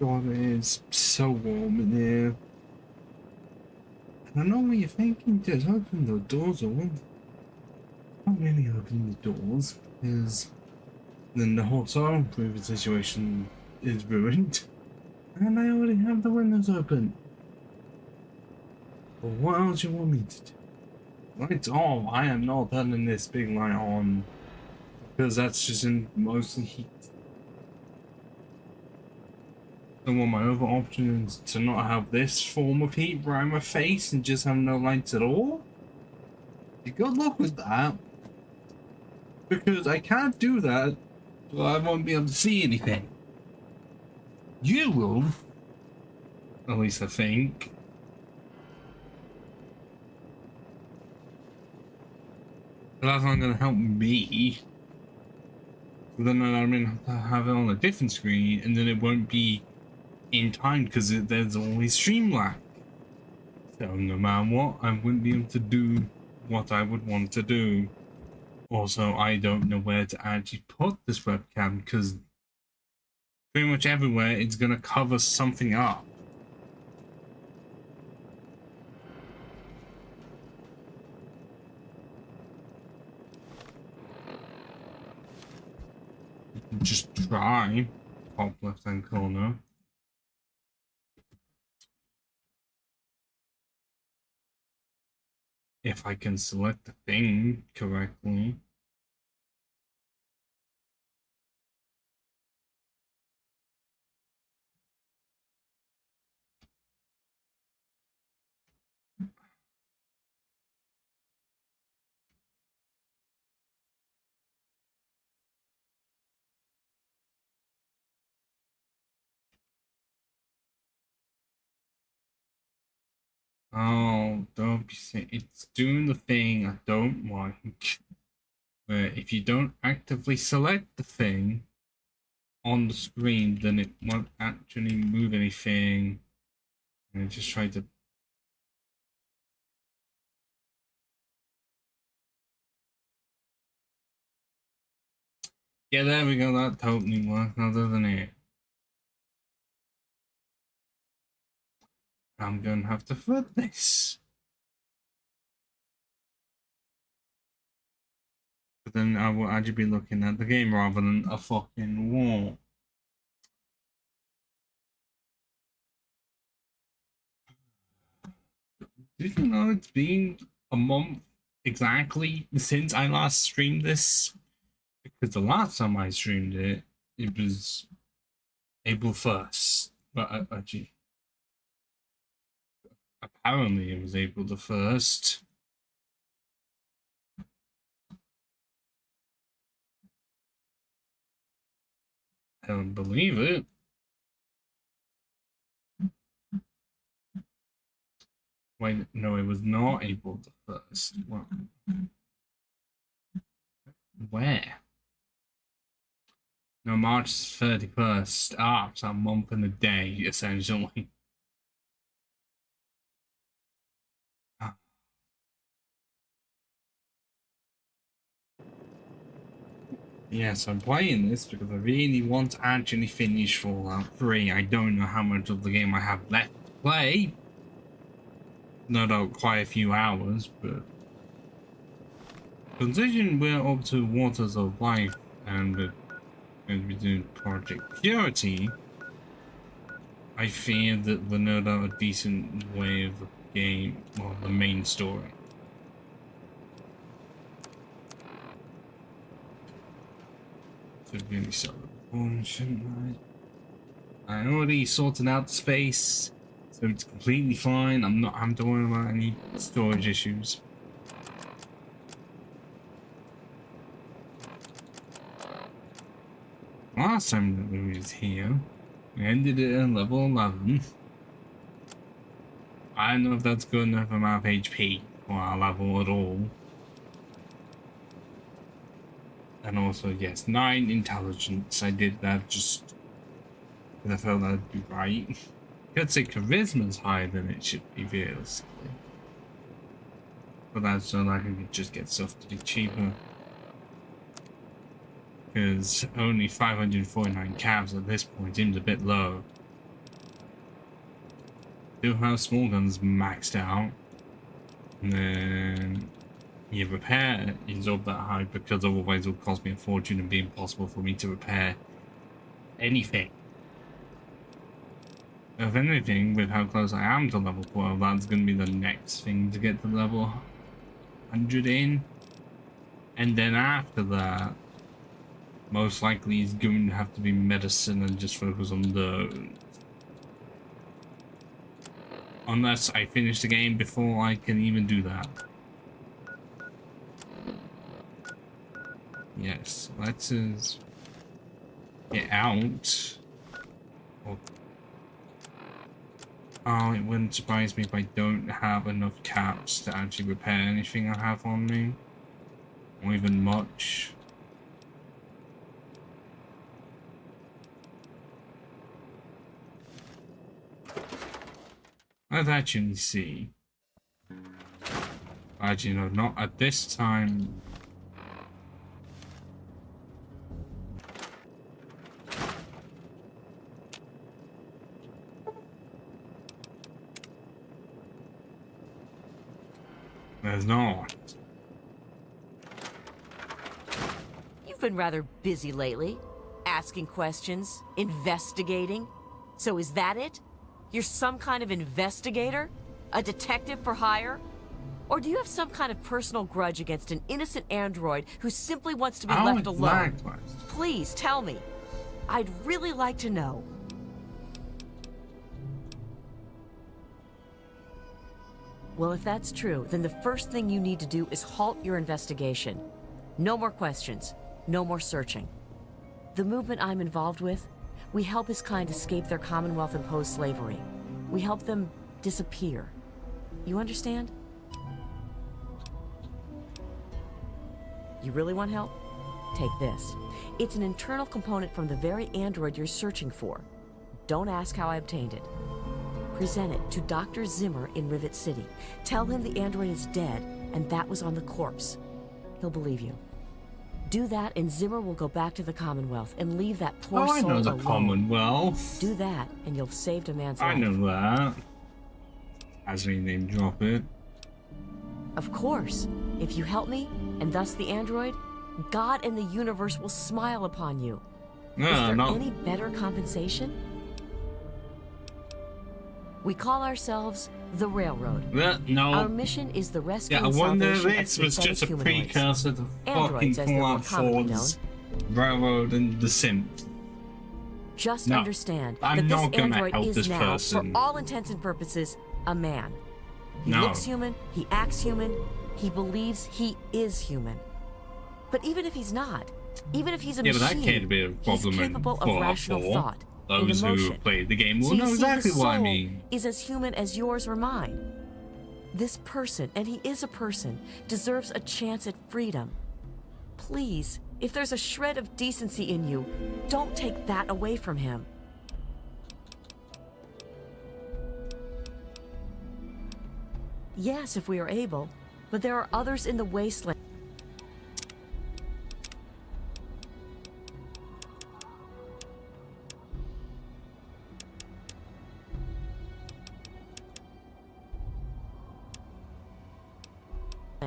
God, it is so warm in here. And I know what you're thinking, just open the doors or windows. Not really open the doors, because then the whole soundproofing situation is ruined. And I already have the windows open. But what else you want me to do? Lights off. I am not turning this big light on, because that's just in mostly heat. So one of my other options to not have this form of heat right in my face and just have no lights at all. Good luck with that. Because I can't do that, so I won't be able to see anything. You will. At least I think. But that's not going to help me. So then I'm going to have it on a different screen, and then it won't be in time because there's always stream lag. So no matter what, I wouldn't be able to do what I would want to do. Also, I don't know where to actually put this webcam because pretty much everywhere it's going to cover something up. Just try top left hand corner. If I can select the thing correctly. Oh, don't be saying it's doing the thing I don't like. Where if you don't actively select the thing on the screen, then it won't actually move anything. And I just tried to. Yeah, there we go. That totally worked now, doesn't it? I'm gonna have to flip this. But then I will actually be looking at the game rather than a fucking wall. Did you know it's been a month exactly since I last streamed this? Because the last time I streamed it, it was April 1st. But actually, apparently it was April the 1st. I don't believe it. Wait, no, it was not April the 1st. Well, where? No, March 31st. Ah, it's a month and a day, essentially. Yes, I'm playing this because I really want to actually finish Fallout 3. I don't know how much of the game I have left to play. No doubt quite a few hours, but considering we're up to Waters of Life and we're going to be doing Project Purity, I fear that we're no doubt a decent way of the game, well, the main story. Should really start one, shouldn't I? I already sorted out the space, so it's completely fine. I'm not having to worry about any storage issues. Last time that we was here, we ended it at level 11. I don't know if that's good enough amount of HP for our level at all. And also, yes, 9 intelligence. I did that just because I felt that'd be right. Could say charisma's higher than it should be, realistically. But that's so that I can just get stuff to be cheaper. Because only 549 cabs at this point seems a bit low. do have small guns maxed out, and then your repair is up that high because otherwise it would cost me a fortune and be impossible for me to repair anything. If anything, with how close I am to level 12, that's going to be the next thing to get to level 100 in. And then after that, most likely is going to have to be medicine and just focus on those. Unless I finish the game before I can even do that. Yes, let's get out. Oh, it wouldn't surprise me if I don't have enough caps to actually repair anything I have on me. Or even much. Let's actually see. Actually, no, not at this time. There's not. You've been rather busy lately, asking questions, investigating. So is that it? You're some kind of investigator? A detective for hire? Or do you have some kind of personal grudge against an innocent android who simply wants to be left alone? Please tell me. I'd really like to know. Well, if that's true, then the first thing you need to do is halt your investigation. No more questions. No more searching. The movement I'm involved with, we help his kind escape their Commonwealth-imposed slavery. We help them disappear. You understand? You really want help? Take this. It's an internal component from the very android you're searching for. Don't ask how I obtained it. Present it to Dr. Zimmer in Rivet City. Tell him the android is dead, and that was on the corpse. He'll believe you. Do that, and Zimmer will go back to the Commonwealth and leave that poor soul alone. I know the Commonwealth. Do that, and you've saved a man's life. I know that. As we name drop it. Of course. If you help me, and thus the android, God and the universe will smile upon you. Is there any better compensation? We call ourselves the Railroad. No. Our mission is the rescue and I wonder salvation if this was just a humanoids. precursor to fucking Fallout 4's Railroad and the Sims. Just understand that this android is now, for all intents and purposes, a man. He looks human, he acts human, he believes he is human. But even if he's not, even if he's a machine, but that can't be a problem he's capable of rational thought. Those who played the game will know exactly what I mean. Is as human as yours or mine. This person, and he is a person, deserves a chance at freedom. Please, if there's a shred of decency in you, don't take that away from him. Yes, if we are able, but there are others in the wasteland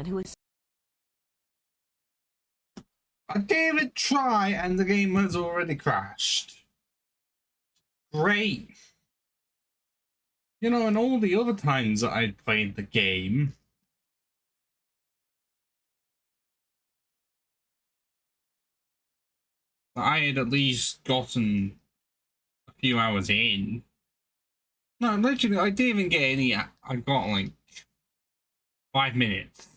who is... I gave it a try and the game has already crashed. Great. You know, and all the other times that I played the game, I had at least gotten a few hours in. No, literally, I didn't even get any. I got like 5 minutes.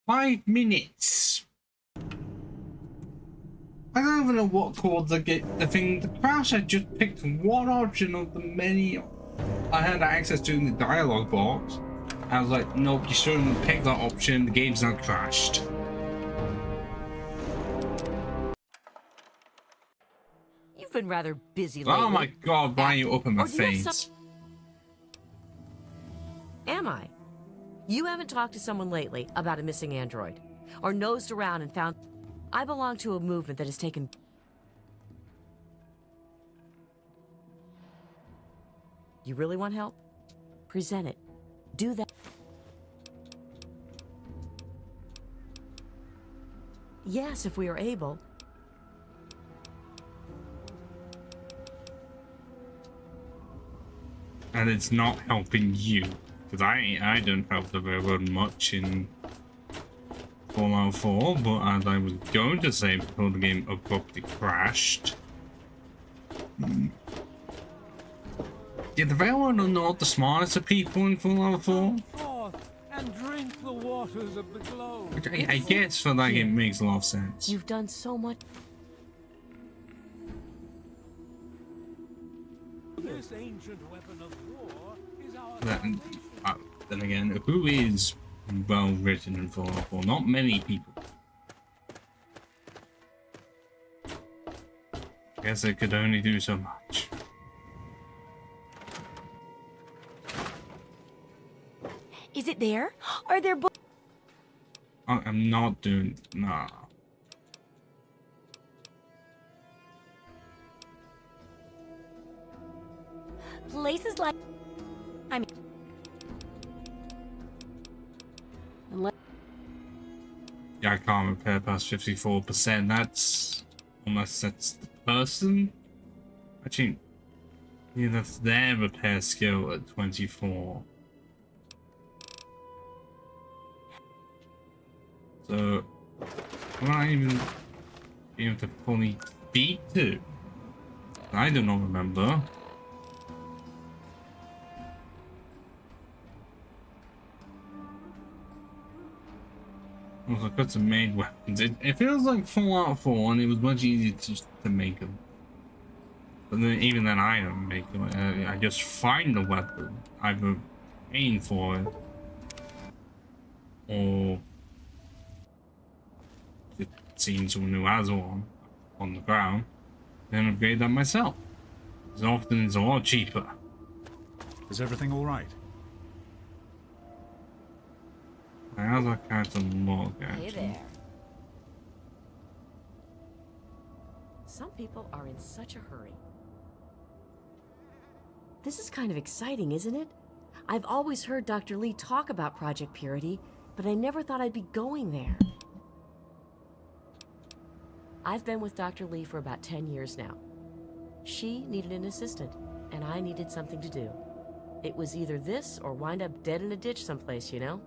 5 minutes. I don't even know what caused the thing to crash. I just picked one option of the many I had access to in the dialogue box. I was like, nope, you shouldn't pick that option. The game's not crashed. You've been rather busy lately. Oh my god, why are you up in my face? Am I? You haven't talked to someone lately about a missing android, or nosed around and found... I belong to a movement that has taken... You really want help? Present it. Do that. Yes, if we are able. And it's not helping you, because I don't help the railroad much in Fallout 4, but as I was going to say before the game abruptly crashed, yeah, the railroad are not the smartest of people in Fallout 4. And drink the waters of the globe. Which I guess for that it makes a lot of sense. You've done so much. This ancient weapon of war is our Then again, who is well written in Fallout 4? Not many people. I guess they could only do so much. Is it there? Are there I'm not doing. Nah. places like... I mean... Unless... Yeah, I can't repair past 54%. That's... Unless that's the person? Actually... Yeah, that's their repair skill at 24. So... Am I even... be able to fully beat to? I do not remember. Also, I've got some made weapons. It feels like Fallout 4, and it was much easier to make them. But then, even then, I don't make them. I just find the weapon, either aim for it, or just seeing someone who has one on the ground, then upgrade that myself. As often, it's a lot cheaper. Is everything all right? How's that character look, actually? Hey there. Some people are in such a hurry. This is kind of exciting, isn't it? I've always heard Dr. Lee talk about Project Purity, but I never thought I'd be going there. I've been with Dr. Lee for about 10 years now. She needed an assistant, and I needed something to do. It was either this or wind up dead in a ditch someplace, you know?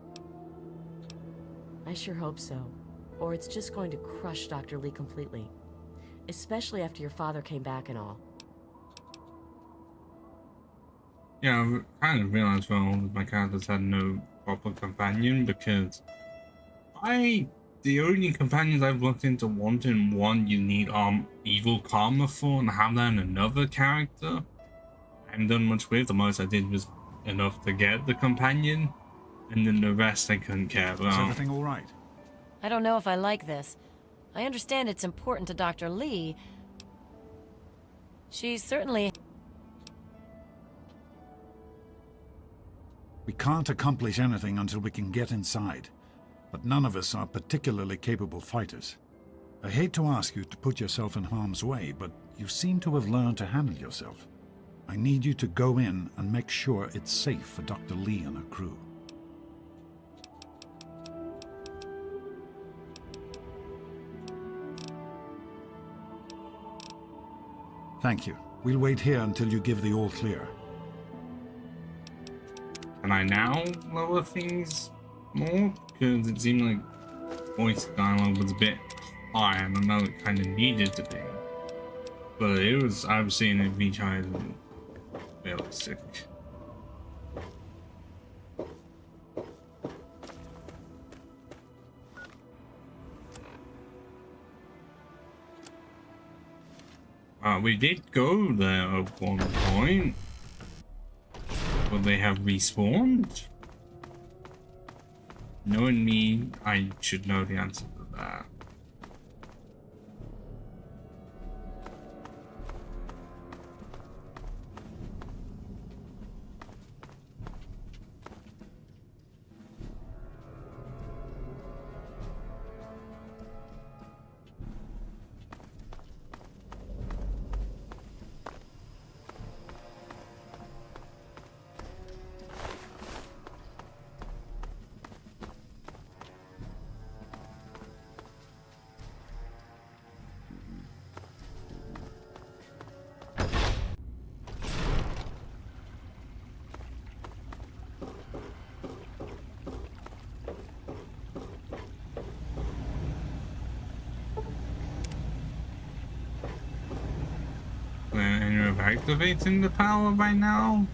I sure hope so. Or it's just going to crush Dr. Lee completely. Especially after your father came back and all. Yeah, I kind of realized, well, my characters had no proper companion, because the only companions I've looked into wanting one you need evil karma for, and have that in another character, I haven't done much with. The most I did was enough to get the companion, and then the rest I couldn't care about. Is everything all right? I don't know if I like this. I understand it's important to Dr. Lee. She certainly... We can't accomplish anything until we can get inside. But none of us are particularly capable fighters. I hate to ask you to put yourself in harm's way, but you seem to have learned to handle yourself. I need you to go in and make sure it's safe for Dr. Lee and her crew. Thank you. We'll wait here until you give the all clear. Can I now lower things more? Because it seemed like voice dialogue was a bit high, and I know it kind of needed to be. But it was, I was seeing it reach higher than realistic. We did go there at one point, but they have respawned. Knowing me, I should know the answer to that. of activating the power by now.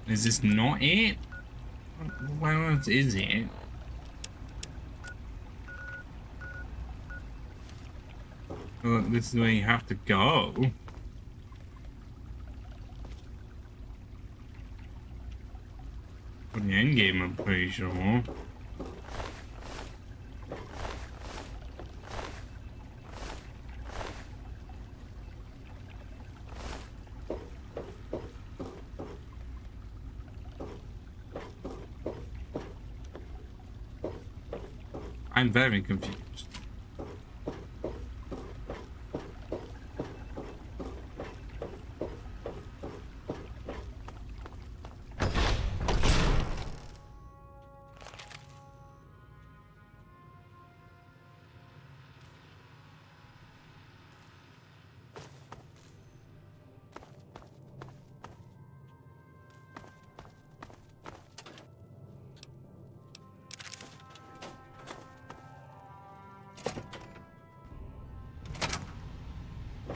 Is this not it? Where else is it? Well, this is where you have to go. For the end game, I'm pretty sure. I'm very confused.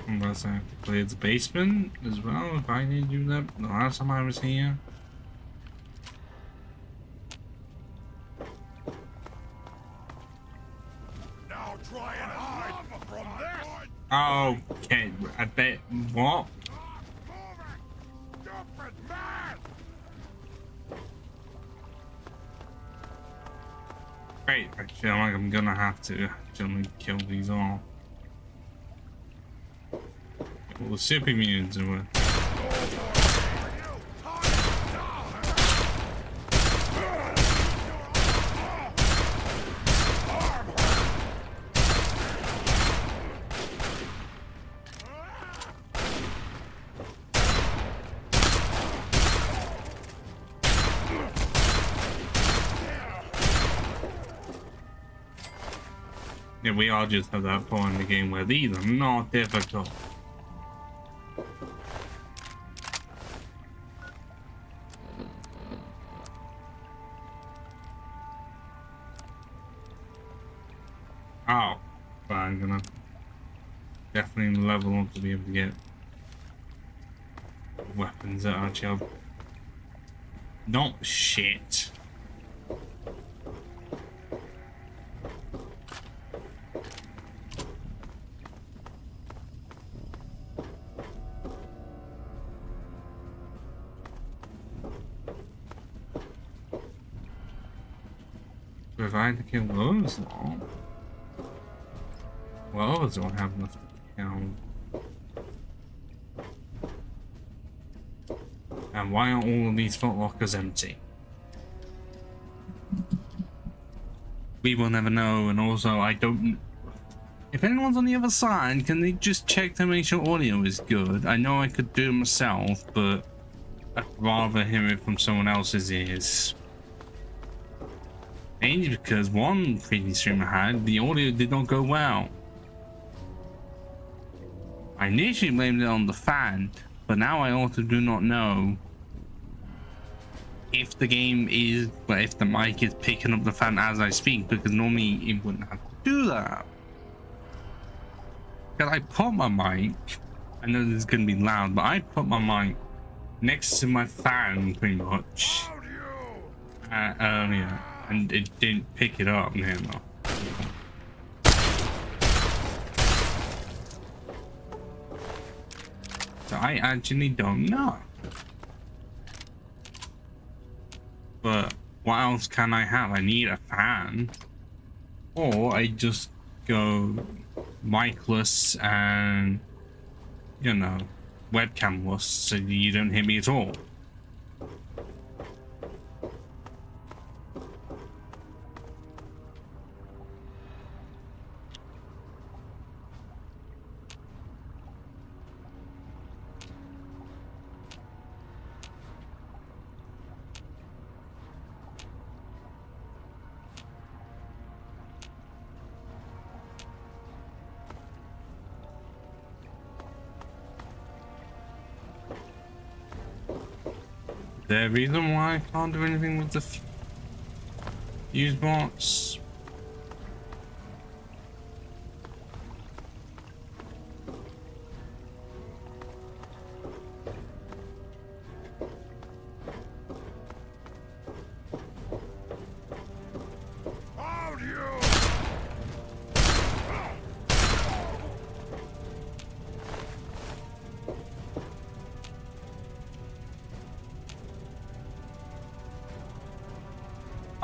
Unless I have to clear the basement as well, if I didn't do that the last time I was here. Now try and hide from this. Okay, I bet. What? Stupid man! Great, I feel like I'm gonna have to actually kill these all. Well, the super mutants are with. Yeah, we all just have that point in the game where these are not difficult. Oh, but I'm gonna definitely level up to be able to get weapons that actually have not shit. But if I had to kill those all, well, those don't have enough to count. And why are all of these footlockers empty? We will never know, and also I don't... If anyone's on the other side, can they just check to make sure audio is good? I know I could do it myself, but I'd rather hear it from someone else's ears. Mainly because one previous stream I had, the audio did not go well. I initially blamed it on the fan, but now I also do not know if the game is, but if the mic is picking up the fan as I speak, because normally it wouldn't have to do that. Because I put my mic, I know this is going to be loud, but I put my mic next to my fan pretty much earlier, and it didn't pick it up now. So I actually don't know. But what else can I have? I need a fan. Or I just go micless and, you know, webcamless so you don't hear me at all. there a reason why I can't do anything with the fuse box? Hold you!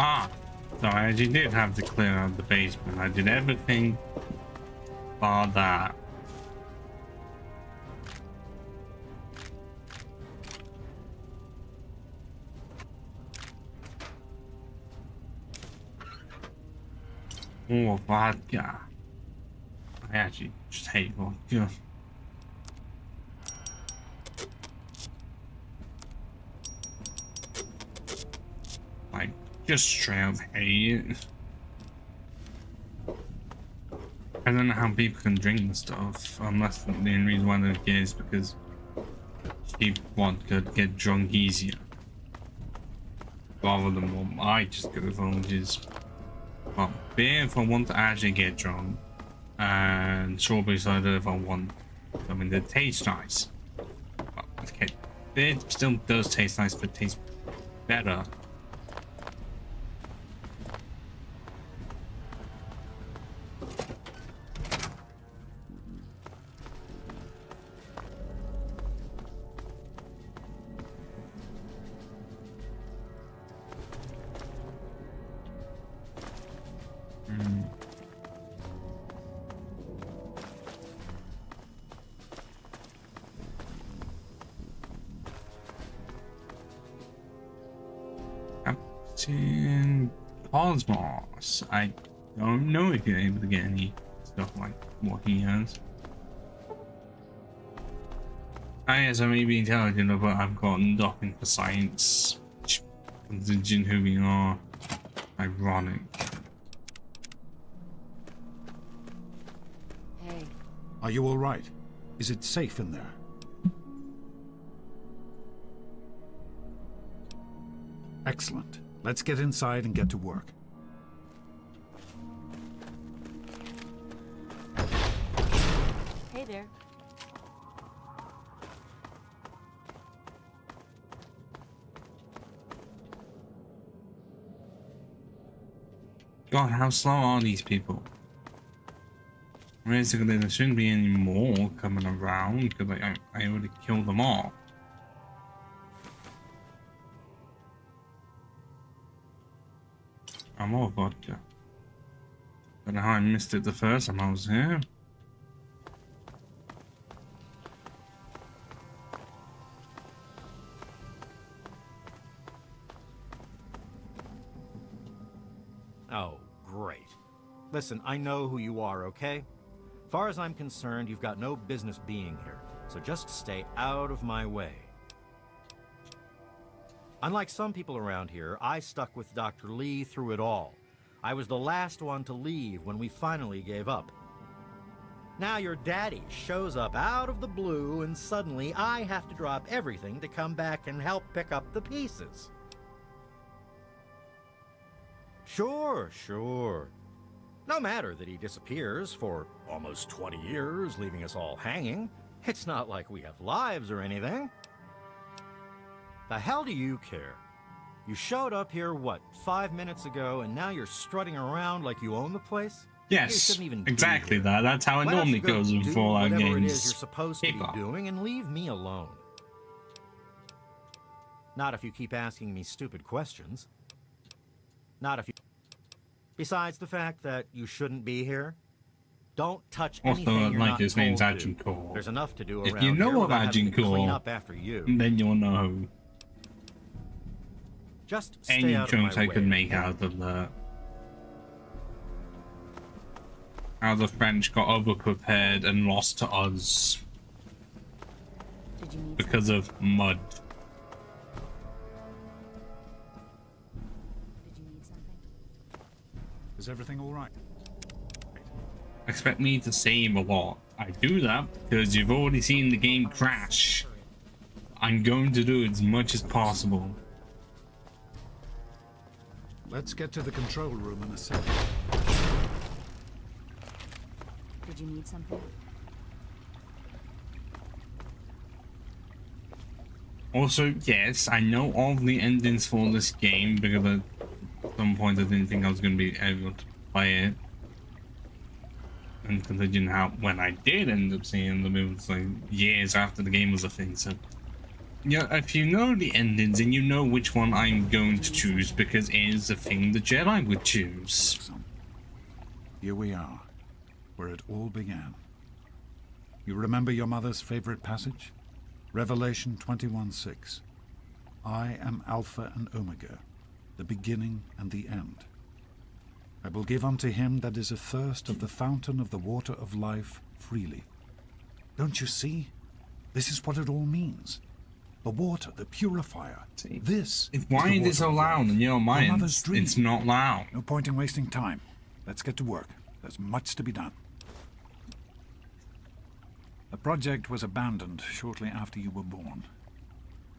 Ah, so I actually did have to clear out the basement. I did everything bar that. Oh, vodka. I actually just hate vodka. Like, just straight up hate it. I don't know how people can drink the stuff, unless the only reason why they're gay is because cheap vodka to get drunk easier. Rather than what I just go for, which is, well, beer if I want to actually get drunk, and strawberry cider if I want. I mean, they taste nice. Well, okay, it still does taste nice, but it tastes better. Captain Cosmos. I don't know if you're able to get any stuff like what he has. I guess I may be intelligent, but I've got nothing for science. Considering who we are. Ironic. Hey. Are you all right? Is it safe in there? Excellent. Let's get inside and get to work. Hey there. God, how slow are these people? Basically, there shouldn't be any more coming around because I already killed them all. I'm all vodka. Don't know how I missed it the first time I was here. Oh, great. Listen, I know who you are, okay? Far as I'm concerned, you've got no business being here, so just stay out of my way. Unlike some people around here, I stuck with Dr. Lee through it all. I was the last one to leave when we finally gave up. Now your daddy shows up out of the blue and suddenly I have to drop everything to come back and help pick up the pieces. Sure. No matter that he disappears for almost 20 years, leaving us all hanging. It's not like we have lives or anything. The hell do you care? You showed up here, what, 5 minutes ago, and now you're strutting around like you own the place? You Yes, shouldn't even be exactly here. that. That's how it Why don't normally you go goes in do Fallout whatever it is games. you're supposed to be Hip-hop. doing and leave me alone. Not if you keep asking me stupid questions. Not if you... Besides the fact that you shouldn't be here, don't touch Also, anything you're like not his name's told Agent to. Core. There's enough to do If around you know here of without having Agent to clean Core, up after you. then you'll know Just stay any out of jokes my I could way, make okay? out of that. How the French got overprepared and lost to us Did you need because of mud. Did you need something? Is everything all right? Expect me to save a lot. I do that because you've already seen the game crash. I'm going to do as much as possible. Let's get to the control room in a second. Did you need something? Also, yes, I know all the endings for this game because at some point I didn't think I was going to be able to play it. And considering how when I did end up seeing them, it was like years after the game was a thing. So, yeah, if you know the endings, and you know which one I'm going to choose because it is the thing the Jedi would choose. Awesome. Here we are, where it all began. You remember your mother's favorite passage? Revelation 21:6. I am Alpha and Omega, the beginning and the end. I will give unto him that is athirst of the fountain of the water of life freely. Don't you see? This is what it all means. The water, the purifier. See, This why is it so loud in your mind? mother's dream. It's not loud. No point in wasting time. Let's get to work. There's much to be done. The project was abandoned shortly after you were born.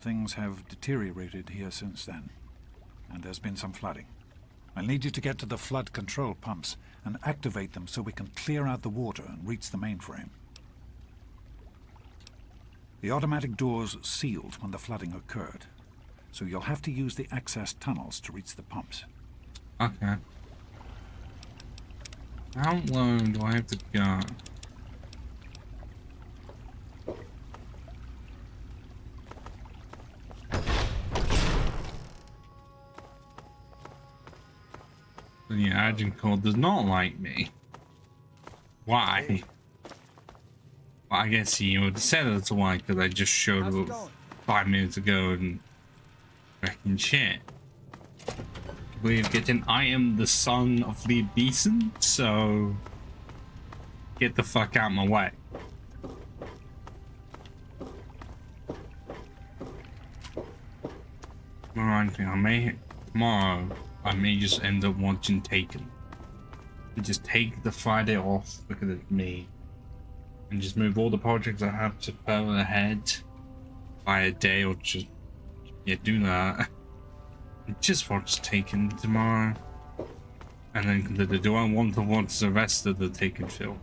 Things have deteriorated here since then, and there's been some flooding. I'll need you to get to the flood control pumps and activate them so we can clear out the water and reach the mainframe. The automatic doors sealed when the flooding occurred, so you'll have to use the access tunnels to reach the pumps. Okay. How low do I have to go? The agent code does not like me. Why? Well, I guess he would have said it's why because I just showed up 5 minutes ago and wrecking shit. We're getting I am the son of the decent, so get the fuck out of my way. Tomorrow I may just end up watching Taken. And just take the Friday off because it's me. And just move all the projects I have to further ahead by a day or just do that. And just watch Taken tomorrow. And then consider, do I want to watch the rest of the Taken film?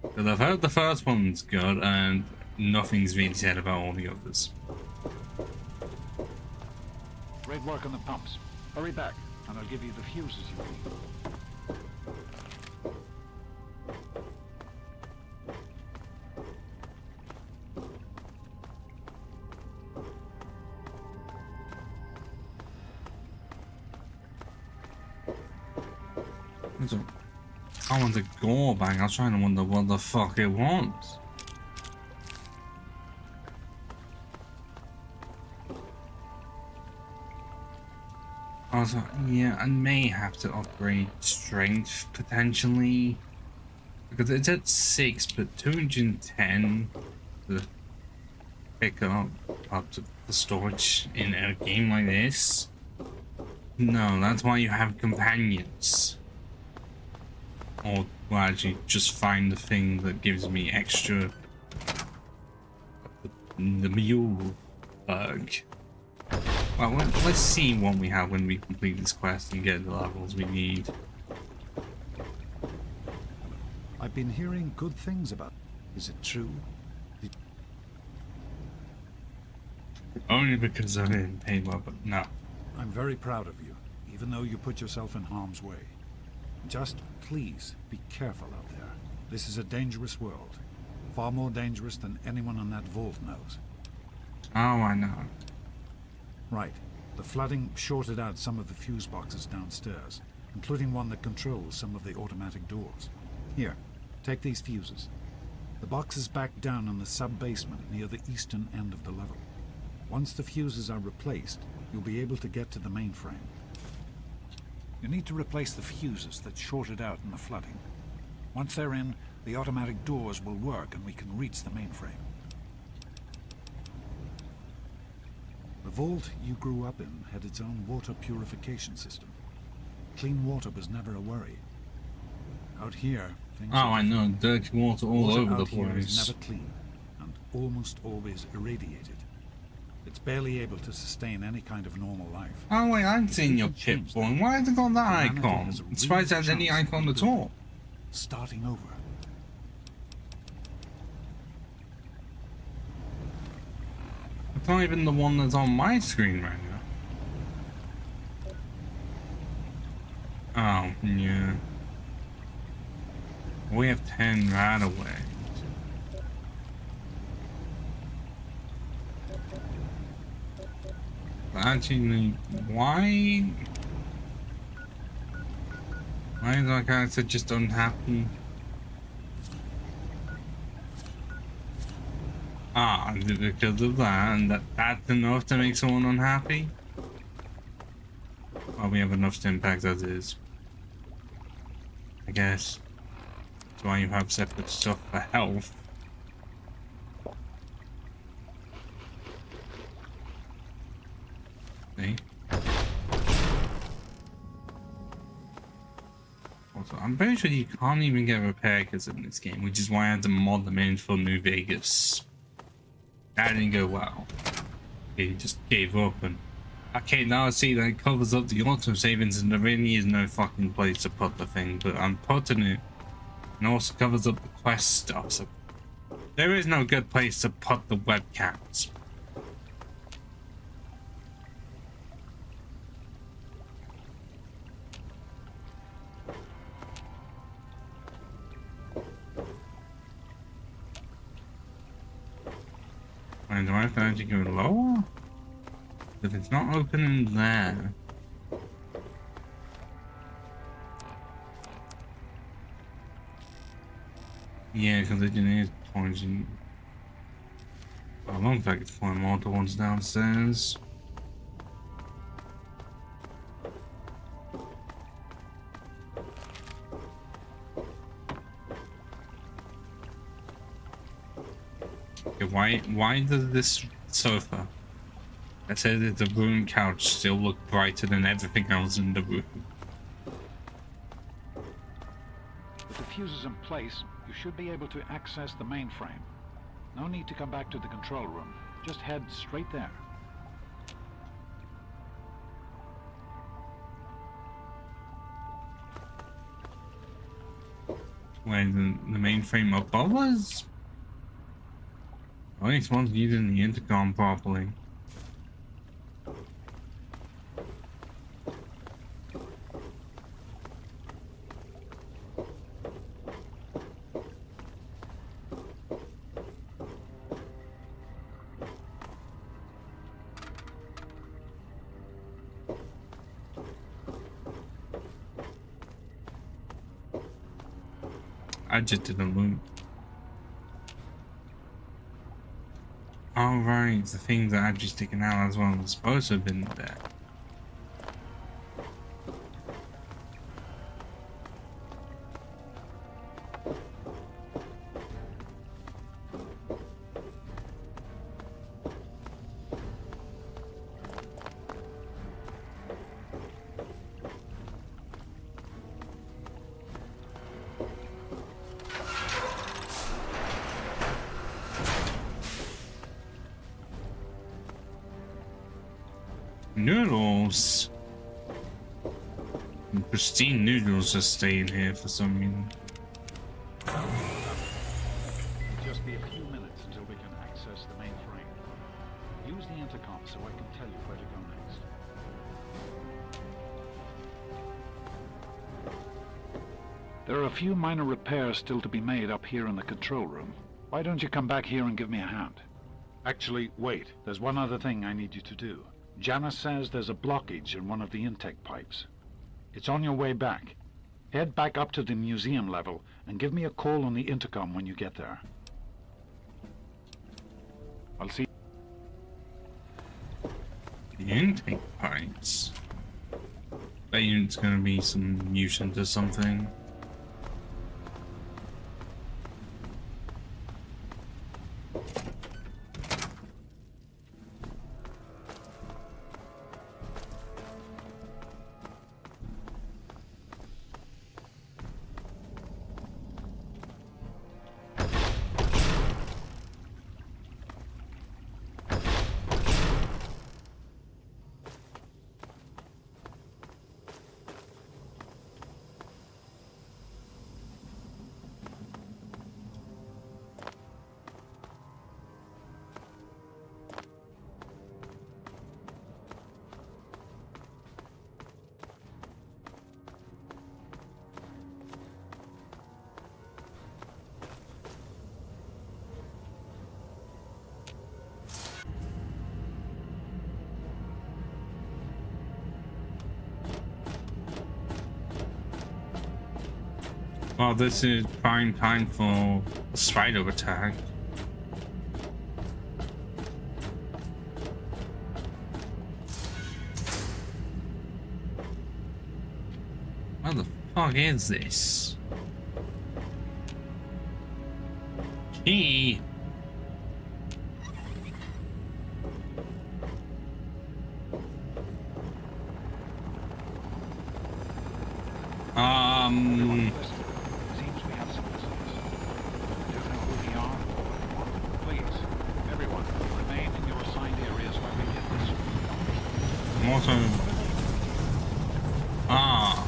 Because I've heard the first one's good and nothing's really said about all the others. Great work on the pumps. Hurry back, and I'll give you the fuses you need. I want the gore bang. I was trying to wonder what the fuck it wants. I was like, yeah, I may have to upgrade strength potentially because it's at 6, but 210 to pick up to the storage in a game like this. No, that's why you have companions. Or well, actually, just find the thing that gives me extra. The mule bug. Well, let's see what we have when we complete this quest and get the levels we need. I've been hearing good things about it. Is it true? Only because I didn't pay well, but no. I'm very proud of you, even though you put yourself in harm's way. Just please be careful out there. This is a dangerous world. Far more dangerous than anyone on that vault knows. Oh, I know. Right. The flooding shorted out some of the fuse boxes downstairs, including one that controls some of the automatic doors. Here, take these fuses. The box is back down in the sub-basement near the eastern end of the level. Once the fuses are replaced, you'll be able to get to the mainframe. You need to replace the fuses that shorted out in the flooding. Once they're in, the automatic doors will work and we can reach the mainframe. The vault you grew up in had its own water purification system. Clean water was never a worry. Out here, things Oh, I know. Dirty water all water over the out here is place. never clean and almost always irradiated. It's barely able to sustain any kind of normal life. Oh wait, I've seen your chip phone. Why has it got that Humanity icon? has a I'm surprised it has real any chance of icon at rebuilding. all. Starting over. It's not even the one that's on my screen right now. Oh, yeah. We have 10 right away. Actually, why is our character just unhappy? Ah, is it because of that, and that's enough to make someone unhappy? Well, we have enough to impact as is, I guess. That's why you have separate stuff for health. See? Also, I'm very sure you can't even get repair kits in this game, which is why I had to mod them in for New Vegas. That didn't go well. He just gave up and... Okay, now I see that it covers up the auto savings and there really is no fucking place to put the thing, but I'm putting it. And also covers up the quest stuff, so... There is no good place to put the webcams. And do I have to actually go lower? If it's not opening there. Yeah, because it is pointing. I don't think I can find more the ones downstairs. Okay, why does this sofa that says it's a room couch still look brighter than everything else in the room? With the fuses in place, you should be able to access the mainframe. No need to come back to the control room. Just head straight there. Where the mainframe above us? At least one's using the intercom properly. I just didn't loot. Alright, the things that I've just taken out as well was supposed to have been there. Noodles. Pristine noodles just staying here for some reason. It'll just be a few minutes until we can access the mainframe. Use the intercom so I can tell you where to go next. There are a few minor repairs still to be made up here in the control room. Why don't you come back here and give me a hand? Actually, wait. There's one other thing I need you to do. Janice says there's a blockage in one of the intake pipes. It's on your way back. Head back up to the museum level and give me a call on the intercom when you get there. I'll see. The intake pipes. Bet you it's gonna be some mutant or something. Well, this is prime time for a spider attack. What the fuck is this? Key? Seems we have some visitors. I don't know who they are or what they want. Please, everyone, remain in your assigned areas while we get this. I'm also... Ah.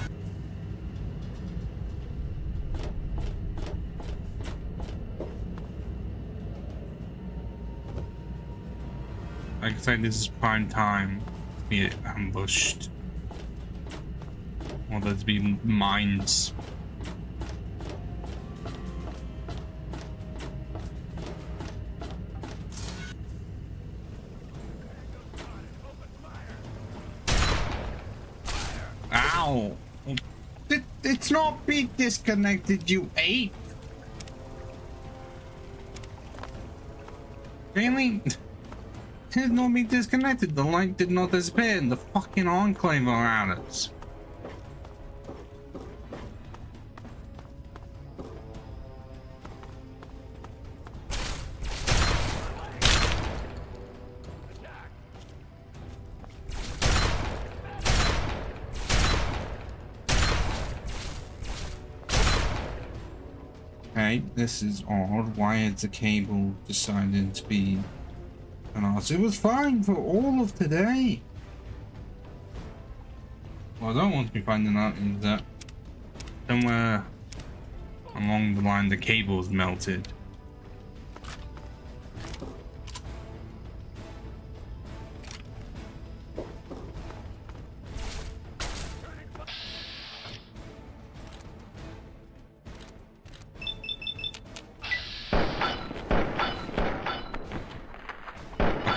Like I said, this is prime time to be ambushed. Or there's been mines. Ow! It's not be disconnected, you ape! Really? It did not be disconnected. The light did not disappear and the fucking enclave around us. Okay, this is odd. Why is the cable decided to be an arse? It was fine for all of today. What I don't want to be finding out is that somewhere along the line the cable's melted.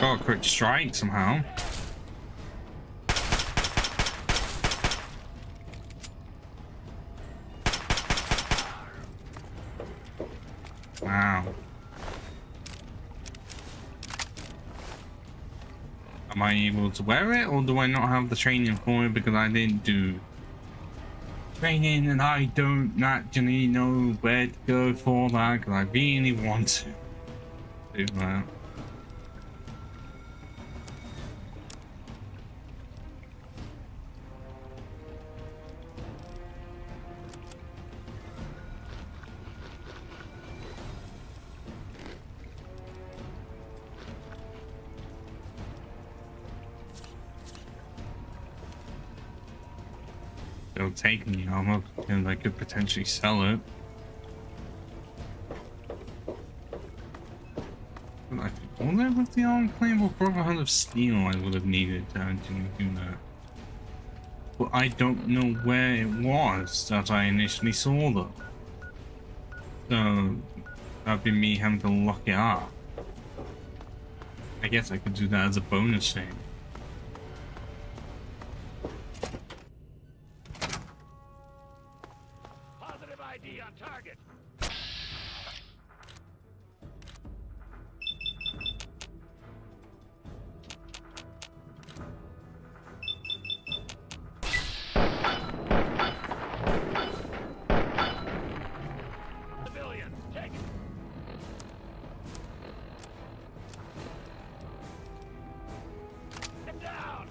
Got a quick strike somehow. Wow. Am I able to wear it, or do I not have the training for it because I didn't do training and I don't actually know where to go for that because I really want to do that. They'll take me armor and I could potentially sell it. But I think all with the unclaimable Brotherhood of Steel I would have needed to actually do that. But I don't know where it was that I initially saw them. So that'd be me having to look it up. I guess I could do that as a bonus thing. ID on target. Civilian, take it. Get down.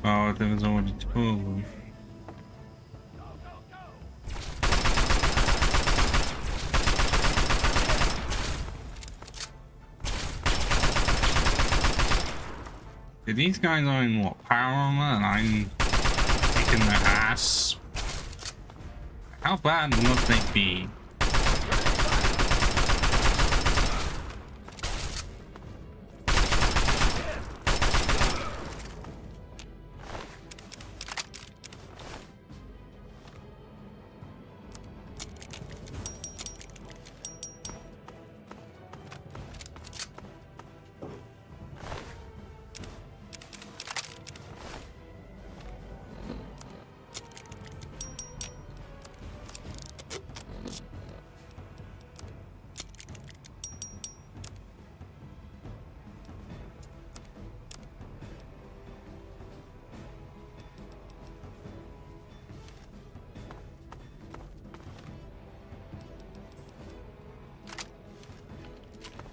Oh, there was already two of them. These guys are in what, power armor, and I'm kicking their ass. How bad must they be?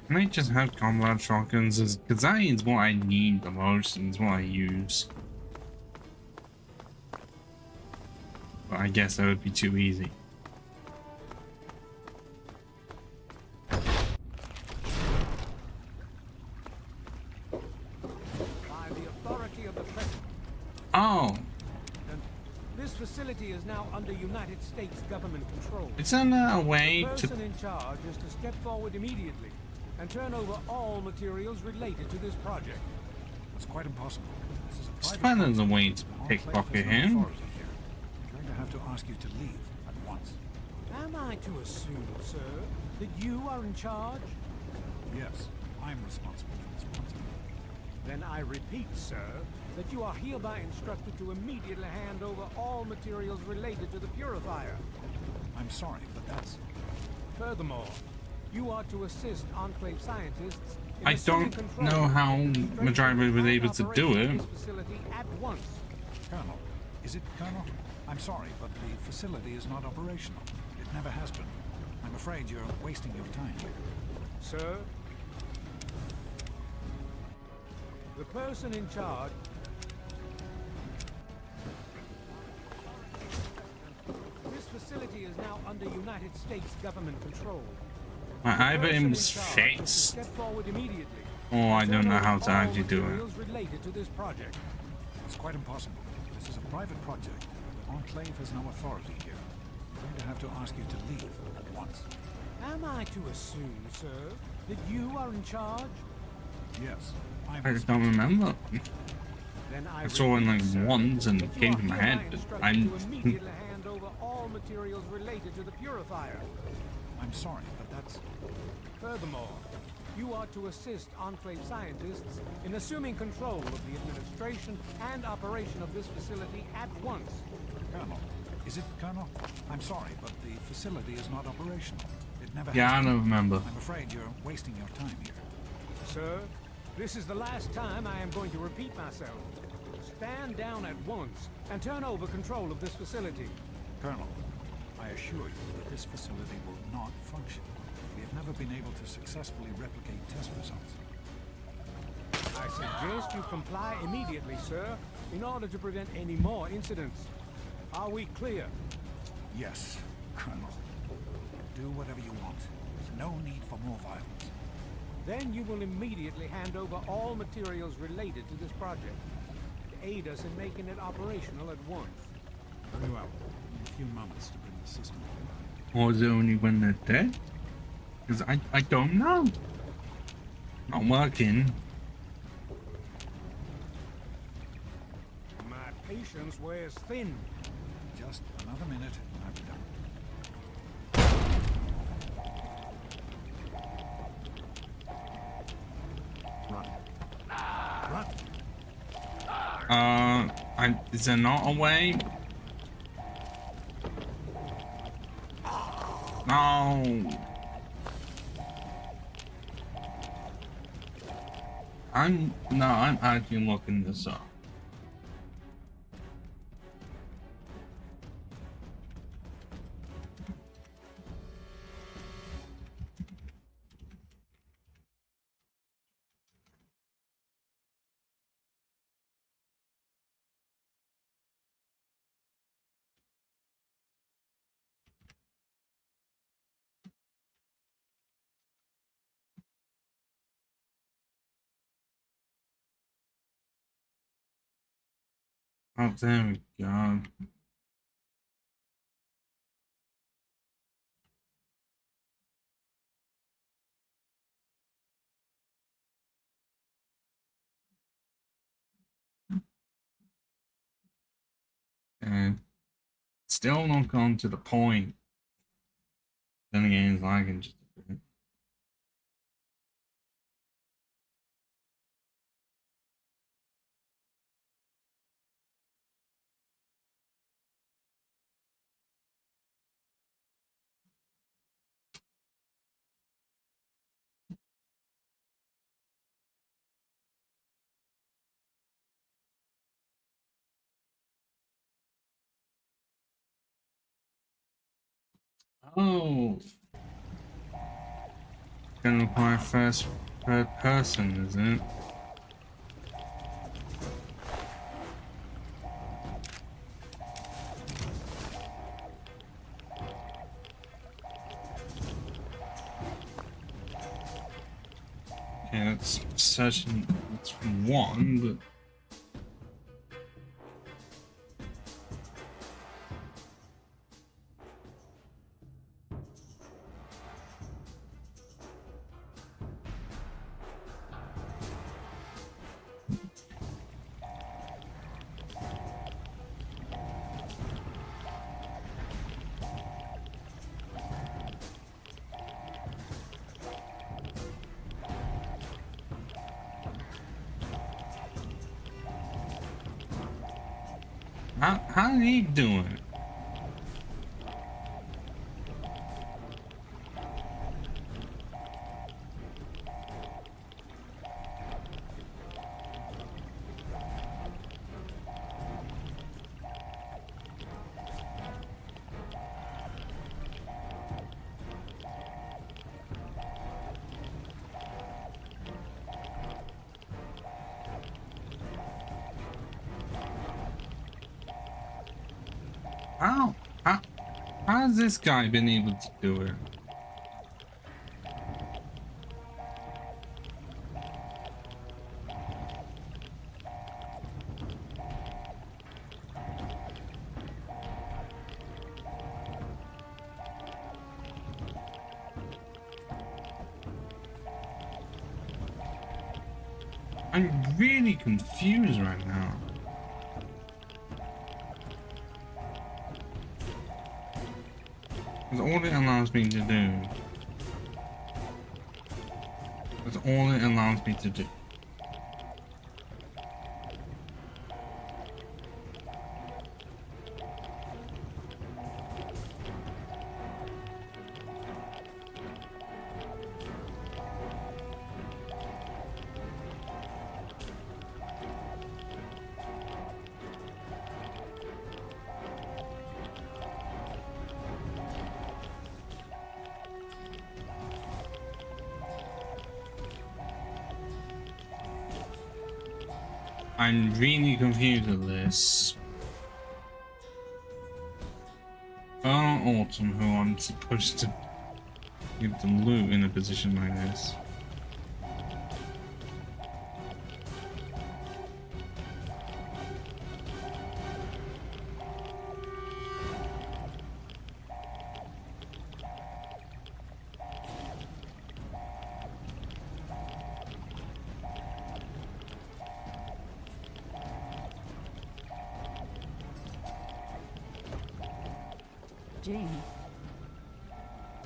I might just have combat shotguns, because that is what I need the most and it's what I use. But I guess that would be too easy. By the authority of the President. Oh, And this facility is now under United States government control. isn't there a way The to... person in charge is to step forward immediately and turn over all materials related to this project. That's quite impossible. This is a Just private find there's a project. way to The pickpocket Enclave has no him. authority here. I'm going to have to ask you to leave at once. Am I to assume, sir, that you are in charge? Yes, I'm responsible for this project. Then I repeat, sir, that you are hereby instructed to immediately hand over all materials related to the purifier. I'm sorry, but that's... Furthermore, you are to assist Enclave scientists in I assuming don't control know of the how administration Madriver was and able to do operation of it. this facility at once. Colonel, is it Colonel? I'm sorry, but the facility is not operational. It never has been. I'm afraid you're wasting your time here. Sir, the person in charge... This facility is now under United States government control. My The person item in is charge is to fixed. step forward immediately. Oh, I and don't turn know over how to all actually do it. materials related to this project. It's quite impossible. This is a private project. The Enclave has no authority here. I'm going to have to ask you to leave at once. Am I to assume, sir, that you are in charge? Yes, I'm I just don't remember. Then I saw it like repeat, sir, once and that it you came are to my hereby head, but instructed I'm... to immediately hand over all materials related to the purifier. I'm sorry, but that's... Furthermore, you are to assist Enclave scientists in assuming control of the administration and operation of this facility at once. Colonel, is it Colonel? I'm sorry, but the facility is not operational. It never Yeah, I has been. don't remember. I'm afraid you're wasting your time here. Sir, this is the last time I am going to repeat myself. Stand down at once and turn over control of this facility. Colonel, I assure you that this facility will not function. We have never been able to successfully replicate test results. I suggest you comply immediately, sir, in order to prevent any more incidents. Are we clear? Yes, Colonel. Do whatever you want. There's no need for more violence. Then you will immediately hand over all materials related to this project and aid us in making it operational at once. Very well. In a few moments to bring the system Or is it only when they're dead? Because I don't know. Not working. My patience wears thin. Just another minute and I'll be done. Run. Run. Is there not a way? No. I'm actually looking this up. Oh, there we go. And still not gone to the point. Then again, it's lagging just a bit. Oh, gonna require first third person, isn't it? Okay, that's searching. That's one, but. How are you doing? How? How's this guy been able to do it? I'm really confused right now. That's all it allows me to do. That's all it allows me to do. I'm really confused with this. Autumn, who I'm supposed to give them loot in a position like this. Jane,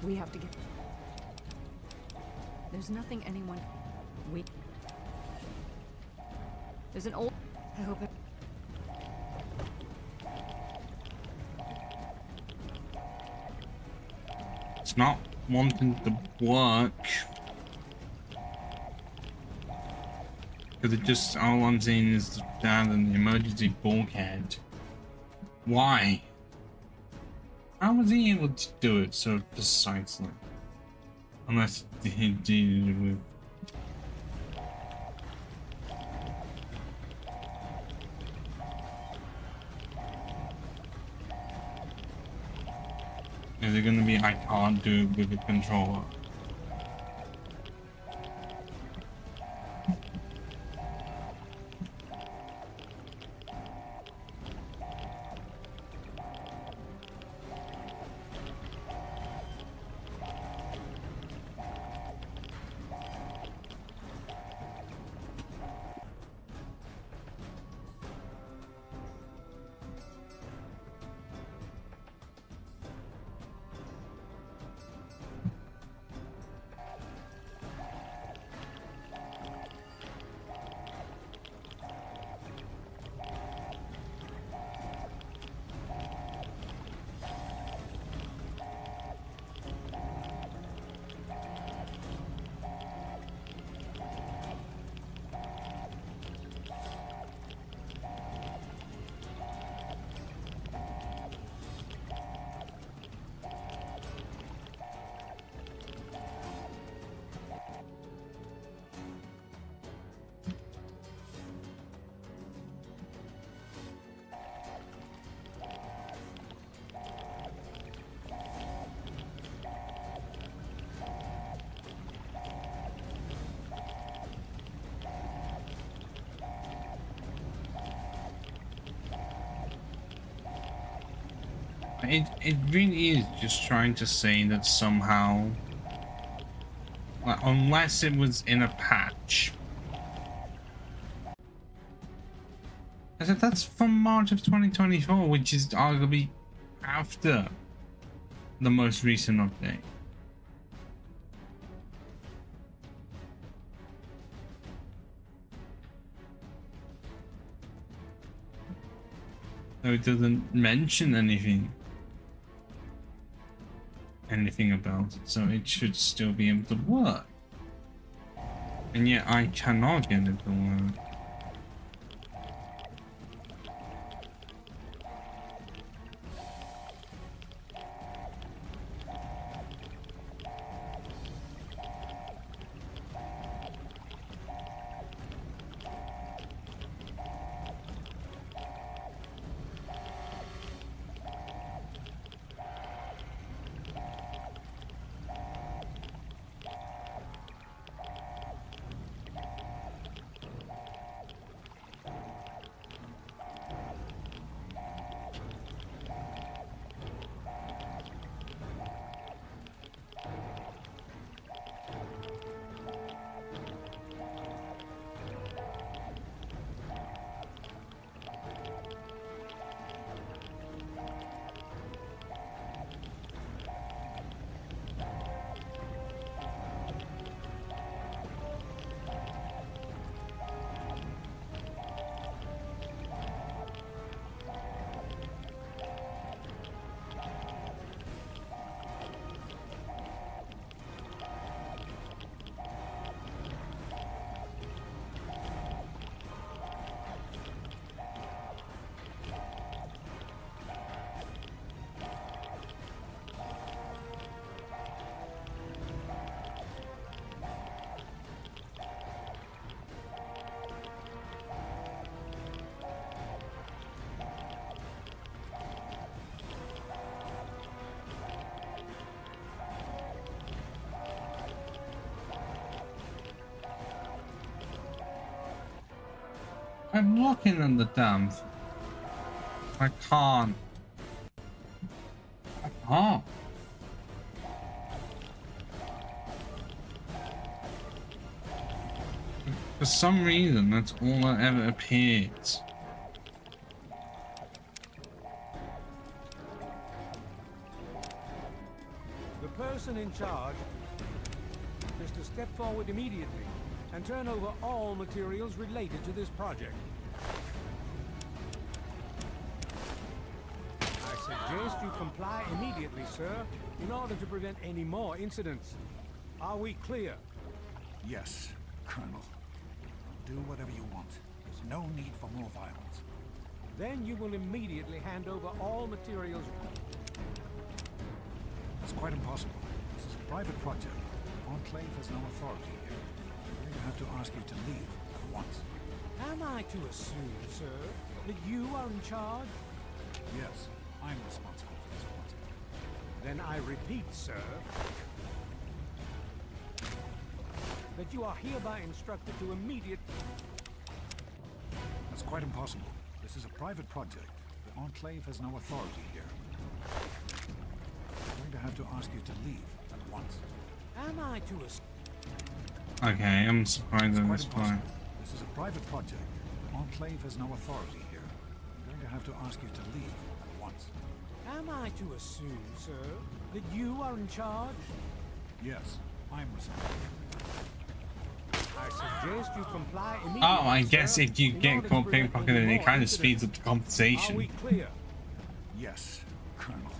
we have to get... There's nothing anyone... There's an old... I hope it... It's not wanting to work. Because it just, all I'm seeing is down in the emergency bulkhead. Why? How was he able to do it so precisely? Unless he did it with... Is it gonna be I can't do it with a controller? It really is just trying to say that somehow, like, unless it was in a patch. I said that's from March of 2024, which is arguably after the most recent update. So it doesn't mention anything about it, so it should still be able to work. And yet I cannot get it to work. I'm looking at the damn thing. I can't. I can't. For some reason, that's all that ever appears. The person in charge is to step forward immediately and turn over all materials related to this project. I suggest you comply immediately, sir, in order to prevent any more incidents. Are we clear? Yes, Colonel. Do whatever you want. There's no need for more violence. Then you will immediately hand over all materials. That's quite impossible. This is a private project. Enclave has no authority here. I'm going to have to ask you to leave at once. Am I to assume, sir, that you are in charge? Yes, I'm responsible for this project. Then I repeat, sir, that you are hereby instructed to immediate... That's quite impossible. This is a private project. The Enclave has no authority here. I'm going to have to ask you to leave at once. Am I to assume... Okay, I'm surprised at this point. This is a private project. The Enclave has no authority here. I'm going to have to ask you to leave at once. Am I to assume, sir, that you are in charge? Yes, I'm responsible. I suggest you comply immediately. Oh, I guess sir, if you get caught pickpocketing, it kind of speeds up the Are conversation. we clear? Yes, Colonel.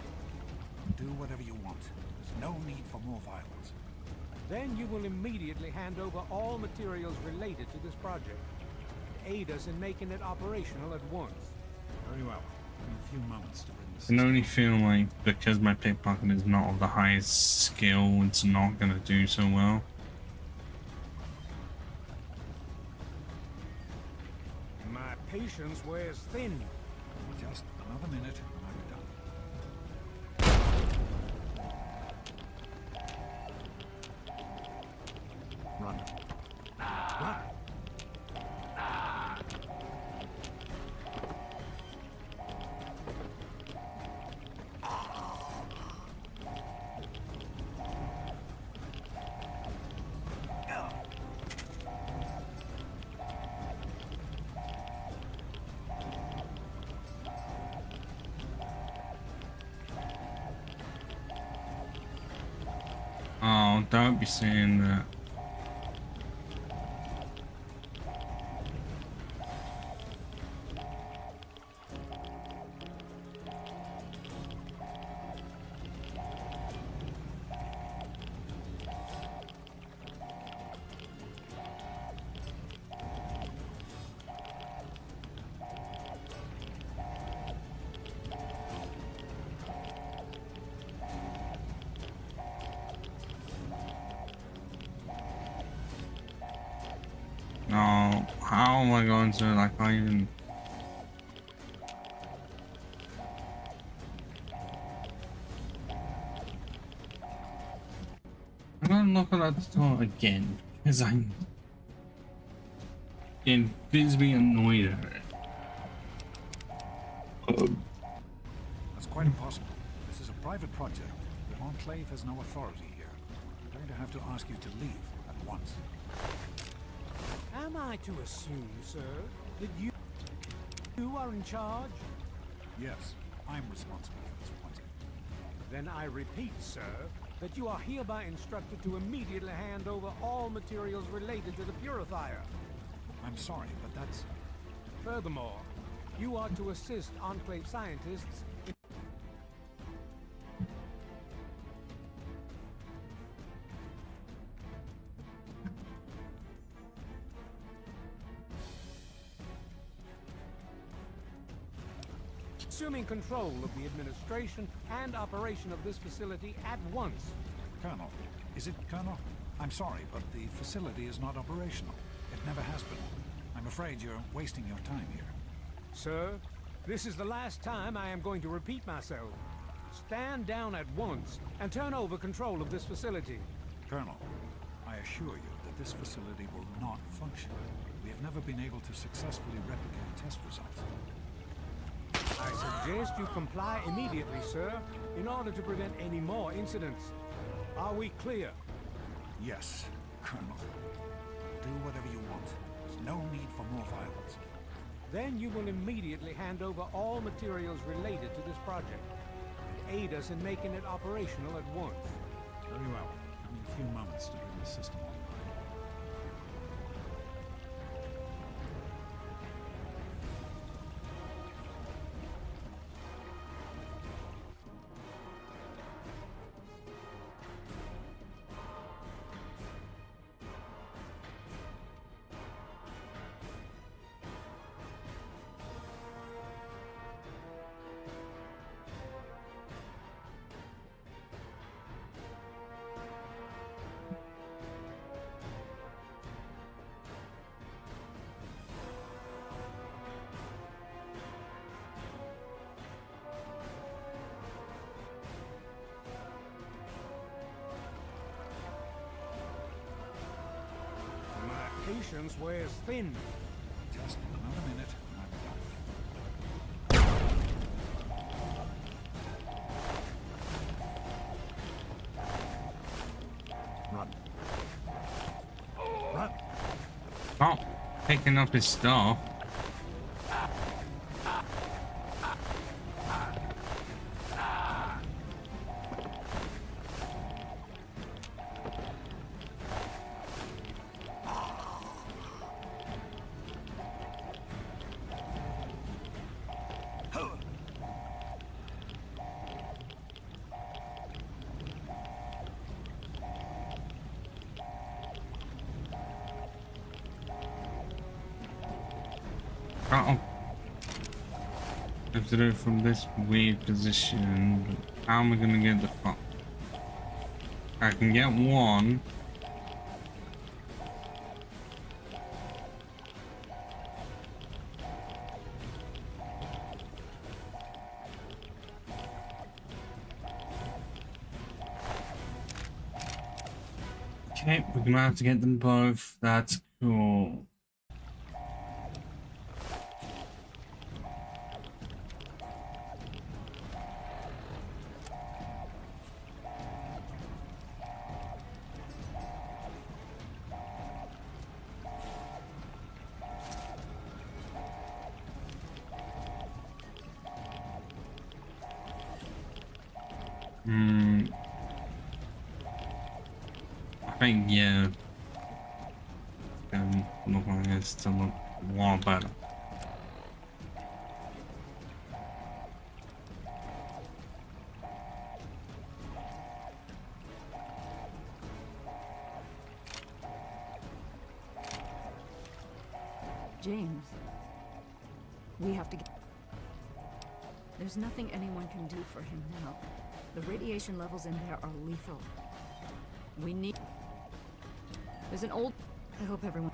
Do whatever you want. There's no need for more violence. Then you will immediately hand over all materials related to this project. Aid us in making it operational at once. Very well. Give me a few moments to bring this. I can only feel like because my pickpocket is not of the highest skill, it's not going to do so well. My patience wears thin. Just another minute and I'll be done. Run. Run. Oh, don't be saying that. No, how am I going to, like, not even... I'm gonna look at that door again, because I'm getting visibly annoyed at it. That's quite impossible. This is a private project. The Enclave has no authority here. I'm going to have to ask you to leave at once. Am I to assume, sir, that you are in charge? Yes, I'm responsible for this project. Then I repeat, sir, that you are hereby instructed to immediately hand over all materials related to the purifier. I'm sorry, but that's... Furthermore, you are to assist Enclave scientists in... assuming control of the administration and operation of this facility at once. Colonel. Is it Colonel? I'm sorry, but the facility is not operational. It never has been. I'm afraid you're wasting your time here. Sir, this is the last time I am going to repeat myself. Stand down at once and turn over control of this facility. Colonel, I assure you that this facility will not function. We have never been able to successfully replicate test results. I suggest you comply immediately, sir, in order to prevent any more incidents. Are we clear? Yes, Colonel. Do whatever you want. There's no need for more violence. Then you will immediately hand over all materials related to this project and aid us in making it operational at once. Very well. Give me a few moments to bring the system online. Patience wears thin. Just another minute and I'm done. Run. Run. Oh, picking up his stuff. Oh, I have to do it from this weird position. But how am I gonna get the fuck? I can get one. Okay, we're gonna have to get them both. That's cool. Thank you. Look like it's to look a lot better. James, we have to get... There's nothing anyone can do for him now. The radiation levels in there are lethal. We need... There's an old... I hope everyone...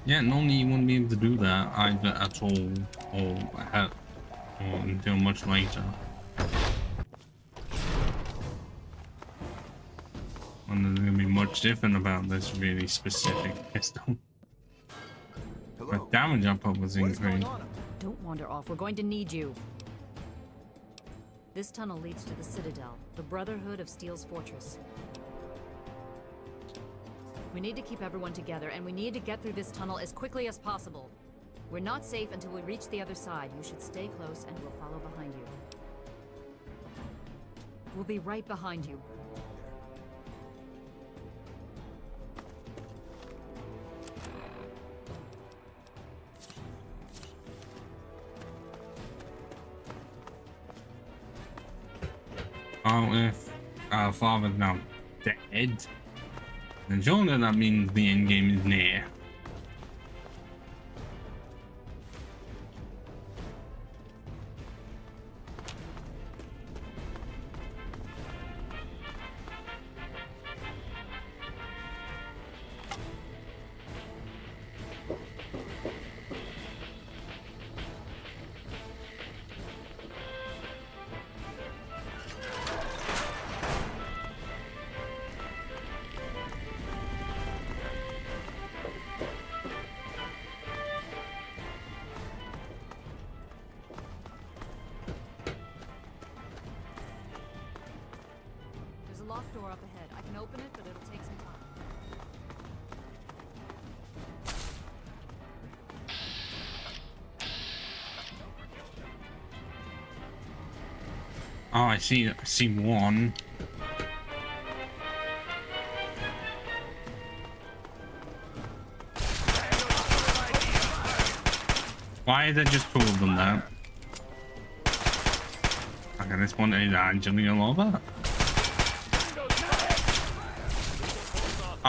Yeah, normally you wouldn't be able to do that either at all, or until much later. And there's gonna be much different about this really specific pistol. The damage output was increased. Don't wander off. We're going to need you. This tunnel leads to the Citadel, the Brotherhood of Steel's fortress. We need to keep everyone together, and we need to get through this tunnel as quickly as possible. We're not safe until we reach the other side. You should stay close, and we'll follow behind you. We'll be right behind you. Oh, if our father's now dead, then surely that means the end game is near. There's a locked door up ahead. I can open it, but it'll take some time. Oh, I see one. Why is there just two of them there? Okay, this one is actually a lover.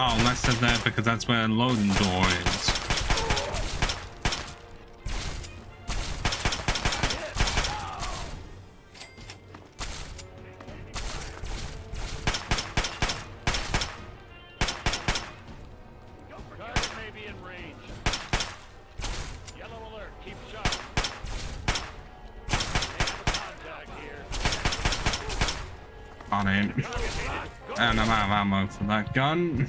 Oh, unless they're there because that's where a loading door is. Target may be in range. Yellow alert, keep sharp. Contact here. Got him. And I'm out of ammo for that gun.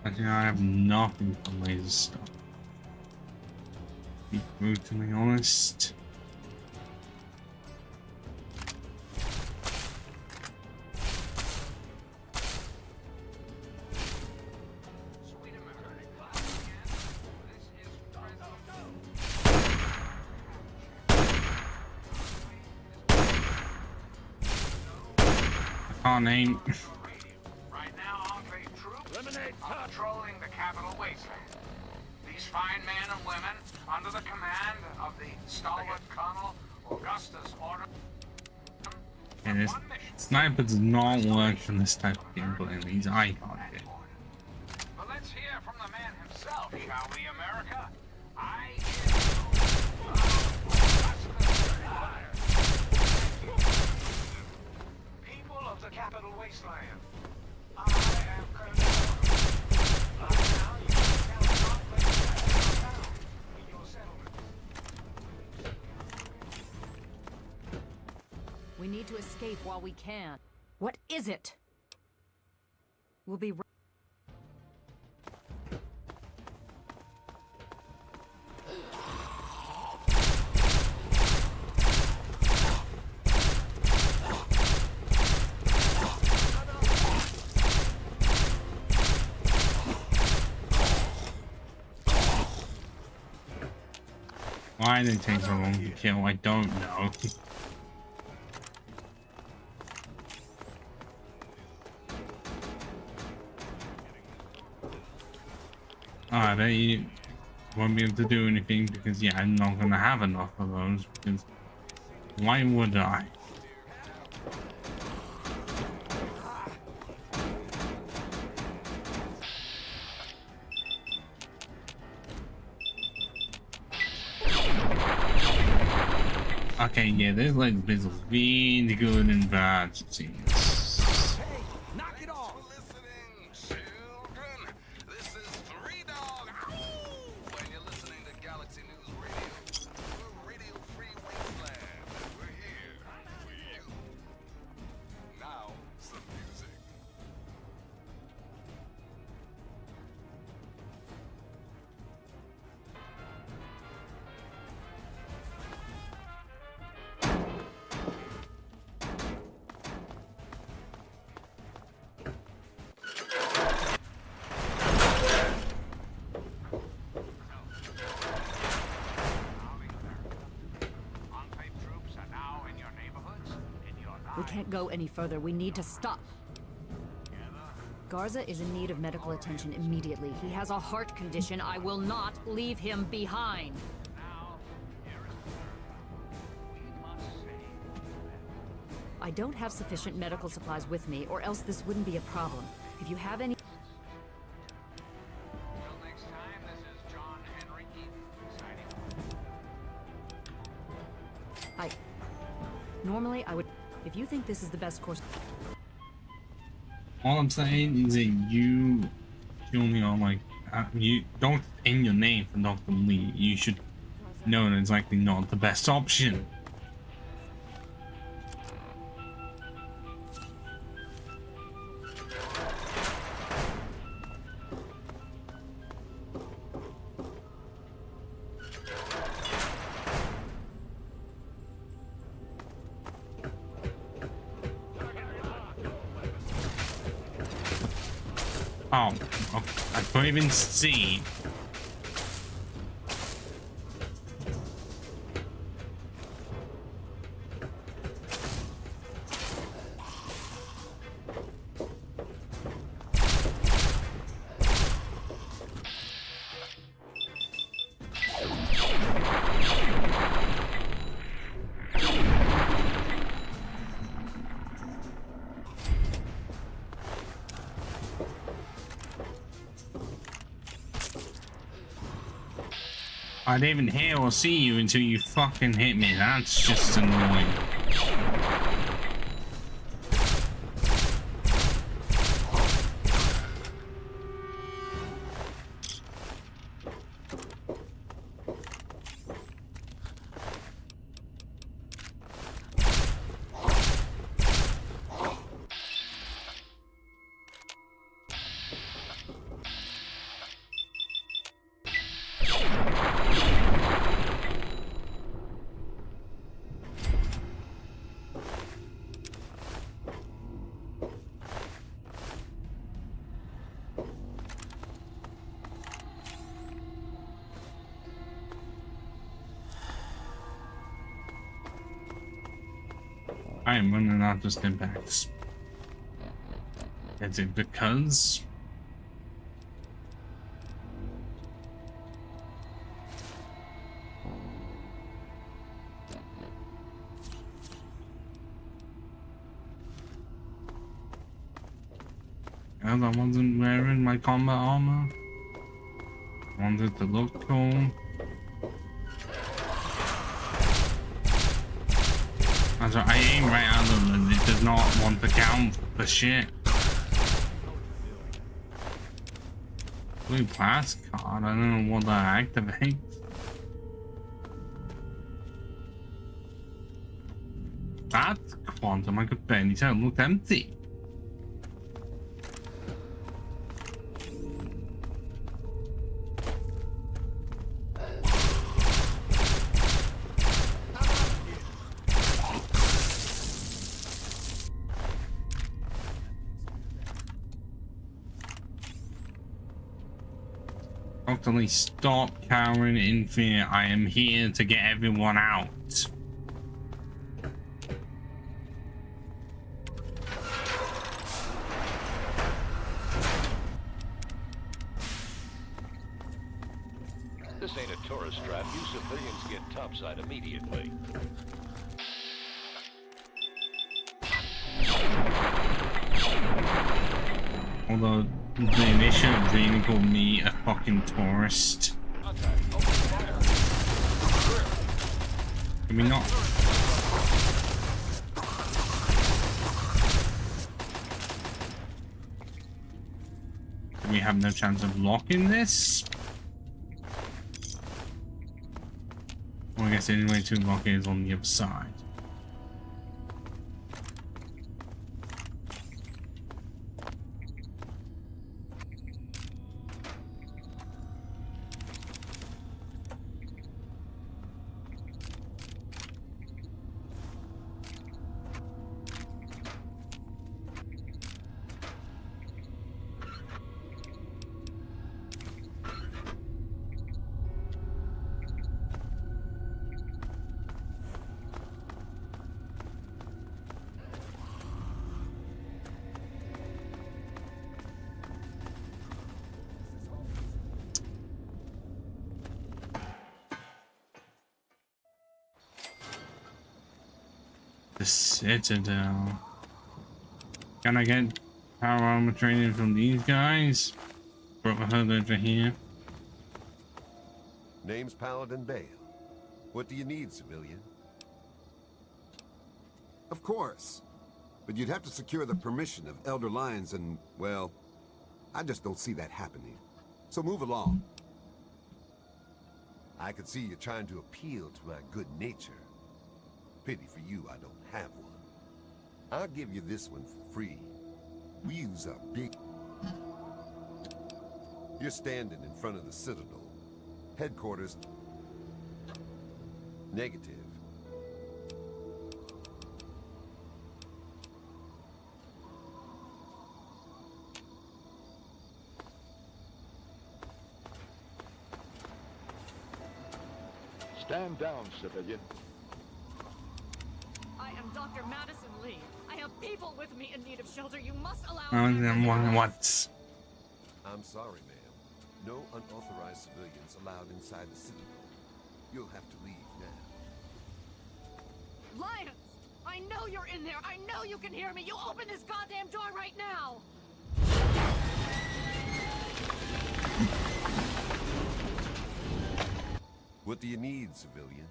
Actually, I have nothing for laser stuff. Be brutally honest. I can't aim. Right now, Enclave troops are patrolling the capital wasteland. These fine men and women, under the command of the stalwart Colonel Augustus Order. And this sniper does not work for this type of gameplay. These I can't do. But let's hear from the man himself, shall we, America? People of the capital wasteland. I am Colonel. By now, you can count on places found in your settlement. We need to escape while we can. What is it? We'll be right. Why did it take so long to kill? I don't know. I bet you won't be able to do anything because, yeah, I'm not gonna have enough of those. Because why would I? Okay, yeah, there's like business really good and bad, it seems. Hey, knock it off! Listening, children. This is Three Dog. Ow! And you're listening to Galaxy News Radio. We're Radio Free Wasteland. We're here for you. Now, some music. Enclave troops are now in your neighborhoods, in your We lives. can't go any further. We need to stop. Garza is in need of medical attention immediately. He has a heart condition. I will not leave him behind. Now, here is the third. We must save. I don't have sufficient medical supplies with me, or else this wouldn't be a problem. If you have any... Till next time, this is John Henry Eden, signing. Normally, I would... If you think this is the best course... All I'm saying is that you kill me on like you don't in your name for Dr. Lee. You should know that it's likely not the best option. Oh, I couldn't even see. I didn't even hear or see you until you fucking hit me. That's just annoying. I am running out of stimpaks. Is it because? Because I wasn't wearing my combat armor. I wanted to look cool. Also, I aim right at them and it does not want to count for shit. Blue pass card, I don't know what that activates. That's quantum, I could barely tell, it looked empty. Constantly stop cowering in fear. I am here to get everyone out. This ain't a tourist trap. You civilians get topside immediately. Although they should have really called me a fucking tourist. Can we not? Do we have no chance of locking this? Well, I guess the only way to lock it is on the other side. The Citadel. Can I get power armor training from these guys? Brotherhood over here. Name's Paladin Bale. What do you need, civilian? Of course. But you'd have to secure the permission of Elder Lyons and, well, I just don't see that happening. So move along. I could see you trying to appeal to my good nature. Pity for you I don't have one. I'll give you this one for free. We use a big... You're standing in front of the Citadel. Headquarters... Negative. Stand down, civilian. I am Dr. Madison Lee. I have people with me in need of shelter. You must allow... What? I'm sorry, ma'am. No unauthorized civilians allowed inside the Citadel. You'll have to leave now. Lyons! I know you're in there! I know you can hear me! You open this goddamn door right now! What do you need, civilian?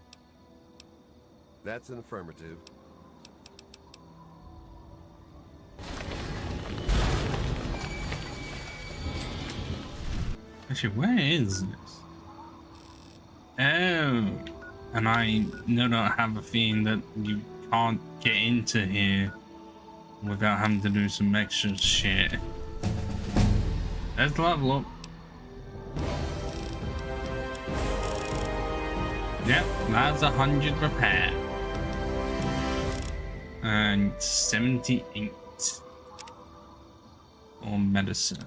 That's an affirmative. Actually, where is this? Oh, and I no doubt have a feeling that you can't get into here without having to do some extra shit. Let's level up. Yep, that's 100 repair. And 78 on medicine.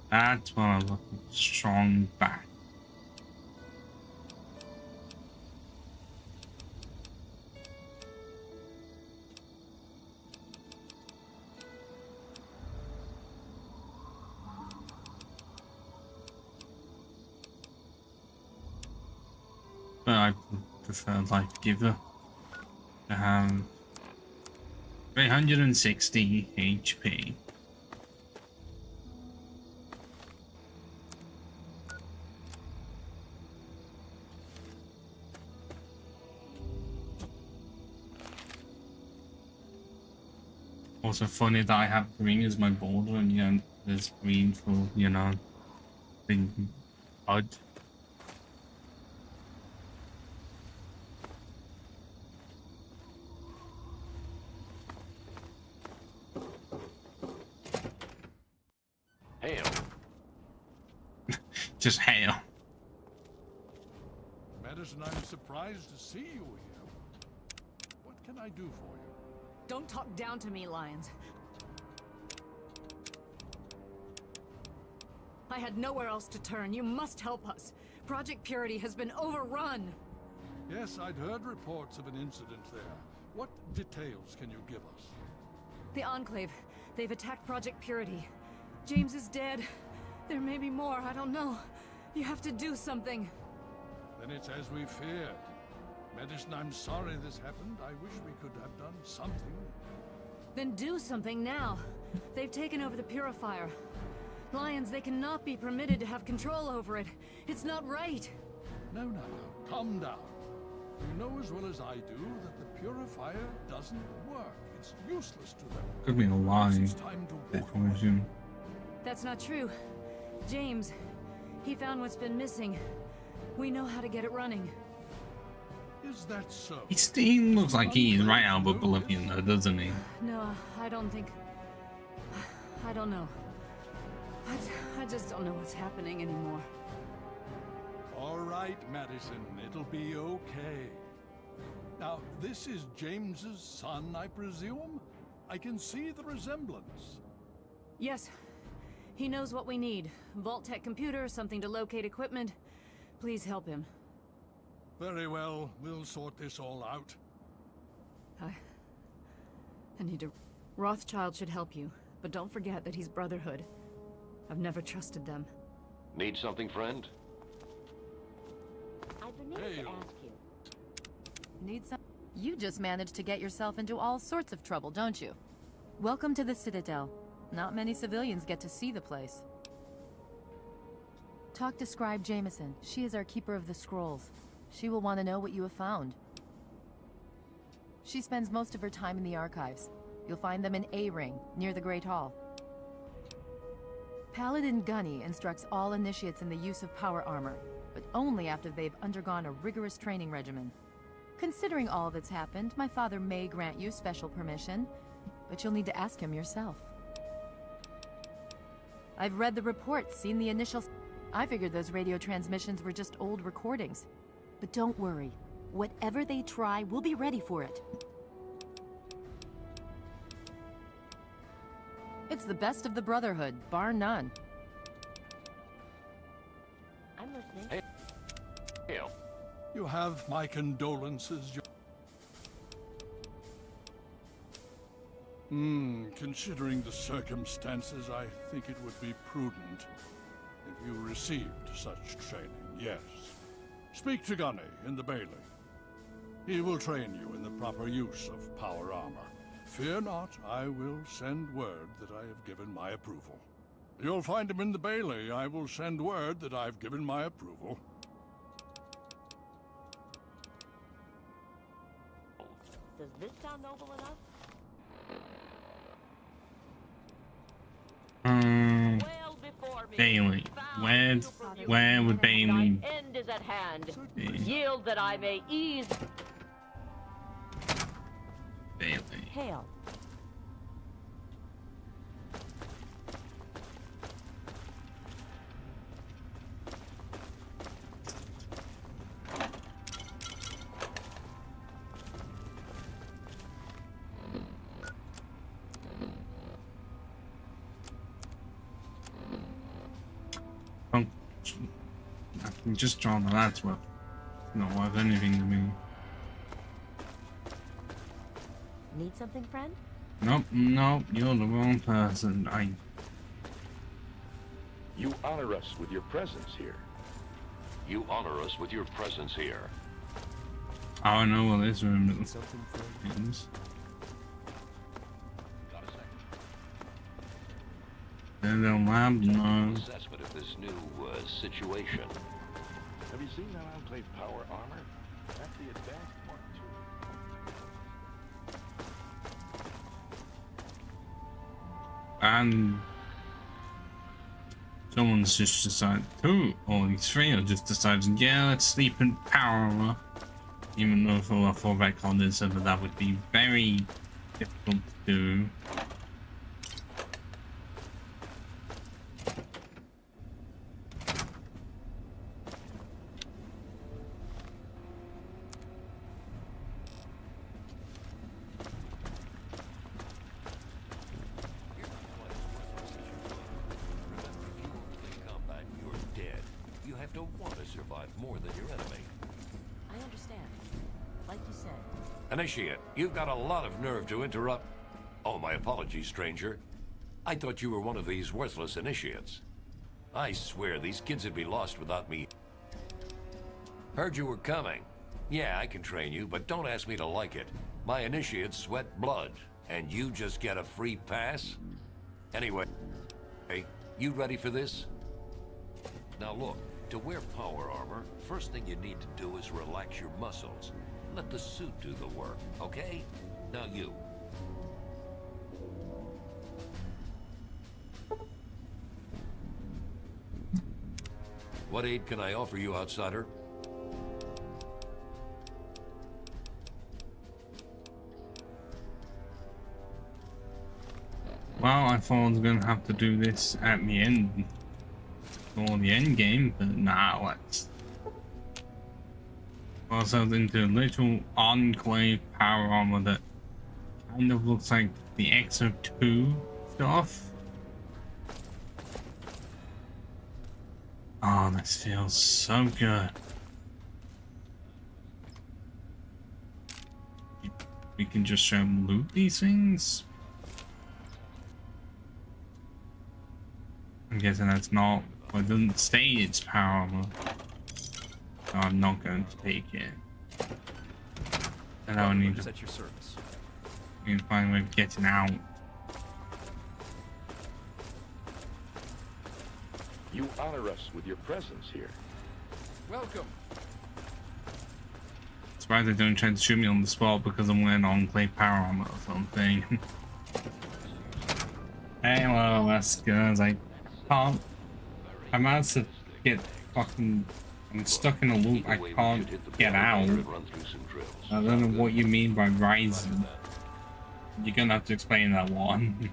That's what I was looking for. Strong back. But I prefer Life Giver to have 360 HP. Also funny that I have green as my border and yeah, there's green for, you know, the odd. Hail. Just hail. Madison, I'm surprised to see you here. What can I do for you? Don't talk down to me, Lions. I had nowhere else to turn. You must help us. Project Purity has been overrun. Yes, I'd heard reports of an incident there. What details can you give us? The Enclave. They've attacked Project Purity. James is dead. There may be more, I don't know. You have to do something. Then it's as we feared. Madison, I'm sorry this happened. I wish we could have done something. Then do something now. They've taken over the Purifier. Lions, they cannot be permitted to have control over it. It's not right. No. Calm down. You know as well as I do that the Purifier doesn't work. It's useless to them. Could be a lie. It's time to walk away. That's not true. James, he found what's been missing. We know how to get it running. Is that so? He looks like he's right out of Oblivion though, doesn't he? No, I don't think... I don't know. I just don't know what's happening anymore. All right, Madison, it'll be okay. Now, this is James's son, I presume? I can see the resemblance. Yes. He knows what we need. Vault-Tec computer, something to locate equipment. Please help him. Very well, we'll sort this all out. I need to... Rothschild should help you, but don't forget that he's Brotherhood. I've never trusted them. Need something, friend? I've been meaning to ask you. Need some? You just managed to get yourself into all sorts of trouble, don't you? Welcome to the Citadel. Not many civilians get to see the place. Talk to Scribe Jameson. She is our keeper of the scrolls. She will want to know what you have found. She spends most of her time in the archives. You'll find them in A-Ring, near the Great Hall. Paladin Gunny instructs all initiates in the use of power armor, but only after they've undergone a rigorous training regimen. Considering all that's happened, my father may grant you special permission, but you'll need to ask him yourself. I've read the reports, seen the initial... I figured those radio transmissions were just old recordings. But don't worry. Whatever they try, we'll be ready for it. It's the best of the Brotherhood, bar none. I'm listening. Hail. You have my condolences. Considering the circumstances, I think it would be prudent if you received such training, yes. Speak to Gunny in the Bailey. He will train you in the proper use of power armor. Fear not, I will send word that I have given my approval. You'll find him in the Bailey. I will send word that I've given my approval. Does this sound noble enough? Well before me, Bailey. Where would Bailey thine end is at hand. be? Yield that I may ease. Bailey. Hail. I can just draw the lads worth. Not worth anything to me. Need something, friend? Nope, nope, you're the wrong person. You honor us with your presence here. You honor us with your presence here. I know what this room is. There's a lab, no. Assessment of this new situation. Have you seen that enclave power armor? That's the advanced Mark II. And someone's just decided, two or three are just decided, yeah, let's sleep in power armor. Even though for a fallback on this, that would be very difficult to do. Initiate, you've got a lot of nerve to interrupt. Oh, my apologies, stranger. I thought you were one of these worthless initiates. I swear these kids would be lost without me. Heard you were coming. Yeah, I can train you, but don't ask me to like it. My initiates sweat blood, and you just get a free pass? Anyway, hey, you ready for this? Now look, to wear power armor, first thing you need to do is relax your muscles. Let the suit do the work, okay? Now you. What aid can I offer you, outsider? Well, I thought I was gonna have to do this at the end, or the end game, but nah, let's. Ourselves into a little enclave power armor that kind of looks like the XO2 stuff. Oh, this feels so good. We can just loot these things. I'm guessing that's not, well, it doesn't say it's power armor. So I'm not going to take it. And I need to set your service. We can find a way of getting out. You honor us with your presence here. Welcome. Surprised they don't try to shoot me on the spot because I'm wearing enclave power armor or something. Hey, well, that's good. I was like, can't. I'm about to get fucking. I'm stuck in a loop. I can't get out. I don't know what you mean by rising. You're gonna have to explain that one.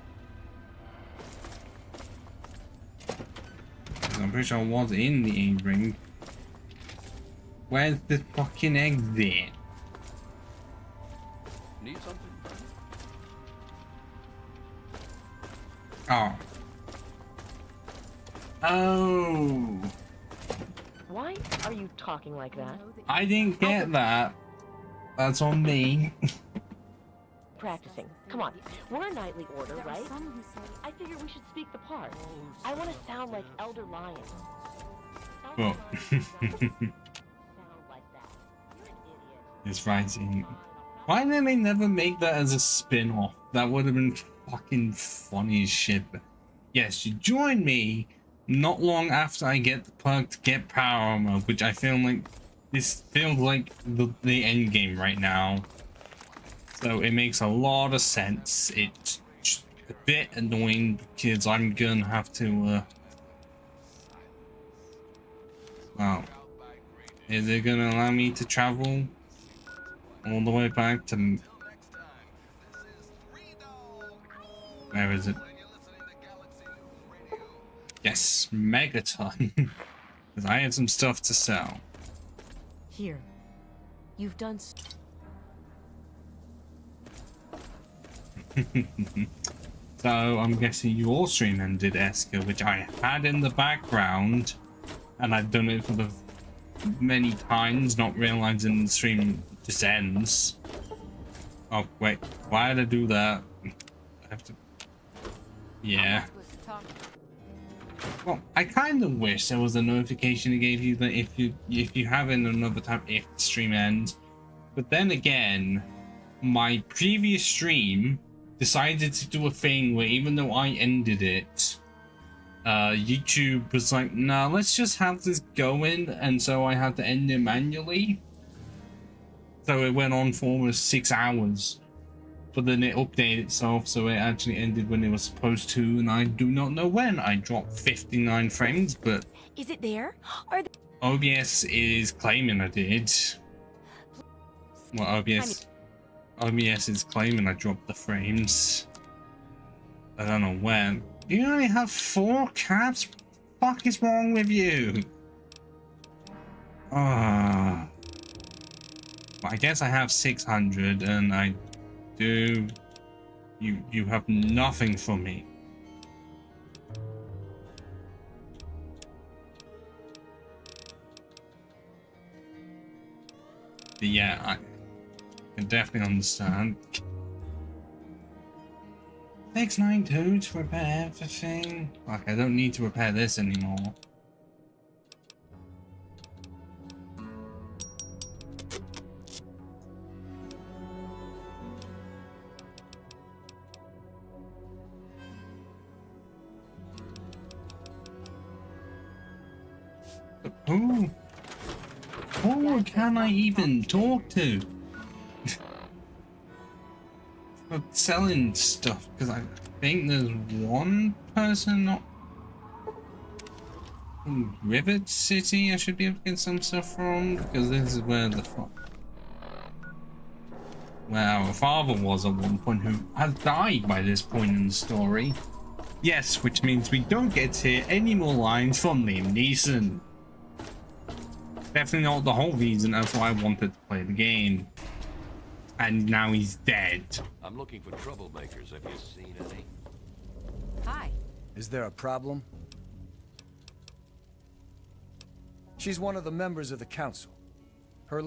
I'm pretty sure I was in the egg ring. Where's the fucking exit? Need something? Oh. Oh. Why are you talking like that? I didn't get that. That's on me. Practicing. Come on. We're a knightly order, right? I figure we should speak the part. I want to sound like Elder Lion. Well. It's rising. Why did they never make that as a spin-off? That would have been fucking funny as shit. But yes, you join me not long after I get the perk to get power armor, which I feel like this feels like the end game right now. So it makes a lot of sense. It's just a bit annoying because I'm gonna have to well, is it gonna allow me to travel all the way back to, where is it? Yes, Megaton. Because I have some stuff to sell. Here. You've done So I'm guessing your stream ended, Esker, which I had in the background And I've done it for the many times, not realizing the stream just ends. Oh, wait. Why did I do that? I have to... Yeah. Well, I kind of wish there was a notification that gave you that if you have in another tab, if the stream ends. But then again, my previous stream decided to do a thing where even though I ended it, YouTube was like, nah, let's just have this going, and so I had to end it manually. So it went on for almost 6 hours. But then it updated itself, so it actually ended when it was supposed to, and I do not know when. I dropped 59 frames, but... Is it there? Are there... OBS is claiming I did. Well, OBS is claiming I dropped the frames. I don't know when. You only have 4 caps? What the fuck is wrong with you? Well, I guess I have 600, and I do. You have nothing for me. But yeah, I can definitely understand. 692 to repair everything. Like, I don't need to repair this anymore. Who can I even talk to? For selling stuff, because I think there's one person not from Rivet City I should be able to get some stuff from, because this is where the where our father was at one point, who has died by this point in the story. Yes, which means we don't get to hear any more lines from Liam Neeson. Definitely not the whole reason that's why I wanted to play the game. And now he's dead. I'm looking for troublemakers. Have you seen any? Hi. Is there a problem? She's one of the members of the council. Her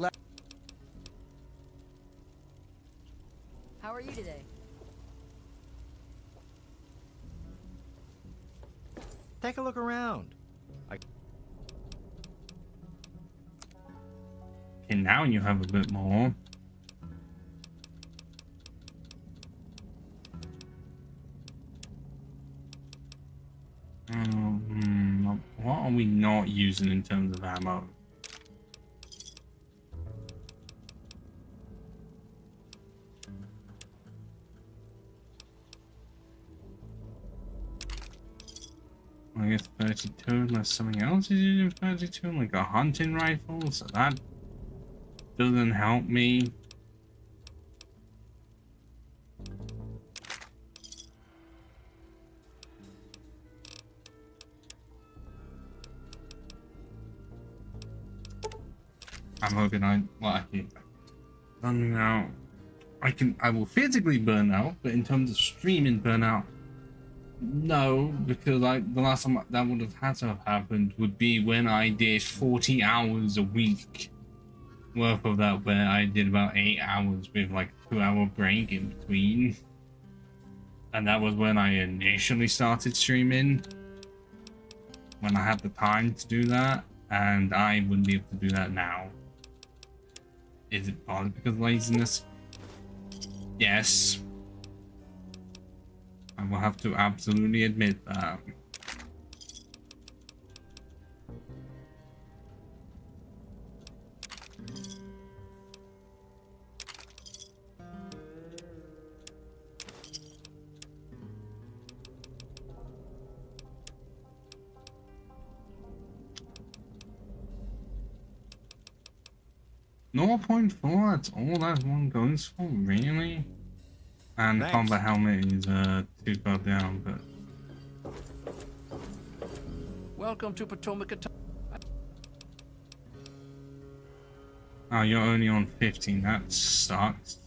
How are you today? Take a look around. And now you have a bit more. What are we not using in terms of ammo? I guess 32 unless something else is using 32, like a hunting rifle, so that doesn't help me. I'm hoping I burning out. I will physically burn out, but in terms of streaming burnout, no, because the last time that would have had to have happened would be when I did 40 hours a week worth of that, where I did about 8 hours with like a 2-hour break in between. And that was when I initially started streaming, when I had the time to do that, and I wouldn't be able to do that now. Is it partly because of laziness? Yes. I will have to absolutely admit that. .4, that's all that one goes for, really? And the combat helmet is 2 far down, but... Welcome to Potomac. Oh, you're only on 15, that sucks.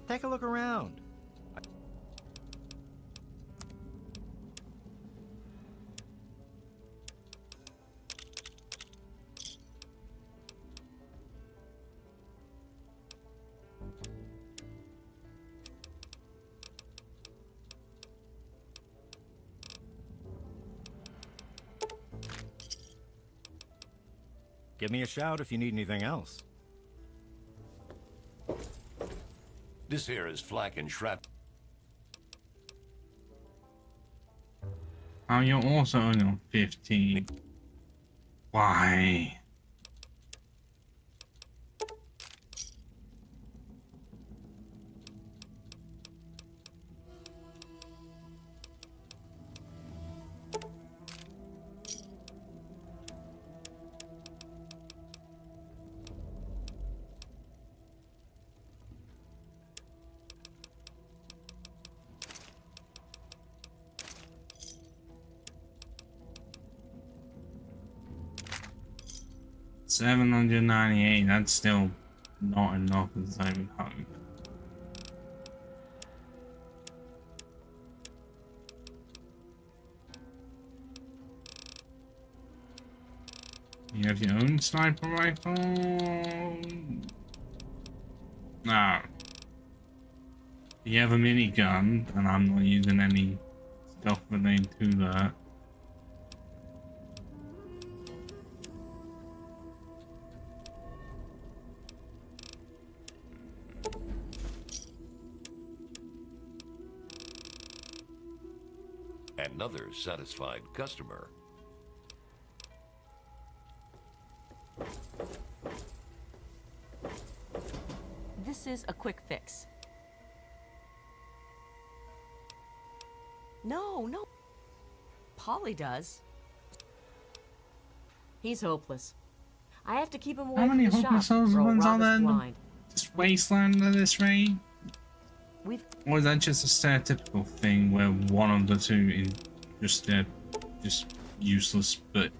Take a look around. Give me a shout if you need anything else. This here is flak and shrap. Oh, you're also only on 15. Why? $798, that's still not enough as I would hope. You have your own sniper rifle? No. You have a minigun, and I'm not using any stuff related to that. Another satisfied customer. This is a quick fix. No. Polly does. He's hopeless. I have to keep him away How many from the hopeless shop, or he'll ones are rob us there in blind. this wasteland at this rate? We've Or is that just a stereotypical thing where one of the two is just useless, but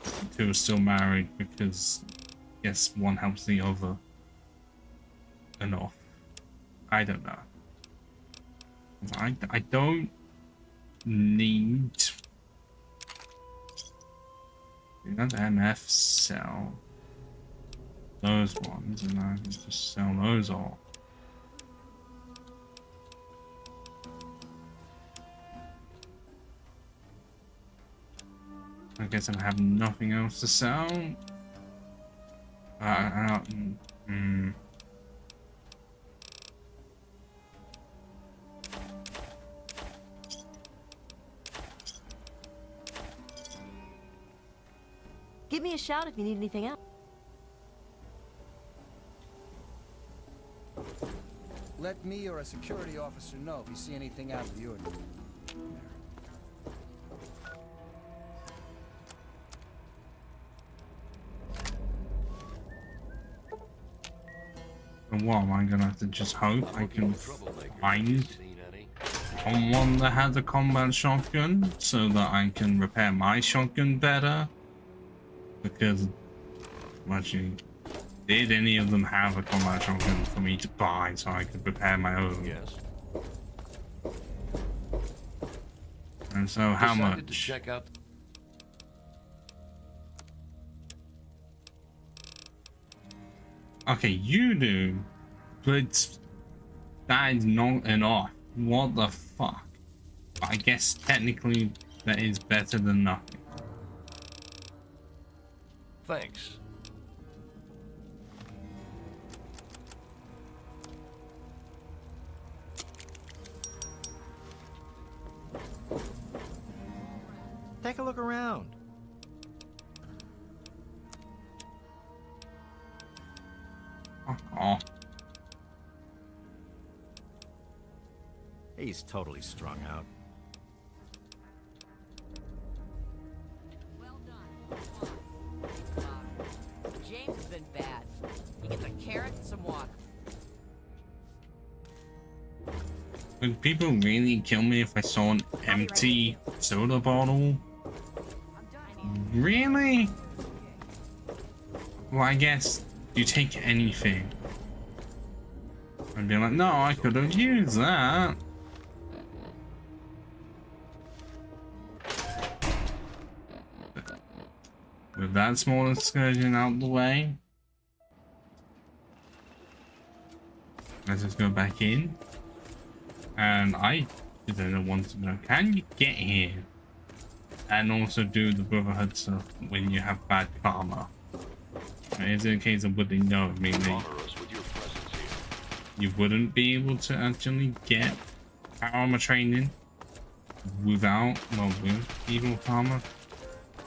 the two are still married because yes, one helps the other enough? I don't know. I don't need that MF sell those ones, and I can just sell those all. I guess I have nothing else to sell. Give me a shout if you need anything else. Let me or a security officer know if you see anything out of the ordinary. And what am I gonna have to just hope I can find someone that has a combat shotgun so that I can repair my shotgun better? Because actually, did any of them have a combat shotgun for me to buy so I could repair my own? Yes. And so how Decided much? To check out. Okay, you do, but that is not enough. What the fuck? I guess technically that is better than nothing. Thanks. Take a look around. Oh. He's totally strung out. Well done. James has been bad. He gets a carrot and some water. Would people really kill me if I saw an empty soda bottle? Really? Well, I guess you take anything. I'd be like, no, I could have used that. With that small excursion out the way, let's just go back in. And I didn't want to know, can you get here and also do the Brotherhood stuff when you have bad karma? Is it a case of would they know? I mean, you wouldn't be able to actually get armor training without, well, with evil karma?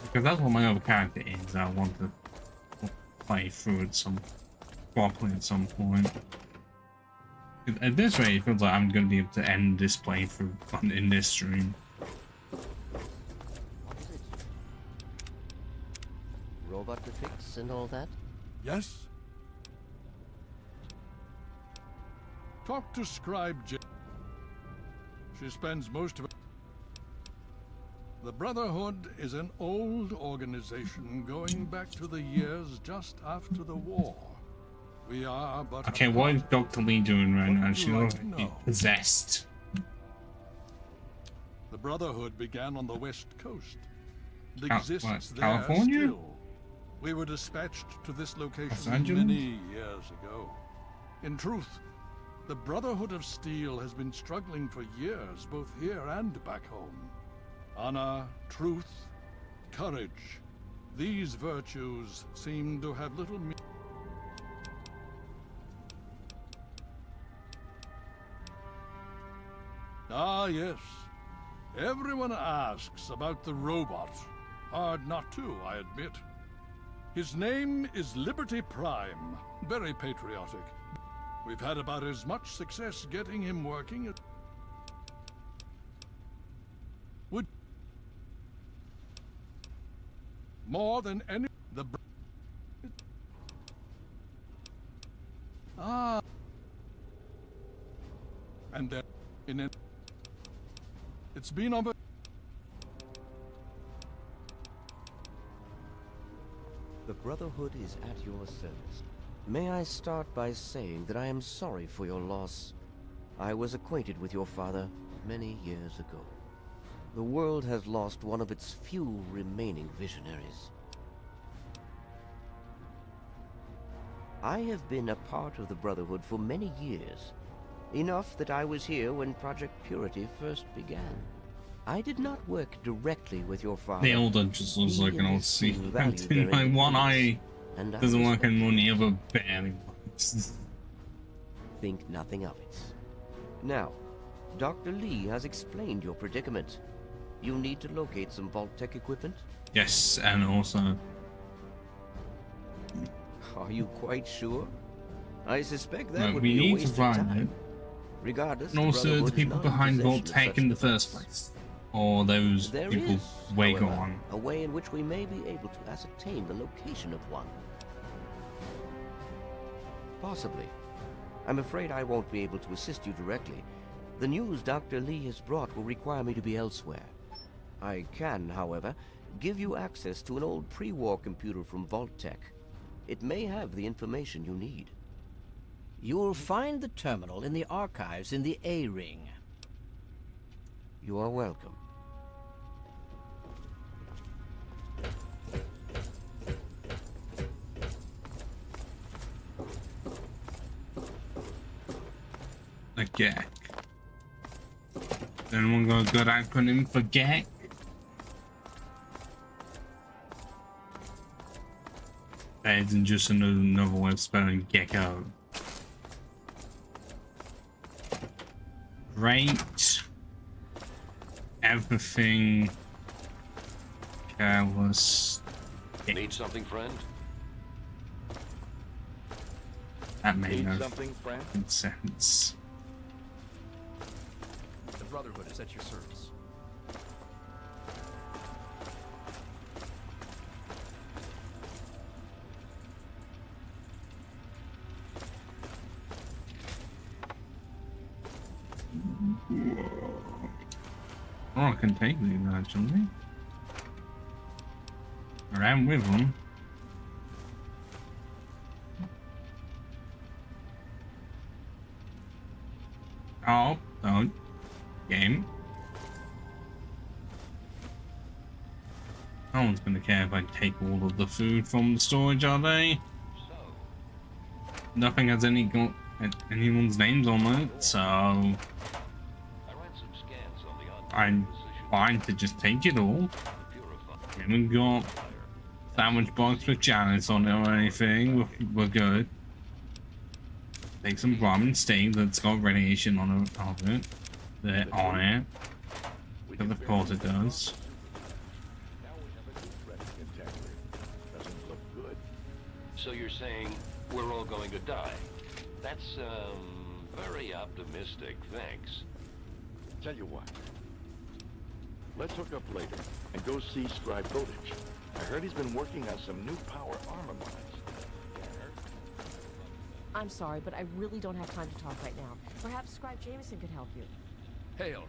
Because that's what my other character is. I want to play through it properly at some point. At this rate, it feels like I'm going to be able to end this playthrough in this stream. What is it? Robot to fix and all that? Yes? Talk to Scribe J. She spends most of it. The Brotherhood is an old organization going back to the years just after the war. We are but... Okay, what is Dr. Lee doing right now? She looks like she's possessed. The Brotherhood began on the West Coast. It exists there California? still. We were dispatched to this location Los Angeles? many years ago. In truth, the Brotherhood of Steel has been struggling for years, both here and back home. Honor, truth, courage. These virtues seem to have little meaning. Ah, yes. Everyone asks about the robot. Hard not to, I admit. His name is Liberty Prime. Very patriotic. We've had about as much success getting him working as... Would... More than any... The... Ah... And then... In it... It's been over... The Brotherhood is at your service. May I start by saying that I am sorry for your loss. I was acquainted with your father many years ago. The world has lost one of its few remaining visionaries. I have been a part of the Brotherhood for many years. Enough that I was here when Project Purity first began. I did not work directly with your father. The older just looks like an old sea. My one eye doesn't work anymore, the other barely works. Think nothing of it. Now, Dr. Lee has explained your predicament. You need to locate some Vault-Tec equipment? Yes, and also... Are you quite sure? I suspect that would we be a need waste to of find it. time. Regardless, And also the people behind Vault-Tec in the first place. Or those people way however, gone. a way in which we may be able to ascertain the location of one. Possibly. I'm afraid I won't be able to assist you directly. The news Dr. Lee has brought will require me to be elsewhere. I can, however, give you access to an old pre-war computer from Vault-Tec. It may have the information you need. You'll find the terminal in the archives in the A-Ring. You are welcome. A GEC. Anyone got a good acronym for GEC? That isn't just another way of spelling gecko. Great. Everything. Careless. Need something, friend? That made Need no something, friend? sense. The Brotherhood is at your service. Oh, I can take these actually. Around with them. Oh, don't. Game. No one's gonna care if I take all of the food from the storage, are they? Nothing has anyone's names on it, so I'm fine to just take it all. We haven't got sandwich box with Janice on it or anything. We're good. Take some ramen steak that's got radiation on it. On it. Because of course it does. So you're saying we're all going to die? That's, very optimistic, thanks. Tell you what. Let's hook up later and go see Scribe Bowditch. I heard he's been working on some new power armor mods. I'm sorry, but I really don't have time to talk right now. Perhaps Scribe Jameson could help you. Hail.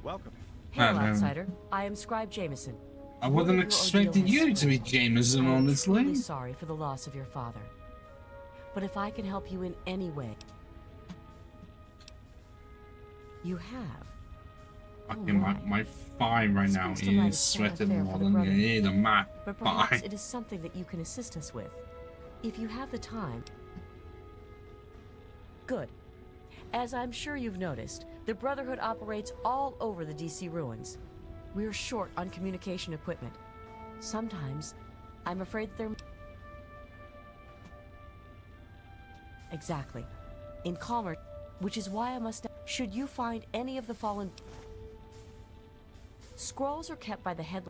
Welcome. Hail, outsider. I am Scribe Jameson. I wasn't expecting you to be Jameson, honestly. I'm really sorry for the loss of your father. But if I can help you in any way... You have. Okay, my thigh right now is sweating more than it is a mat. But perhaps it is something that you can assist us with. If you have the time. Good. As I'm sure you've noticed, the Brotherhood operates all over the DC ruins. We're short on communication equipment. Sometimes, I'm afraid they're... Exactly. In calmer, which is why I must... Should you find any of the fallen... Scrolls are kept by the head...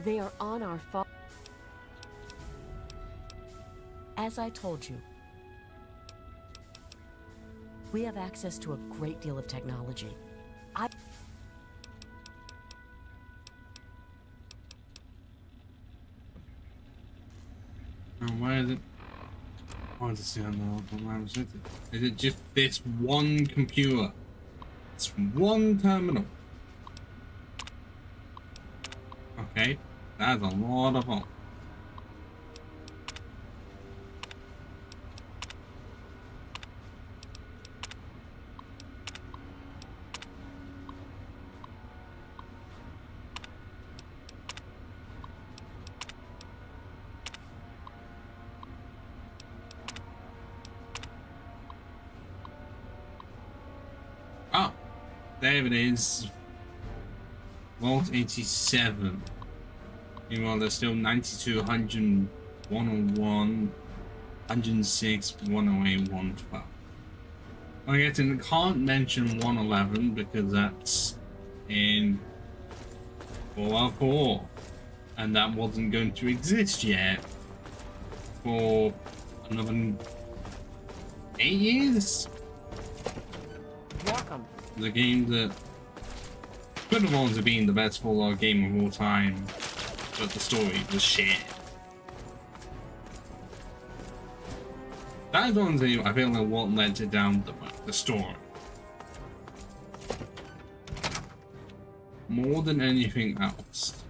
They are on our phone. As I told you, we have access to a great deal of technology. Why is it? Why does it say on the line? Is it just this one computer? It's one terminal. Okay, that's a lot of fun. Oh, there it is. Vault 87. Meanwhile, there's still 92, 100, 101, 106, 108, 112. I guess I can't mention 111 because that's in Fallout 4. And that wasn't going to exist yet for another 8 years. Welcome. The game that could have honestly been the best Fallout game of all time, but the story was shit. That is honestly, I feel like what led it down the story. More than anything else.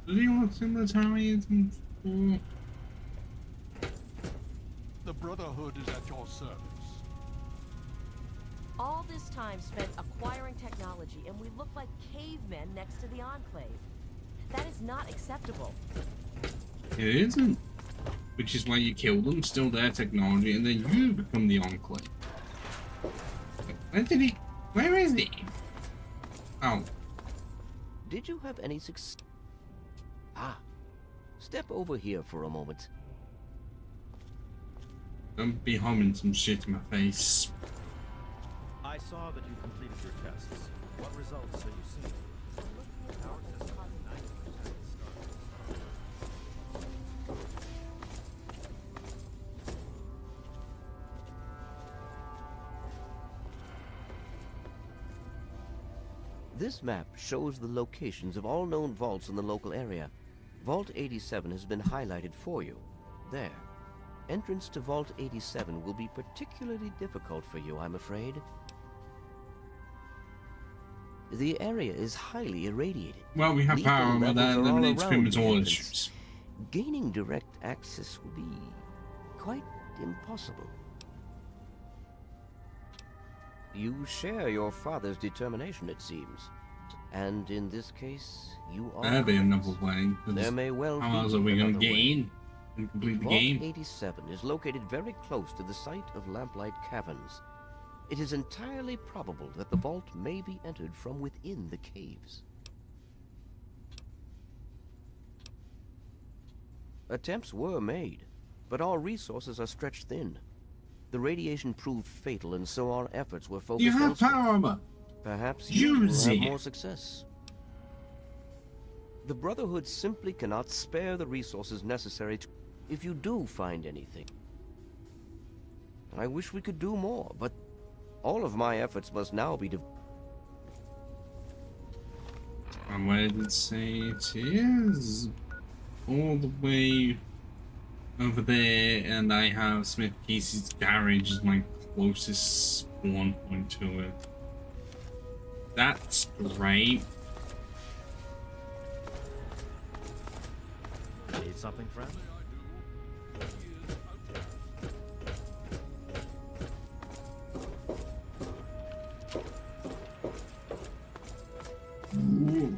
Does he look similar to how he is in 4? The Brotherhood is at your service. All this time spent acquiring technology, and we look like cavemen next to the Enclave. That is not acceptable. It isn't. Which is why you kill them, steal their technology, and then you become the Enclave. Where did he? Where is he? Oh. Did you have any success? Ah. Step over here for a moment. Don't be humming some shit in my face. I saw that you completed your tests. What results are you seeing? This map shows the locations of all known vaults in the local area. Vault 87 has been highlighted for you. There. Entrance to Vault 87 will be particularly difficult for you, I'm afraid. The area is highly irradiated. Well, we have Lethal power armor levels that are all eliminates around pretty much the all entrance. issues. Gaining direct access will be quite impossible. You share your father's determination, it seems. And in this case, you are... There'll be another way. There may well be how else are we going to another get way. in and complete the Vault game? 87 is located very close to the site of Lamplight Caverns. It is entirely probable that the vault may be entered from within the caves. Attempts were made, but our resources are stretched thin. The radiation proved fatal, and so our efforts were focused You have elsewhere. power armor. Perhaps you will Use have it. more success. The Brotherhood simply cannot spare the resources necessary to... If you do find anything, I wish we could do more, but all of my efforts must now be And where did it say it is? All the way over there, and I have Smith Casey's garage as my closest spawn point to it. That's great. Need something, friend? Ooh.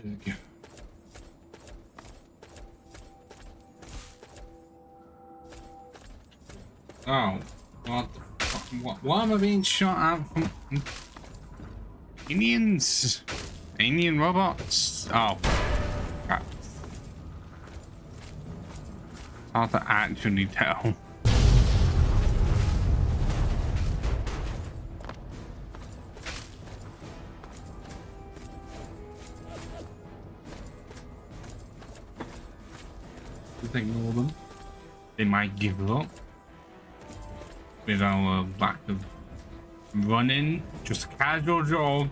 There we go. Oh, what the fuck? Why am I being shot at from Indians? Alien robots? Oh, crap. Hard to actually tell. Just ignore them. They might give up with our lack of running. Just a casual jog.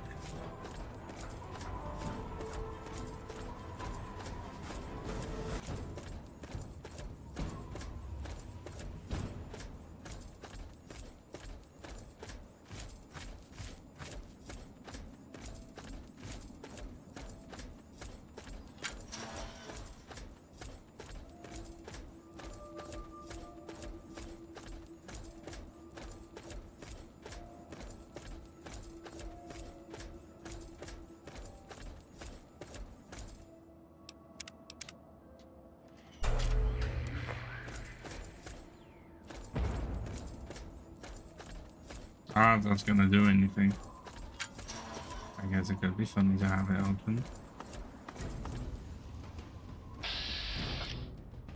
Ah, if that's gonna do anything. I guess it could be funny to have it open.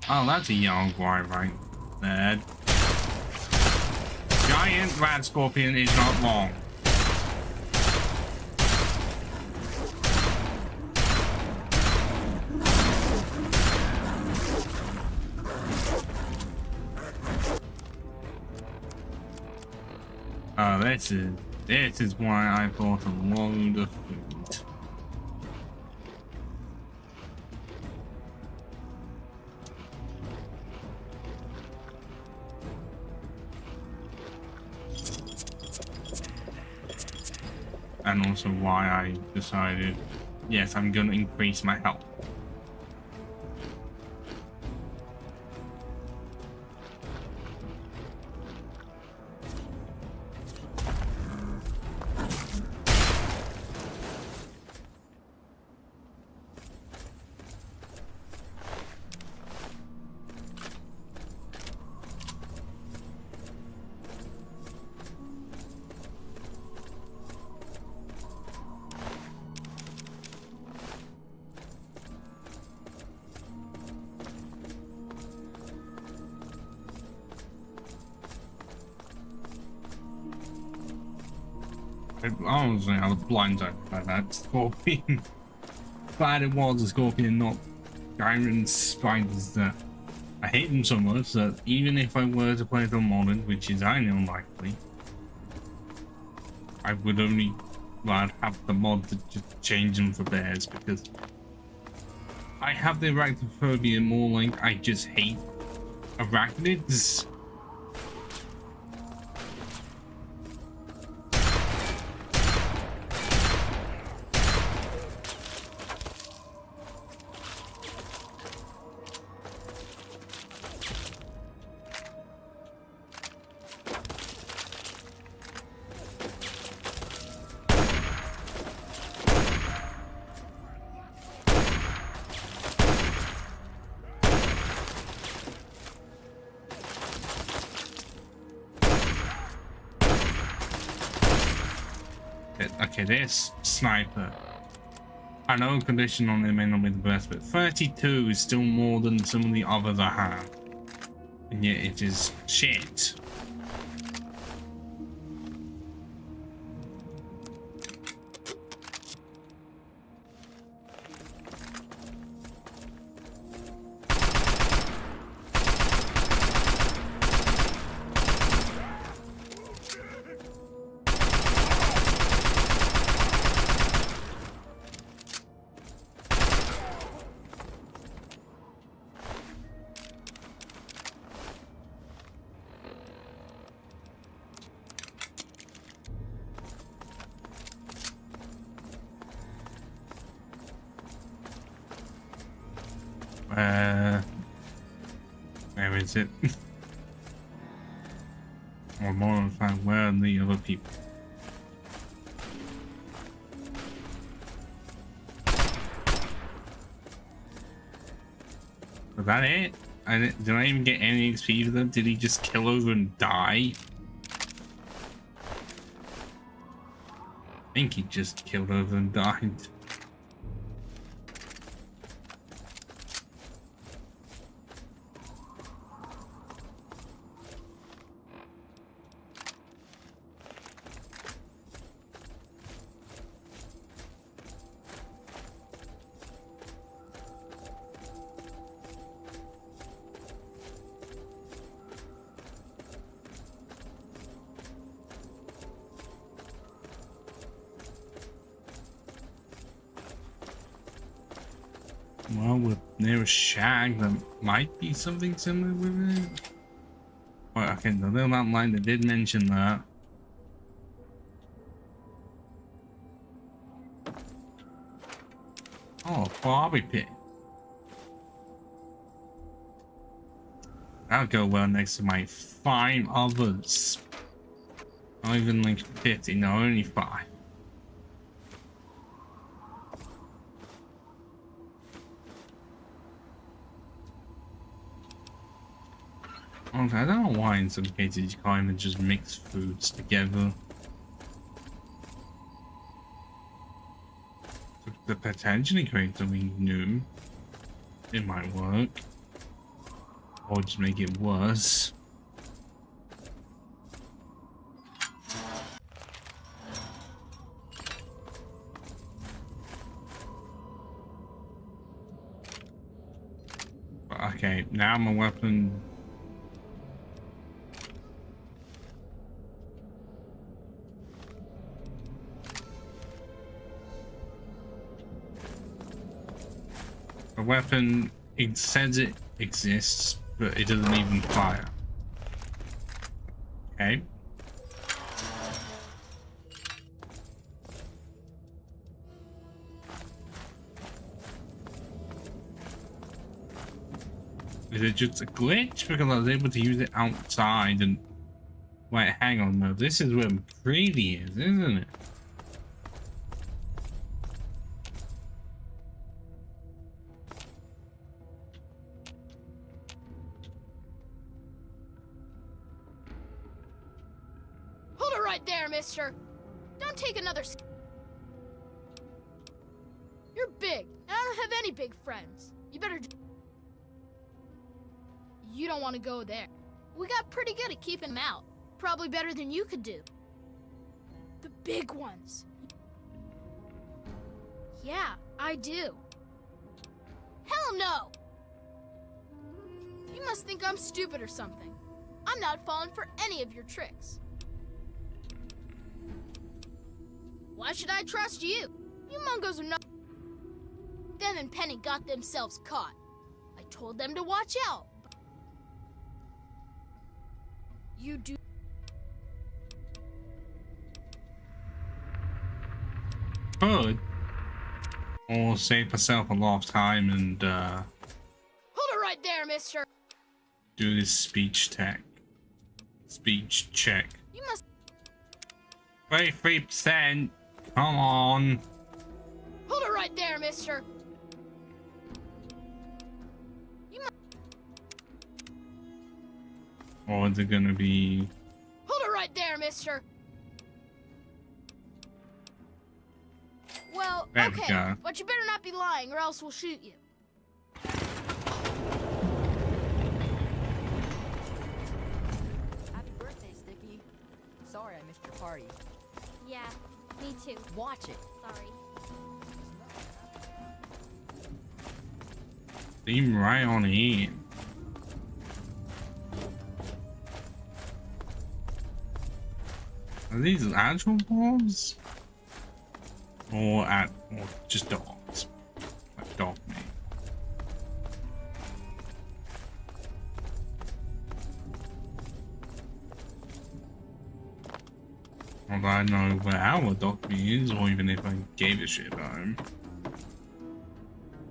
Oh, that's a yellow guy right there. Giant rat scorpion is not long. Oh, this is why I bought a load of food. And also why I decided, yes, I'm gonna increase my health. Honestly, I was blindsided by that scorpion. Glad it was a scorpion, not iron spiders. That I hate them so much that even if I were to play them modern, which is highly unlikely, I would only rather have the mod to just change them for bears, because I have the arachnophobia more like I just hate arachnids. Okay, this sniper. I know condition on it may not be the best, but 32 is still more than some of the others I have. And yet it is shit. Where is it? Or more than find where are the other people? Was that it? Did I even get any XP for them? Did he just kill over and die? I think he just killed over and died. Well, with near a shag, there might be something similar with it. Well, okay, the little outline that did mention that. Oh, Barbie pit. That'll go well next to my 5 others. Not even like 50, no, only 5. Okay, I don't know why in some cases you can't even just mix foods together. To potentially create something new, it might work. Or just make it worse. Okay, now my weapon. A weapon, it says it exists, but it doesn't even fire. Okay. Is it just a glitch? Because I was able to use it outside and... Wait, hang on, no. This is where McCready is, isn't it? Hold it right there, mister. Don't take another... You're big, and I don't have any big friends. You better... You don't want to go there. We got pretty good at keeping them out. Probably better than you could do. The big ones. Yeah, I do. Hell no! You must think I'm stupid or something. I'm not falling for any of your tricks. Why should I trust you? You Mungos are not. Them and Penny got themselves caught. I told them to watch out. You do. Could. Or save myself a lot of time and Hold it right there, mister. do this speech check. Speech check. You must 33%. Come on. hold it right there, mister. You must Or is it gonna be? hold it right there, mister. Well, There we okay, go. but you better not be lying or else we'll shoot you. Happy birthday, Sticky. Sorry I missed your party. Yeah, me too. Watch it. Sorry. Seem right on in. Are these actual bombs? Or just dogs? Like dog meat. Although I don't know where our dog meat is, or even if I gave a shit about him.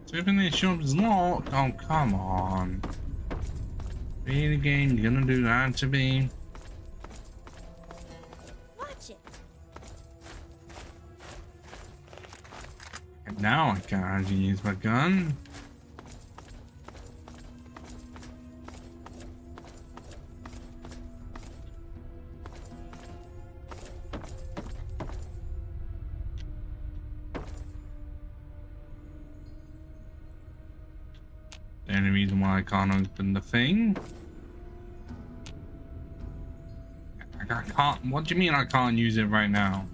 So even this shop's locked? Oh, come on. Really, game gonna do that to me? Watch it. And now I can't actually use my gun. The only reason why I can't open the thing. I can't. What do you mean I can't use it right now?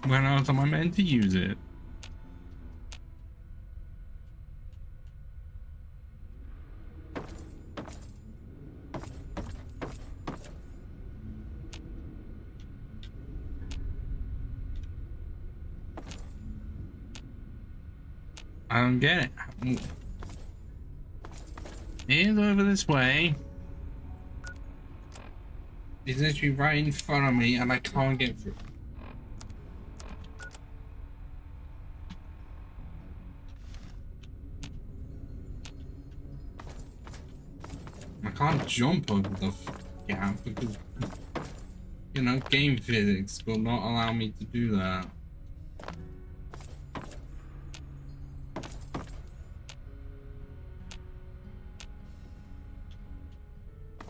When else am I meant to use it? I don't get it. Here's over this way. It's literally right in front of me and I can't get through. I can't jump over the gap because, you know, game physics will not allow me to do that.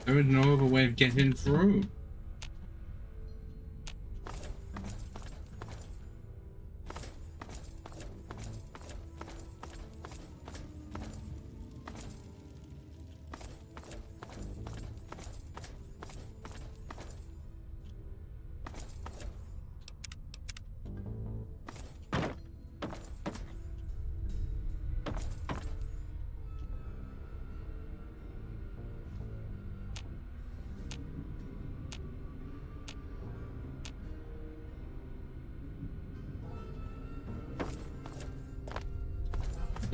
There is no other way of getting through.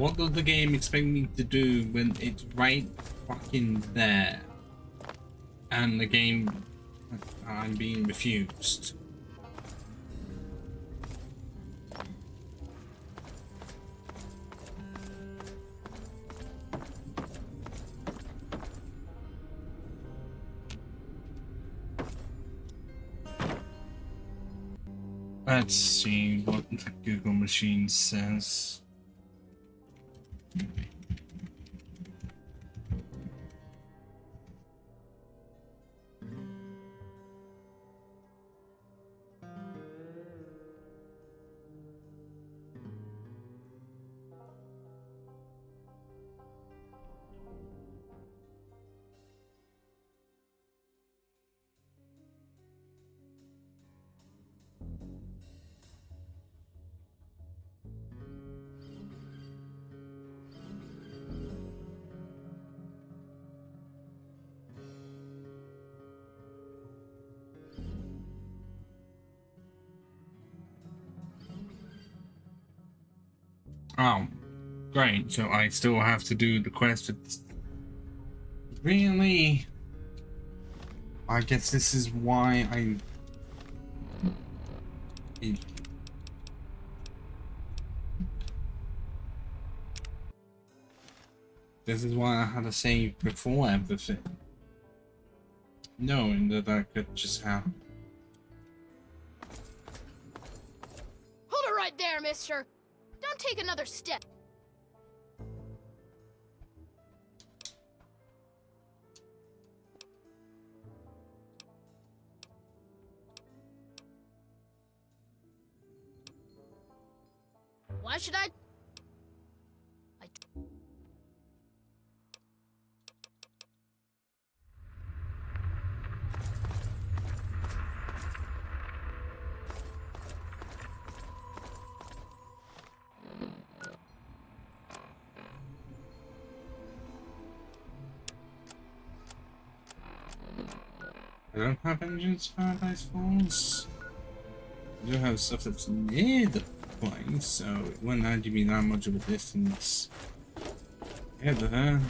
What does the game expect me to do when it's right fucking there? And the game, I'm being refused. Let's see what the Google machine says. Oh, great. So I still have to do the quest. Really? I guess this is why this is why I had to save before everything. Knowing that that could just happen. Hold it right there, mister. Don't take another step. Why should I? I don't have engines for Paradise Falls. I do have stuff that's near the place, so it wouldn't actually be that much of a distance. Yeah, there.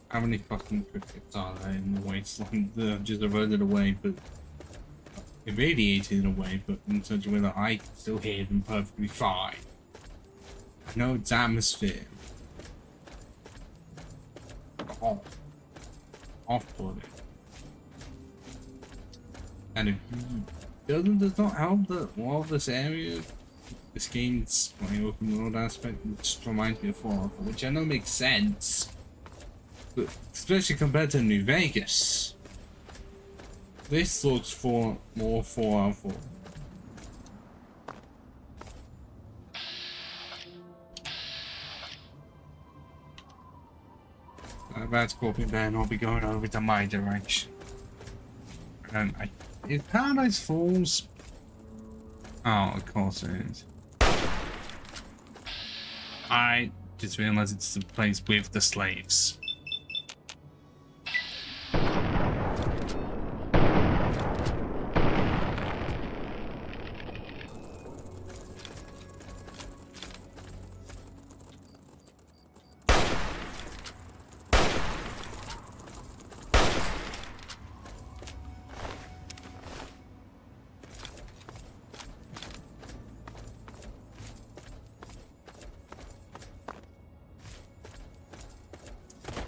How many fucking crickets are there in the wasteland that have just eroded away, but irradiated away, but in such a way that I can still hear them perfectly fine? I know it's atmosphere. Oh. Off-putting. And it does not help that while this area, this game's my open world aspect, it just reminds me of Fallout, which I know makes sense. But especially compared to New Vegas, this looks more Fallout 4. That's Scorpion Bear, and I'll be going over to my direction. And is Paradise Falls? Oh, of course it is. I just realized it's the place with the slaves.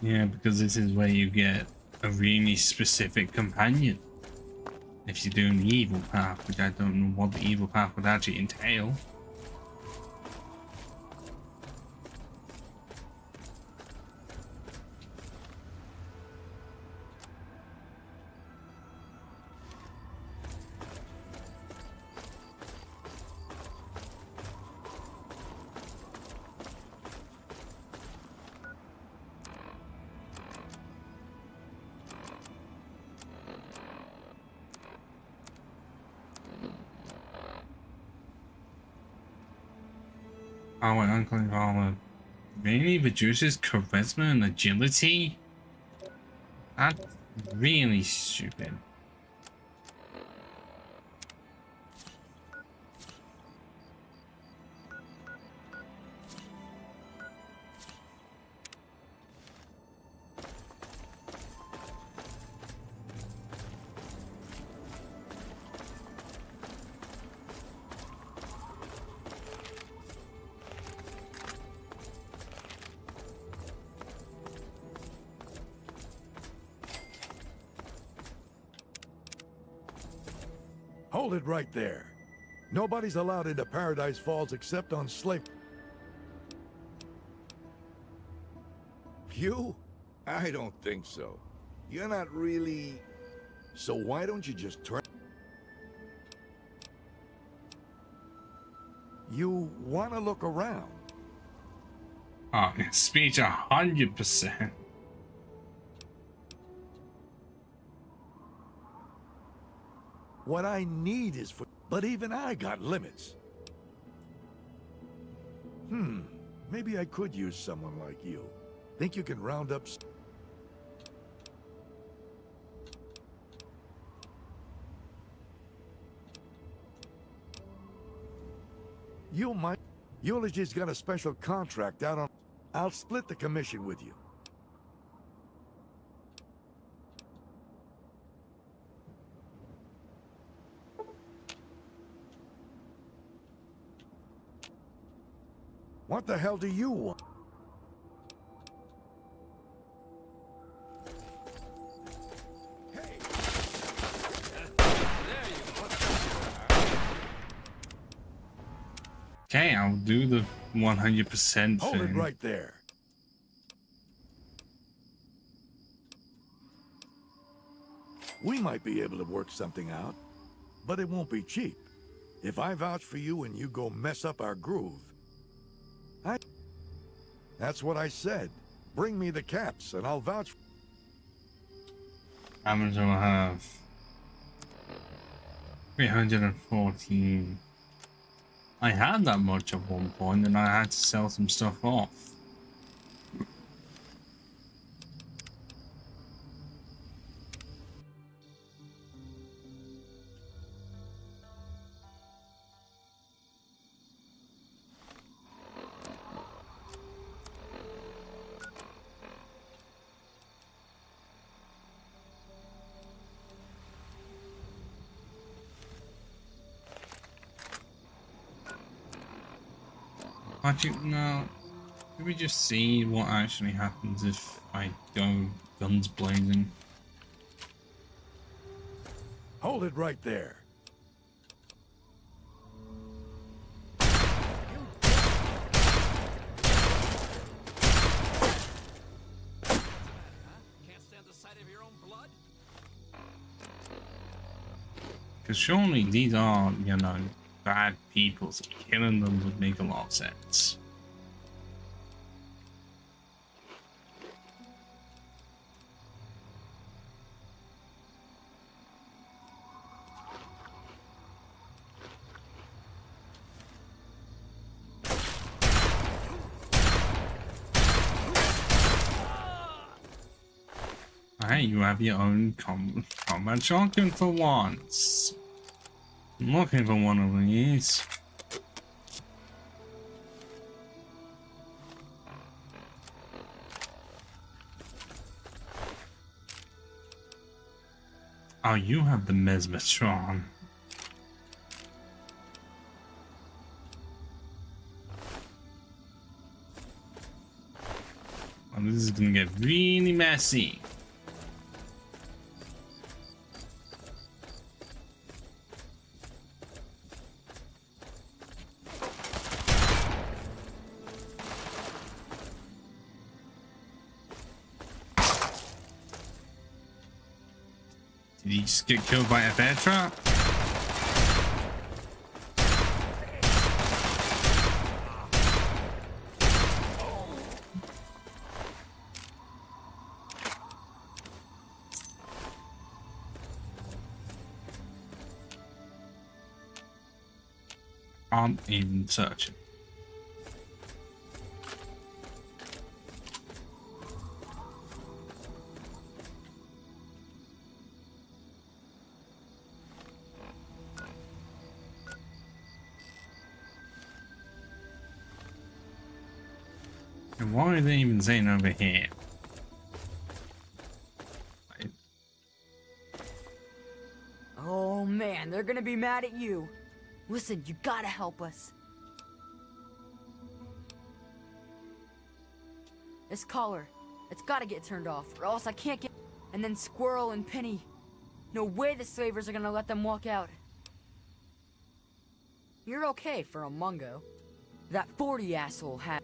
Yeah, because this is where you get a really specific companion. If you're doing the evil path, which I don't know what the evil path would actually entail. Oh, and unclaimed armor really reduces charisma and agility? That's really stupid. Hold it right there. Nobody's allowed into Paradise Falls except on slave... You? I don't think so. You're not really... So why don't you just turn... You want to look around? Oh, speech 100%. What I need is for... But even I got limits. Maybe I could use someone like you. Think you can round up... Eulogy's got a special contract out on... I'll split the commission with you. What the hell do you want? Okay, I'll do the 100% Hold it thing. right there. We might be able to work something out, but it won't be cheap. If I vouch for you and you go mess up our groove, That's what I said. Bring me the caps and I'll vouch. How much do I have? 314. I had that much at one point and I had to sell some stuff off. Actually, no. Did we just see what actually happens if I go guns blazing? Hold it right there. Can't stand the sight of your own blood? Because surely these are, you know, bad people, so killing them would make a lot of sense. Hey, you have your own combat shotgun for once. I'm looking for one of these. Oh, you have the Mesmetron. Oh, this is gonna get really messy. Did he just get killed by a bear trap? Can't even search it. And why are they even saying over here? Oh man, they're gonna be mad at you. Listen, you gotta help us. This collar, it's gotta get turned off, or else I can't get... And then Squirrel and Penny. No way the slavers are gonna let them walk out. You're okay for a Mungo. That 40 asshole had...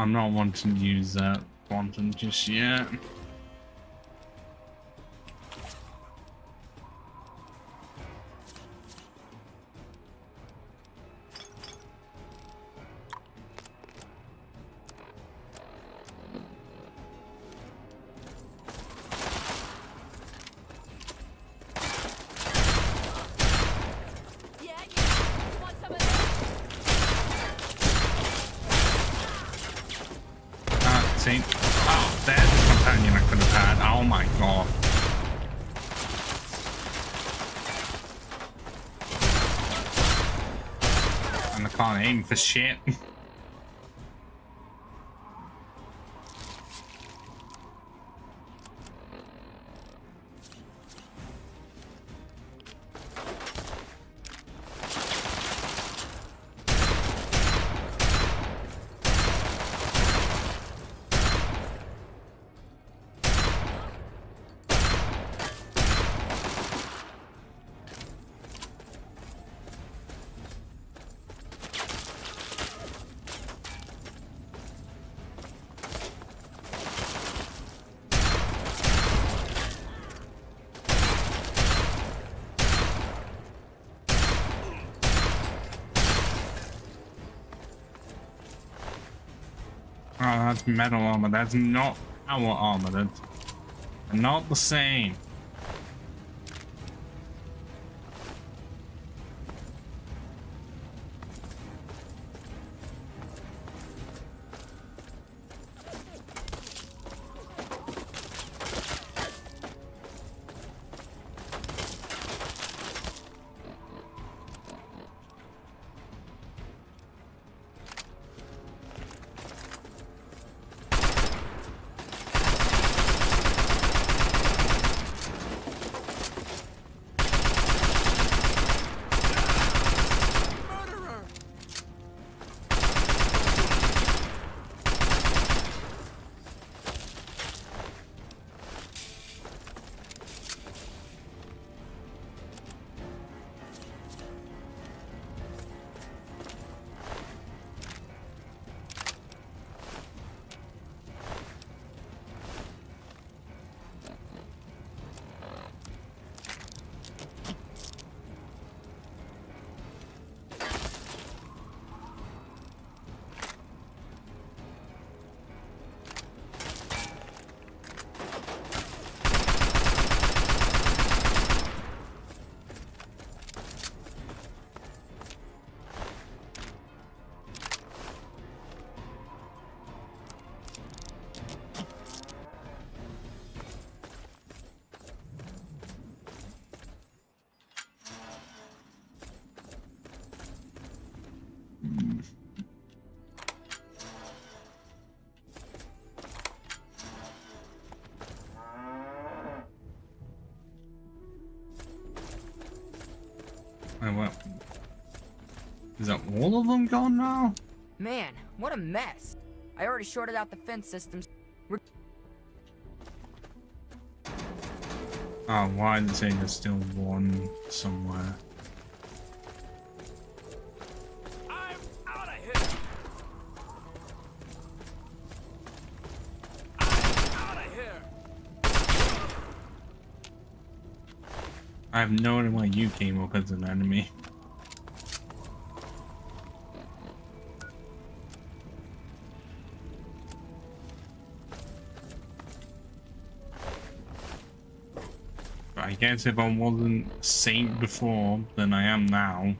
I'm not wanting to use that quantum just yet. See? Oh, there's the companion I could have had. Oh my god. And I can't aim for shit. Oh, that's metal armor. That's not our armor. That's not the same. What? Is that all of them gone now? Man, what a mess. I already shorted out the fence systems. Oh, why did it say there's still one somewhere? I'm out of here. I'm out of here. I have no idea why you came up as an enemy. I guess if I wasn't a saint before, then I am now.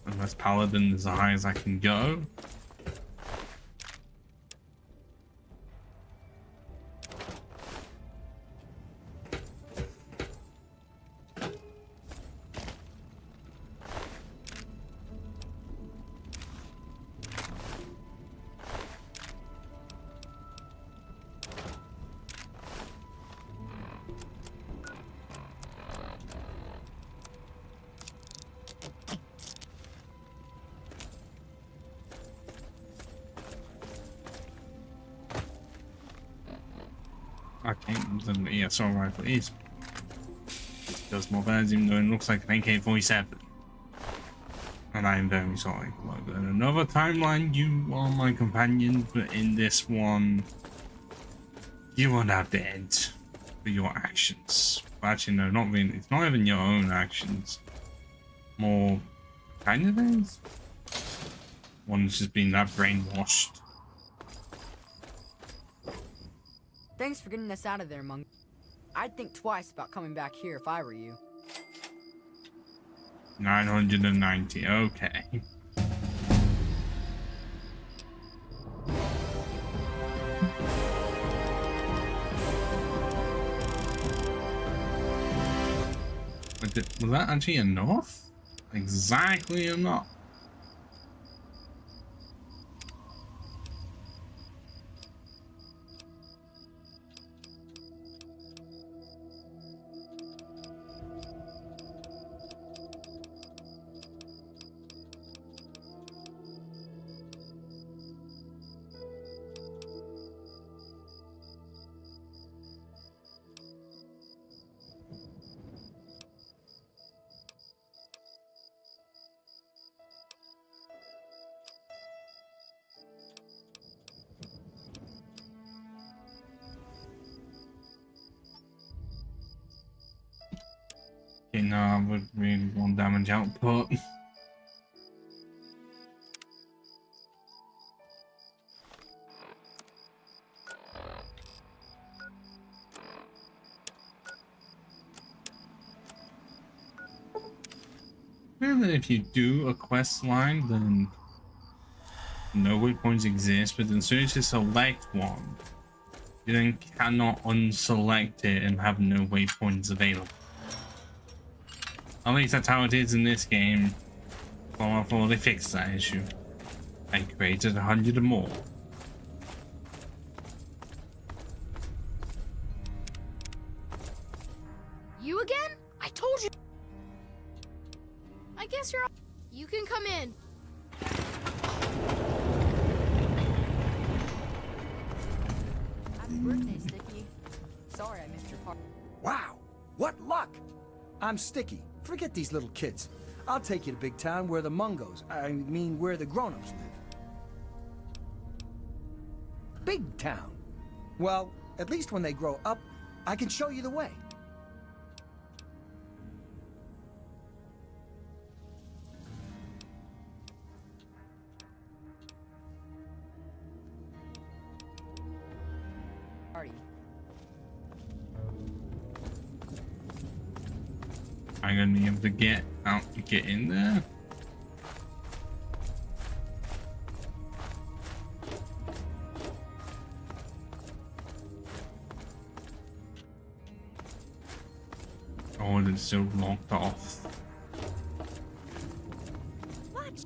Unless Paladin is as high as I can go. Okay, then yeah, it's alright, but it does more birds even though it looks like an AK-47. And I am very sorry. Look, in another timeline, you are my companion, but in this one, you are now dead for your actions. Well, actually, no, not really. It's not even your own actions. More kind of things. One's just been that brainwashed. Thanks for getting us out of there, Monk. I'd think twice about coming back here if I were you. 990, okay. Was that actually enough? Exactly enough. Okay, no, I would really want damage output. That if you do a quest line, then no waypoints exist, but as soon as you select one, you then cannot unselect it and have no waypoints available. At least that's how it is in this game. Well, I thought they fixed that issue. I created 100 more. You again? I told you. I guess you're. You can come in. Happy birthday, Sticky. Sorry I missed your part. Wow, what luck! I'm Sticky. Forget these little kids. I'll take you to big town where the Mungos, I mean where the grown-ups live. Big town. Well, at least when they grow up, I can show you the way. I'm gonna be able to get out, get in there. Oh, it's still locked off. Watch.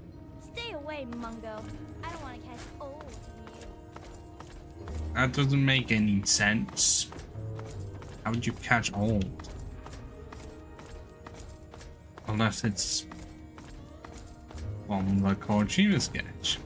Stay away, Mungo. I don't want to catch old from you. That doesn't make any sense. How would you catch old? Unless it's from the Kojima sketch.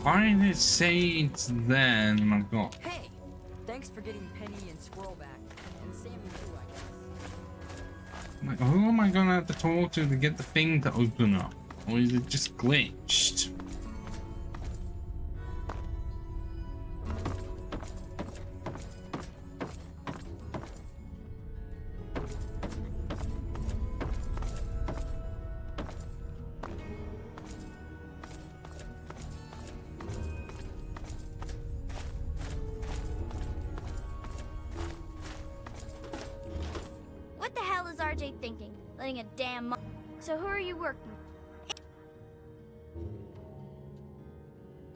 Why did it say it's then and I've got... Hey! Thanks for getting Penny and Squirrel back. And Sammy too, I guess. Like, who am I gonna have to talk to get the thing to open up? Or is it just glitched? What the hell is RJ thinking? Letting a damn So who are you working with?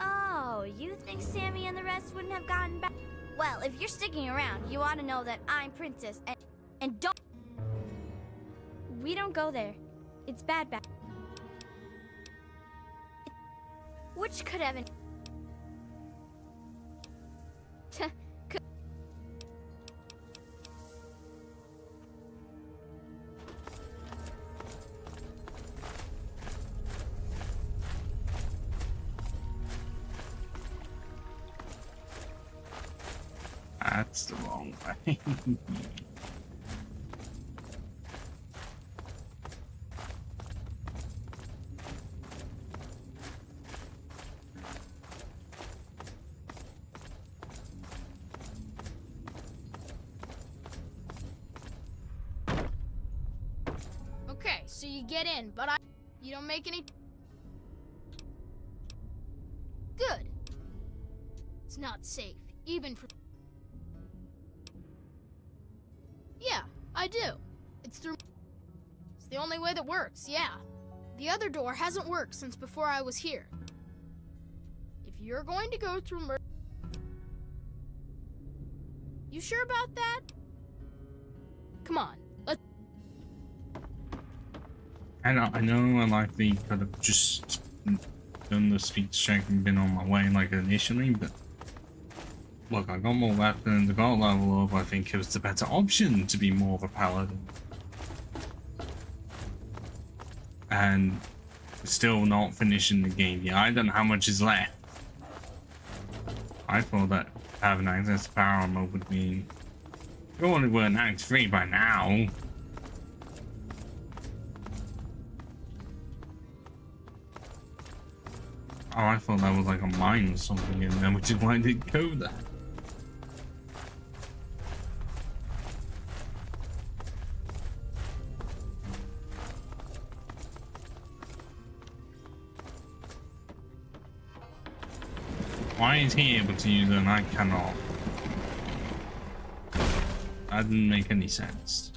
Oh, you think Sammy and the rest wouldn't have gotten back? Well, if you're sticking around, you ought to know that I'm Princess and don't... We don't go there. It's bad. Which could have... wrong way. Okay, so you get in, but you don't make any... Good. It's not safe, even for... Yeah, I do. It's through... It's the only way that works, yeah. The other door hasn't worked since before I was here. If you're going to go through You sure about that? Come on, let's... I know I likely could have just done the speech check and been on my way like initially, but look, I got more weapons, I got a level up. I think it was the better option to be more of a paladin. And we're still not finishing the game yet. I don't know how much is left. I thought that having access to power armor would mean surely we're in Act 3 by now. Oh, I thought that was like a mine or something in there, which is why I didn't go there. Why is he able to use it and I cannot? That didn't make any sense.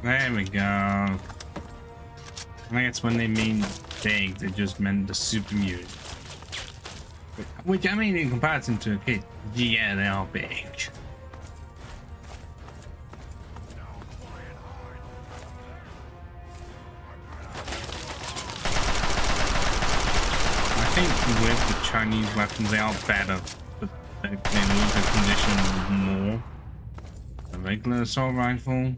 There we go. I think it's when they mean big, they just meant the super mutant. Which, I mean, in comparison to a kid, yeah, they are big. I think with the Chinese weapons, they are better, but they lose the condition more. The regular assault rifle.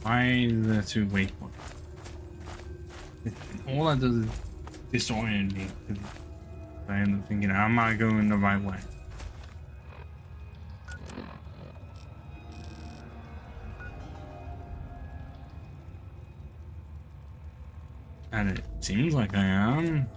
Why is there two waypoints? All that does is disorient me. I end up thinking, am I going the right way? And it seems like I am.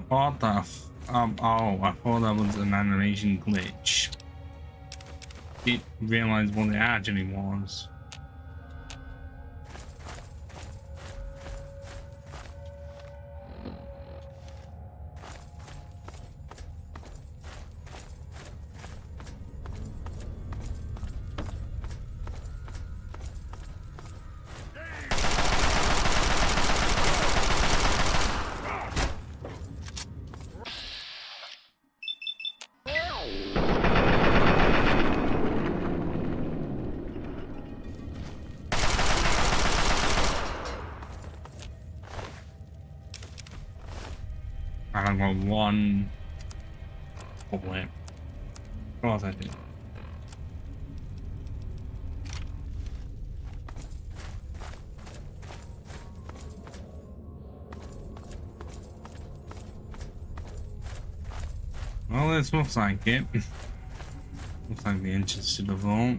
What the oh, I thought that was an animation glitch. Didn't realize what it actually was. I got one bullet. Of course I did. Well, this looks like it. Looks like the entrance to the vault.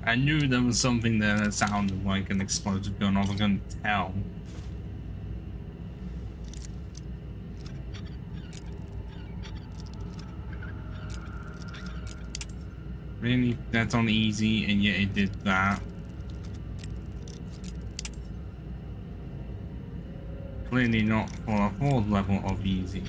I knew there was something there that sounded like an explosive gun. I was gonna tell. Really? That's on easy, and yet it did that. Clearly not for a fourth level of easy.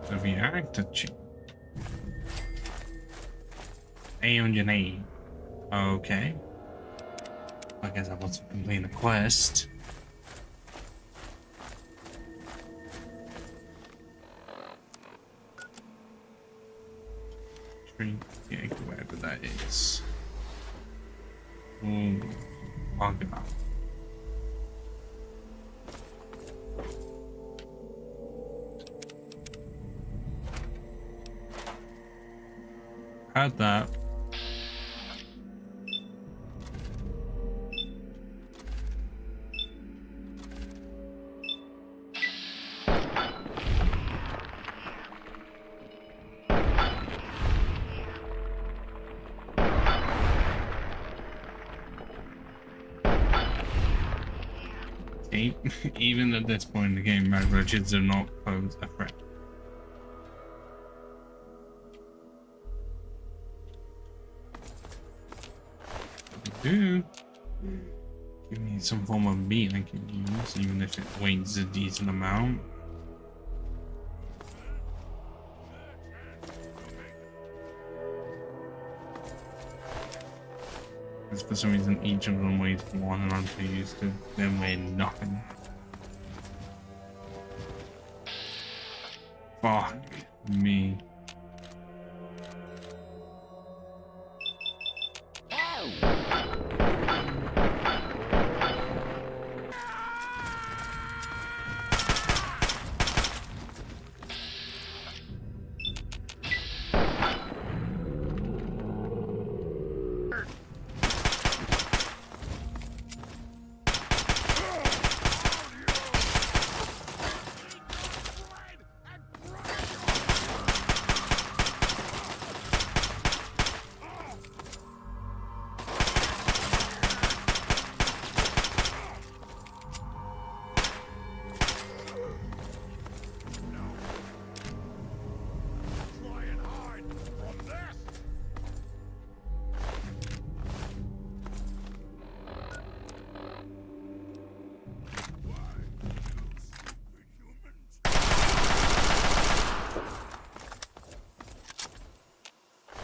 The reactor chip. 808. Okay. I guess I want to complete the quest. Yeah, wherever that is. Oh, bugger. Had that. Even at this point in the game, Mad Roaches do not pose a threat. Do give me some form of meat I can use, even if it weighs a decent amount. Because for some reason each of them weighs one, and I'm too used to them weighing nothing. Fuck me.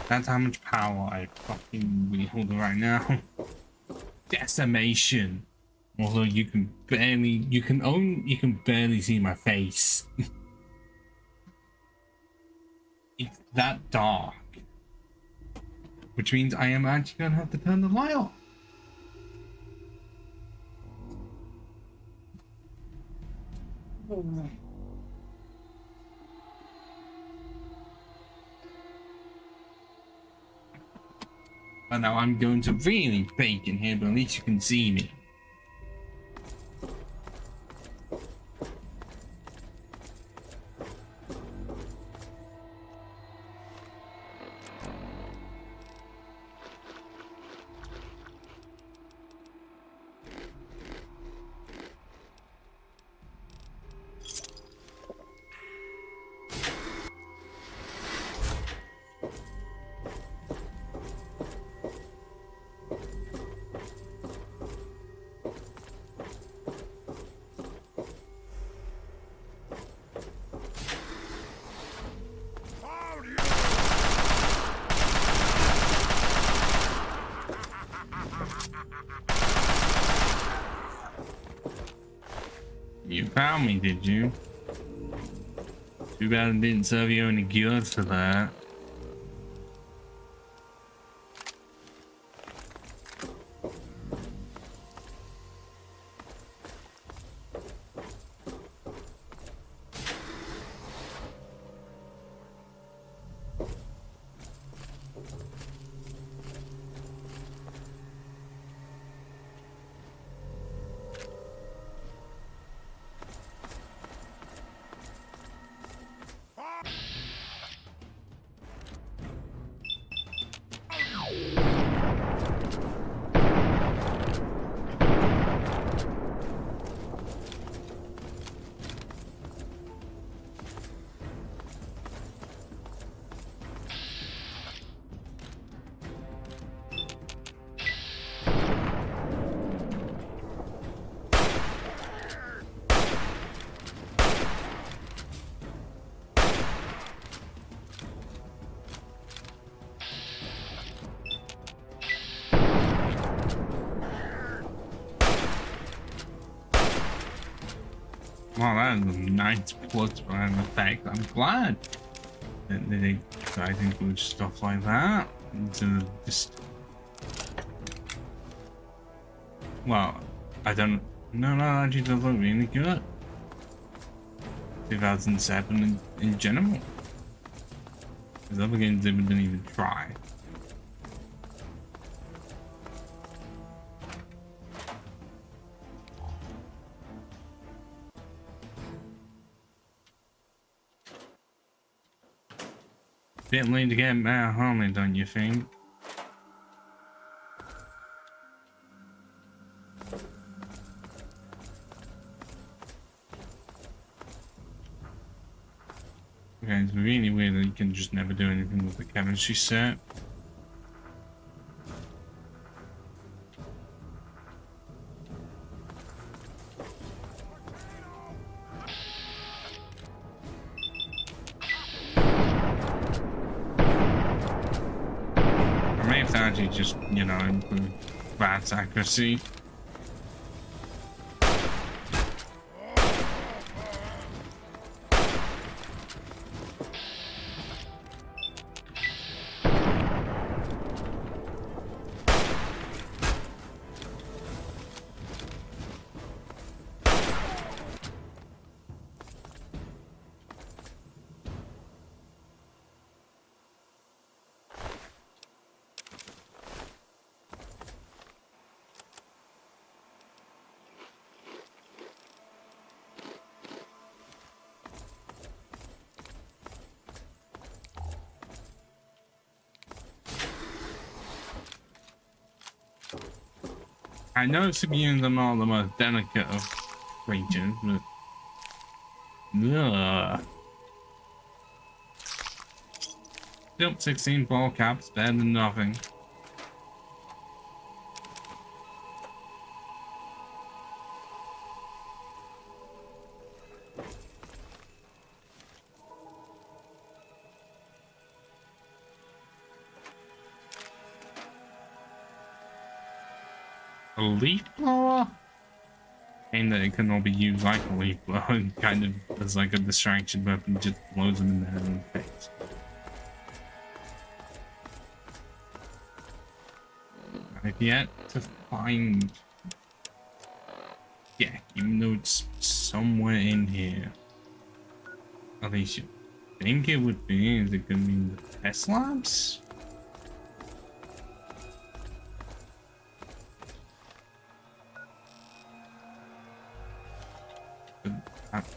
That's how much power I fucking wield right now. Decimation. Although you can barely see my face. It's that dark. Which means I am actually gonna have to turn the light off. But now I'm going to really fake in here, but at least you can see me. You found me, did you? Too bad it didn't serve you any good for that. Wow, that is a nice plus brand effect. I'm glad that they try to include stuff like that. To just, well, I don't know. No, actually does look really good. 2007 in general. Because other games they didn't even try. Bit late to get back home, don't you think? Okay, it's really weird that you can just never do anything with the chemistry set. Just, you know, improve bats accuracy. I know Sabians are not the most delicate of creatures, but still 16 ball caps, better than nothing. A leaf blower? And that it can all be used like a leaf blower, kind of as like a distraction weapon, just blows them in the head and face. I've yet to find... Yeah, even though it's somewhere in here. At least you think it would be. Is it gonna be in the test labs?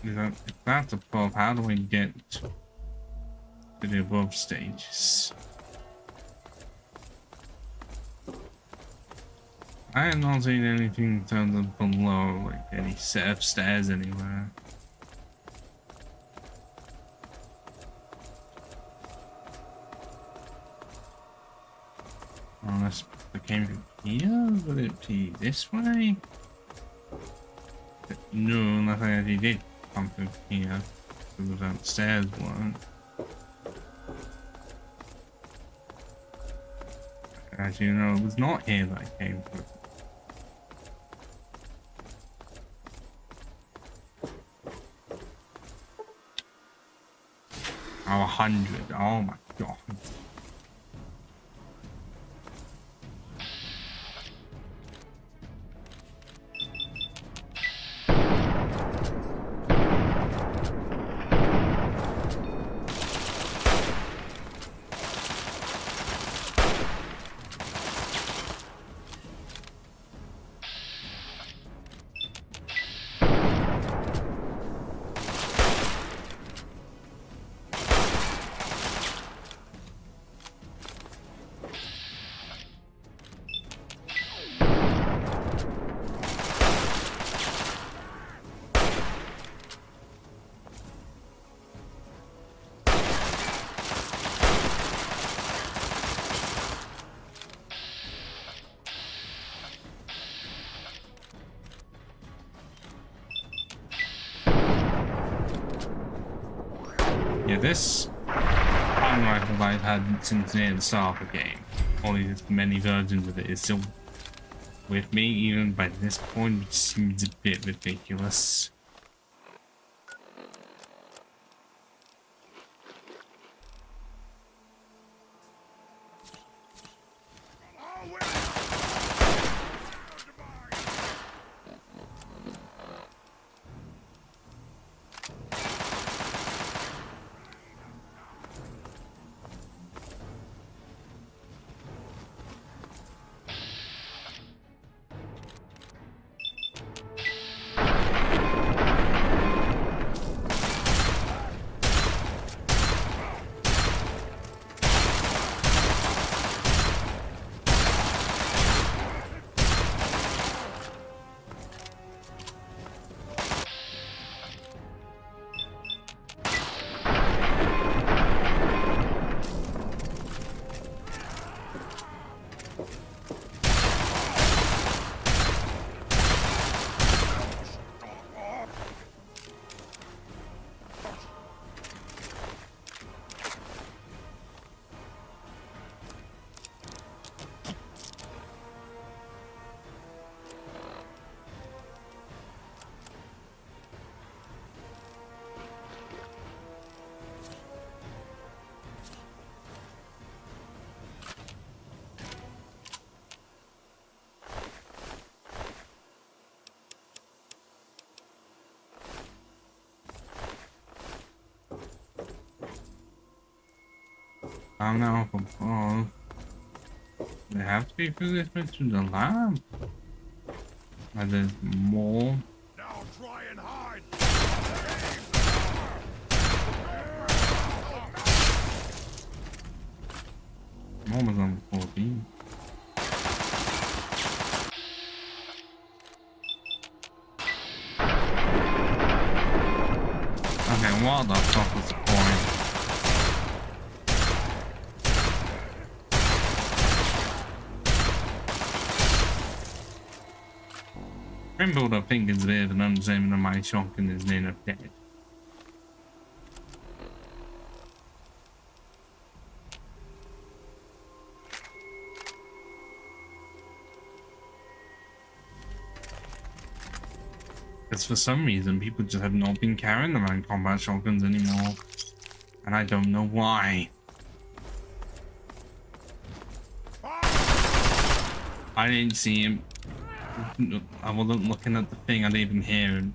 If that's above, how do we get to the above stages? I have not seen anything down the below, like any set of stairs anywhere. Unless it came from here, would it be this way? No, unless I actually did come from here. Because the downstairs one. As you know, it was not here that I came from. Oh, 100. Oh my god. Yeah, this hand rifle I've had since near the start of the game, all these many versions of it, is still with me even by this point, which seems a bit ridiculous. I don't know if above. They have to be through this bit to the lab. And there's more. Now try and hide. More was on 14. Okay, what the fuck was the point? Build up fingers there and understanding of my shock and his name of dead. Because for some reason, people just have not been carrying around combat shotguns anymore. And I don't know why. I didn't see him. I wasn't looking at the thing, I didn't even hear him.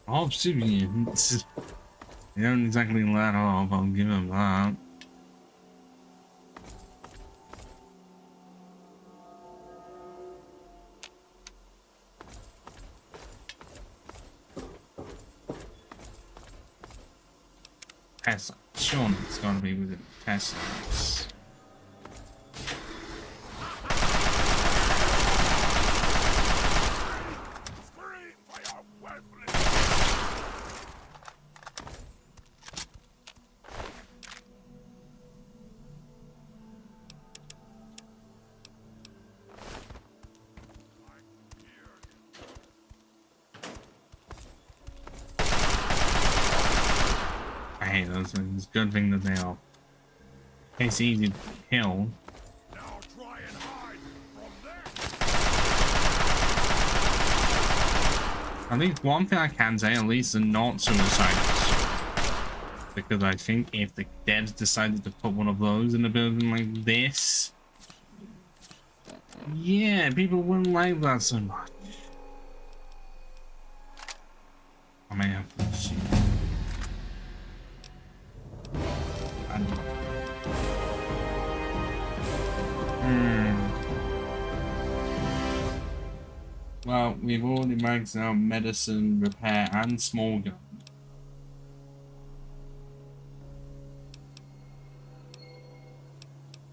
Obsidians. They don't exactly let off, I'll give them that. Tesla. Sure, it's gonna be with the Teslas. I hate those things. It's a good thing that they are. It's easy to kill. I think one thing I can say, at least, they're not suicides. Because I think if the devs decided to put one of those in a building like this, yeah, people wouldn't like that so much. I may have to see. Well, we've already maxed out medicine, repair, and small gun.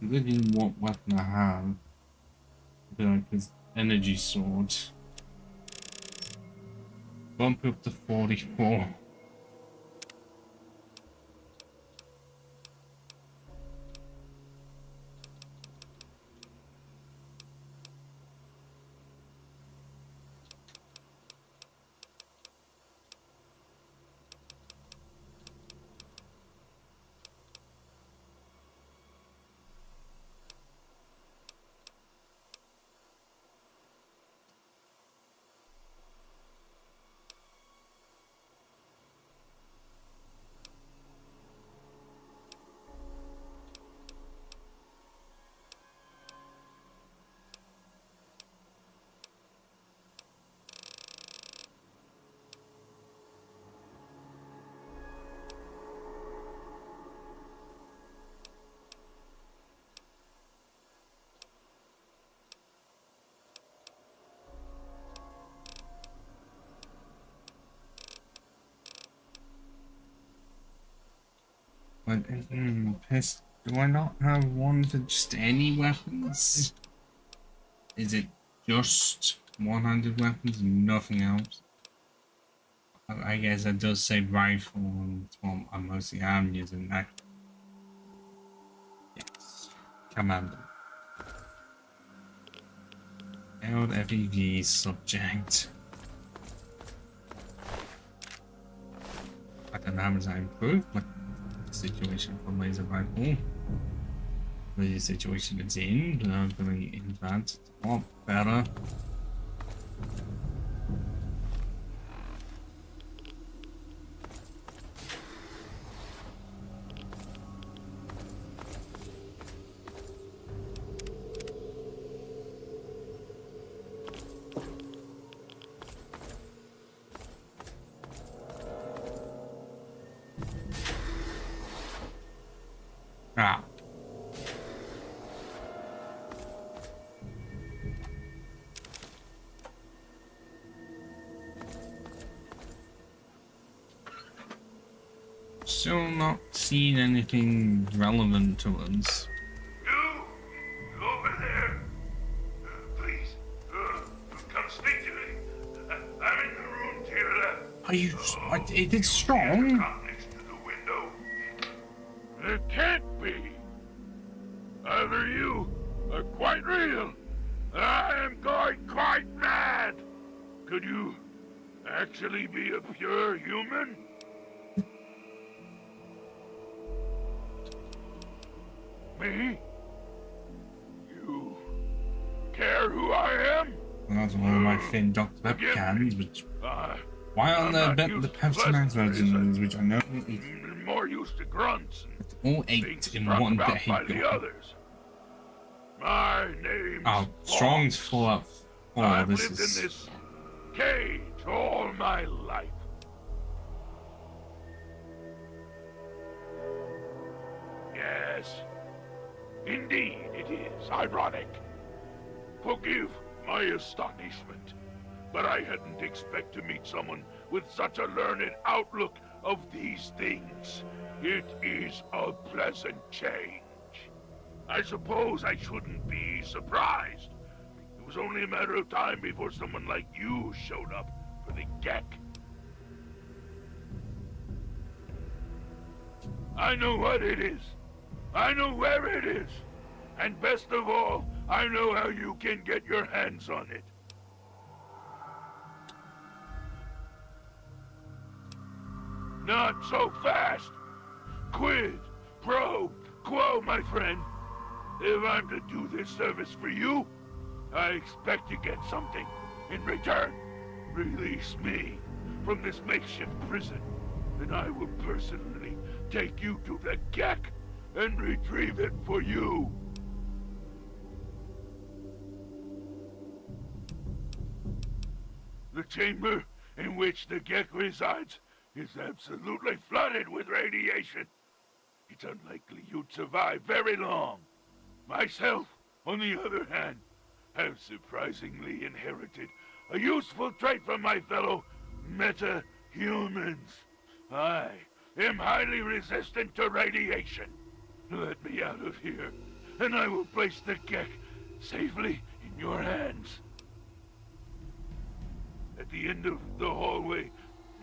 Looking what weapon I have. I feel like this energy sword. Bump up to 44. But pissed. Do I not have one to just any weapons? Is it just one-handed weapons and nothing else? I guess that does say rifle, and it's what I mostly am using that. Yes. Commander. Held FEV subject. I don't know how much I improved, but situation for laser rifle. The situation it's in, but I'm going to advance a lot better. Ah. Still not seen anything relevant to us. You over there? Please, come speak to me. I'm in the room to your left. Are you? It is strong. Next to the window. It can't be. Either you are quite real. I am going quite mad. Could you actually be a pure human? Me? You care who I am? Well, that's one of my thin Dr. Pepper cans, which... Why aren't there the Pepsi Max versions, which I know is more used to grunts all 8 in one day? by the others. My name's Oh, Strong's full up. Oh, I've this lived is... in this cage all my life. Yes, indeed it is ironic. Forgive my astonishment, but I hadn't expected to meet someone with such a learned outlook of these things. It is a pleasant change. I suppose I shouldn't be surprised. It was only a matter of time before someone like you showed up for the Gek. I know what it is. I know where it is. And best of all, I know how you can get your hands on it. Not so fast. Quid pro quo, my friend. If I'm to do this service for you, I expect to get something in return. Release me from this makeshift prison, and I will personally take you to the Gek and retrieve it for you. The chamber in which the Gek resides is absolutely flooded with radiation. It's unlikely you'd survive very long. Myself, on the other hand, have surprisingly inherited a useful trait from my fellow meta-humans. I am highly resistant to radiation. Let me out of here, and I will place the Gek safely in your hands. At the end of the hallway,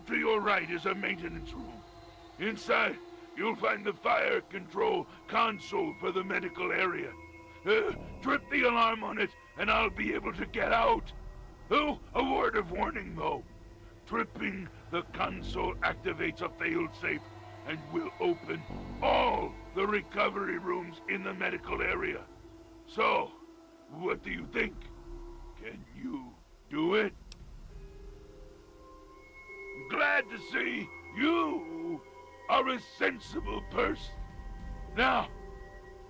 to your right is a maintenance room. Inside, you'll find the fire control console for the medical area. Trip the alarm on it, and I'll be able to get out. Oh, a word of warning, though. Tripping the console activates a failsafe and will open all the recovery rooms in the medical area. So, what do you think? Can you do it? Glad to see you are a sensible person. Now,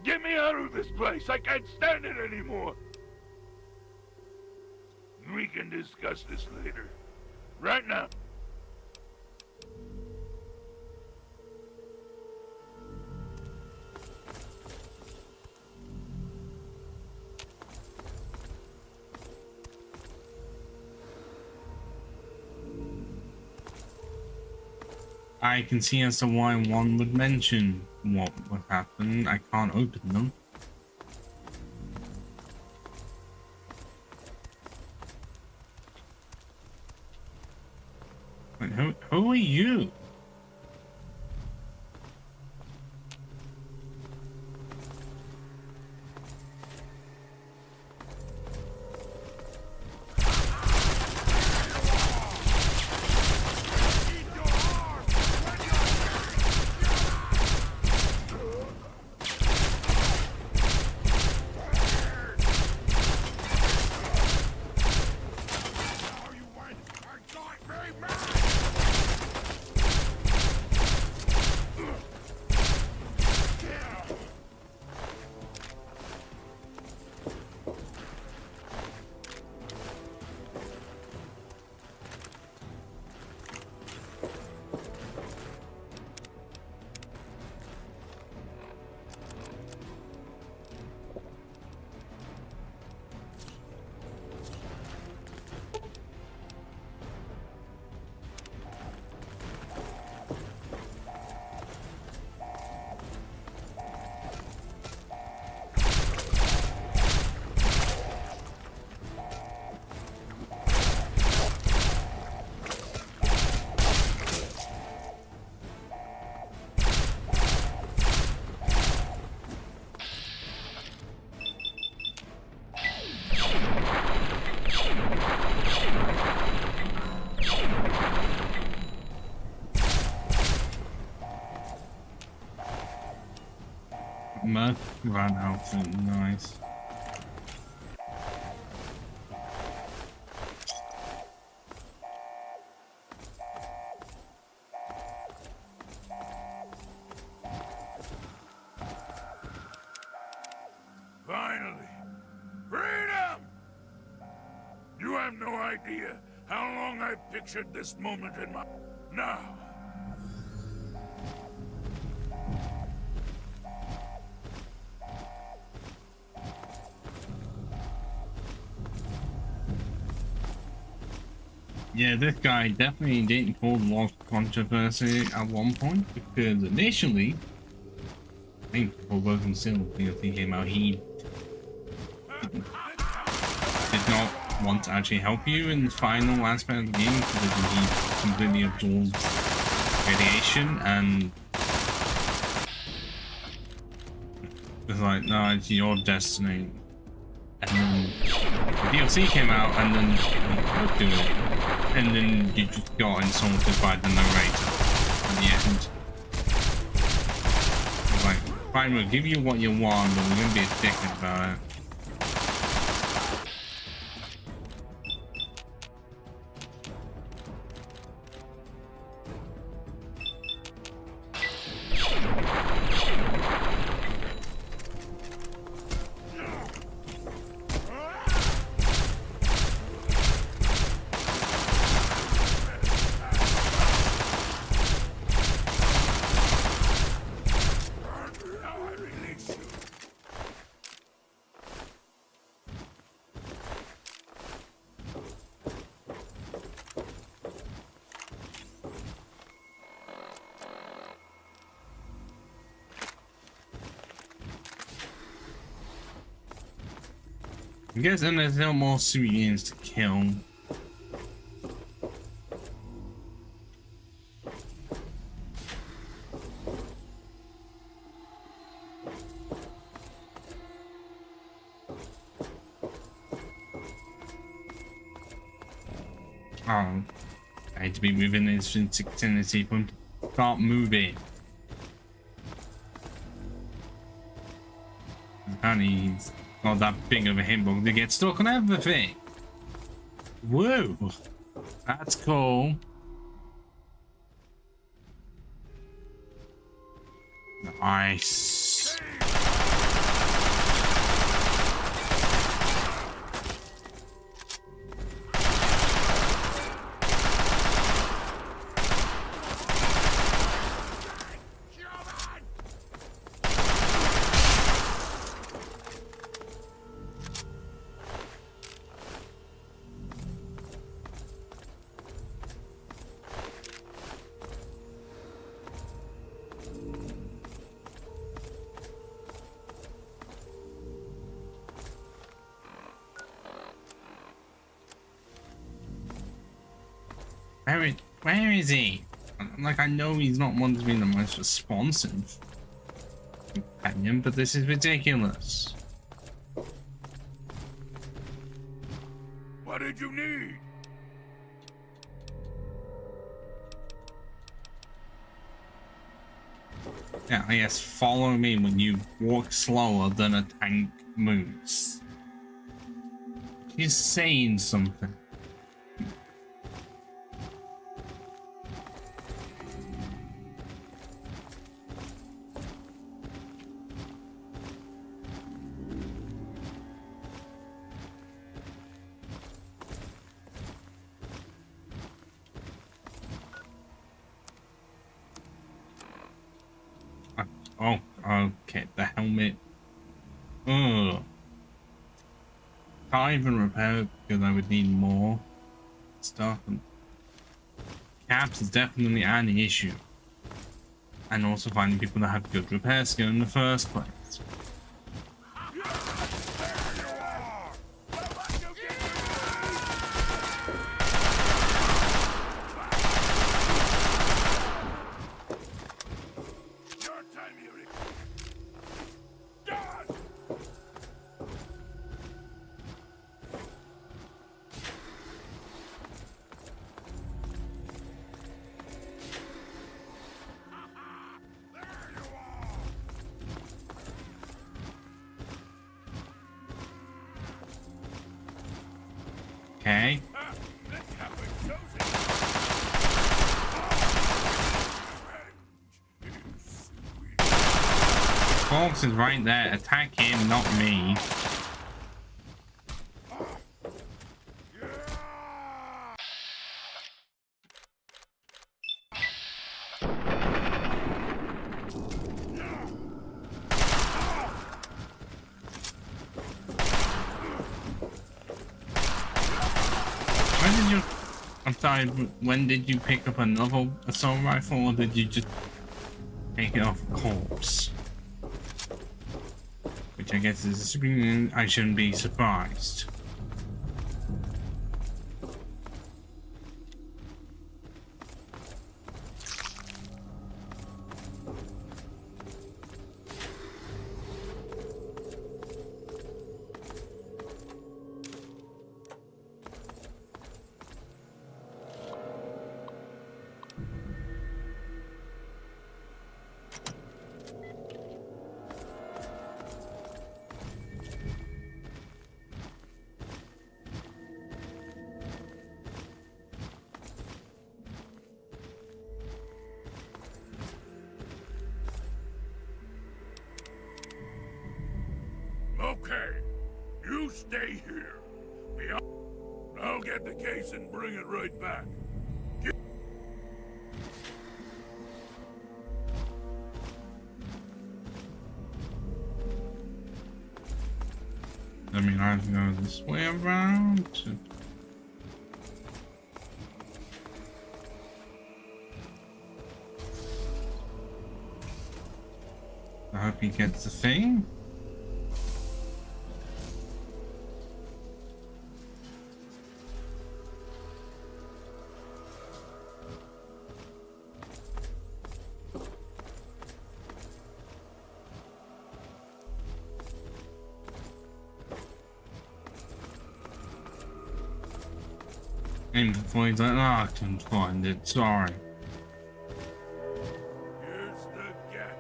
get me out of this place. I can't stand it anymore. We can discuss this later. Right now. I can see as to why one would mention what would happen. I can't open them. Wait, who are you? Mud run outfit, nice. Finally! Freedom! You have no idea how long I've pictured this moment in my... Now! Yeah, this guy definitely didn't cause a lot of controversy at one point, because initially, I think for Woken Still, he came out, he did not want to actually help you in the final aspect of the game, because he completely absorbs radiation, and it's like, no, it's your destiny. And then the DLC came out, and then you could do it. And then you just got insulted by the narrator at the end. Like, fine, we'll give you what you want, but we're gonna be a dickhead about it. I guess then there's no more civilians to kill. Oh, I hate to be moving this infinity point. Start moving. Apparently he's not that big of a hitbox to get stuck on everything. Whoa, that's cool. Nice. Where is he? Like, I know he's not one to be the most responsive companion, but this is ridiculous. What did you need? Yeah, I guess follow me when you walk slower than a tank moves. He's saying something. Oh, okay, the helmet. Ugh. Can't even repair it because I would need more stuff. And caps is definitely an issue. And also finding people that have good repair skill in the first place. Okay. Corpse is right there. Attack him, not me. I'm sorry, when did you pick up another assault rifle, or did you just take it off a corpse? Which I guess is, I shouldn't be surprised. Okay, you stay here. I'll get the case and bring it right back. I mean, I have to go this way around. I hope he gets the thing. Aim the point like I can find it, sorry. Here's the get.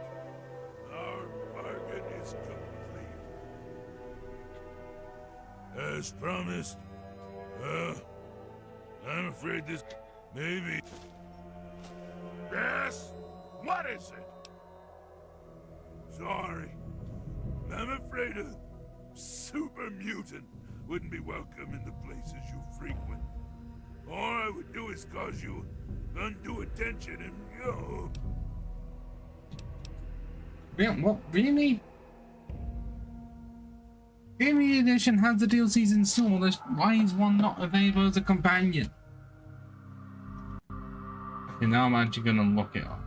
Our bargain is complete. As promised. I'm afraid this... maybe... Yes? What is it? Sorry. I'm afraid a super mutant wouldn't be welcome in the places you frequent. All I would do is cause you undue attention and go. Yeah, what? Really? Every edition has the DLCs installed. Why is one not available as a companion? Okay, now I'm actually gonna look it up.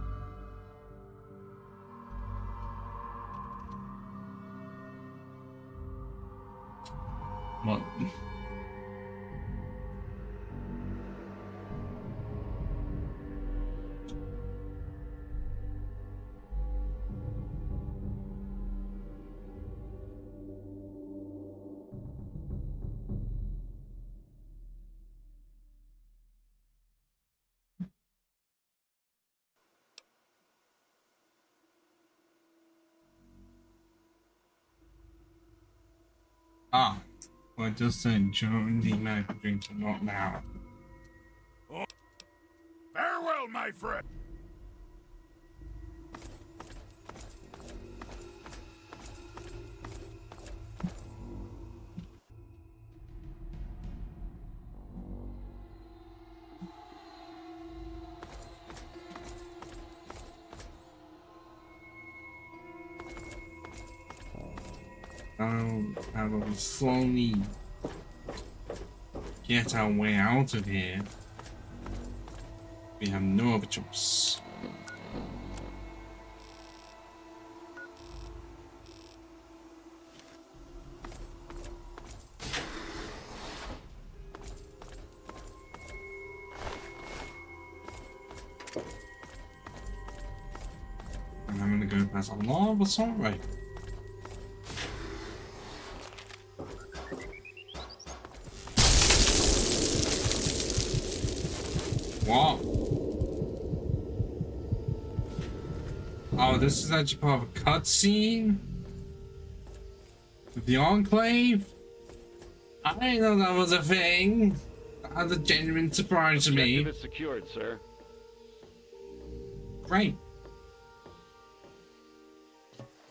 What? Ah, well, it just said join the medical dreams, but not now. Oh. Farewell, my friend. How do we slowly get our way out of here? We have no other choice. And I'm gonna go past a lot of assault rifles. What? Oh, this is actually part of a cutscene with the Enclave? I didn't know that was a thing. That was a genuine surprise to me. Objective is secured, sir. Great.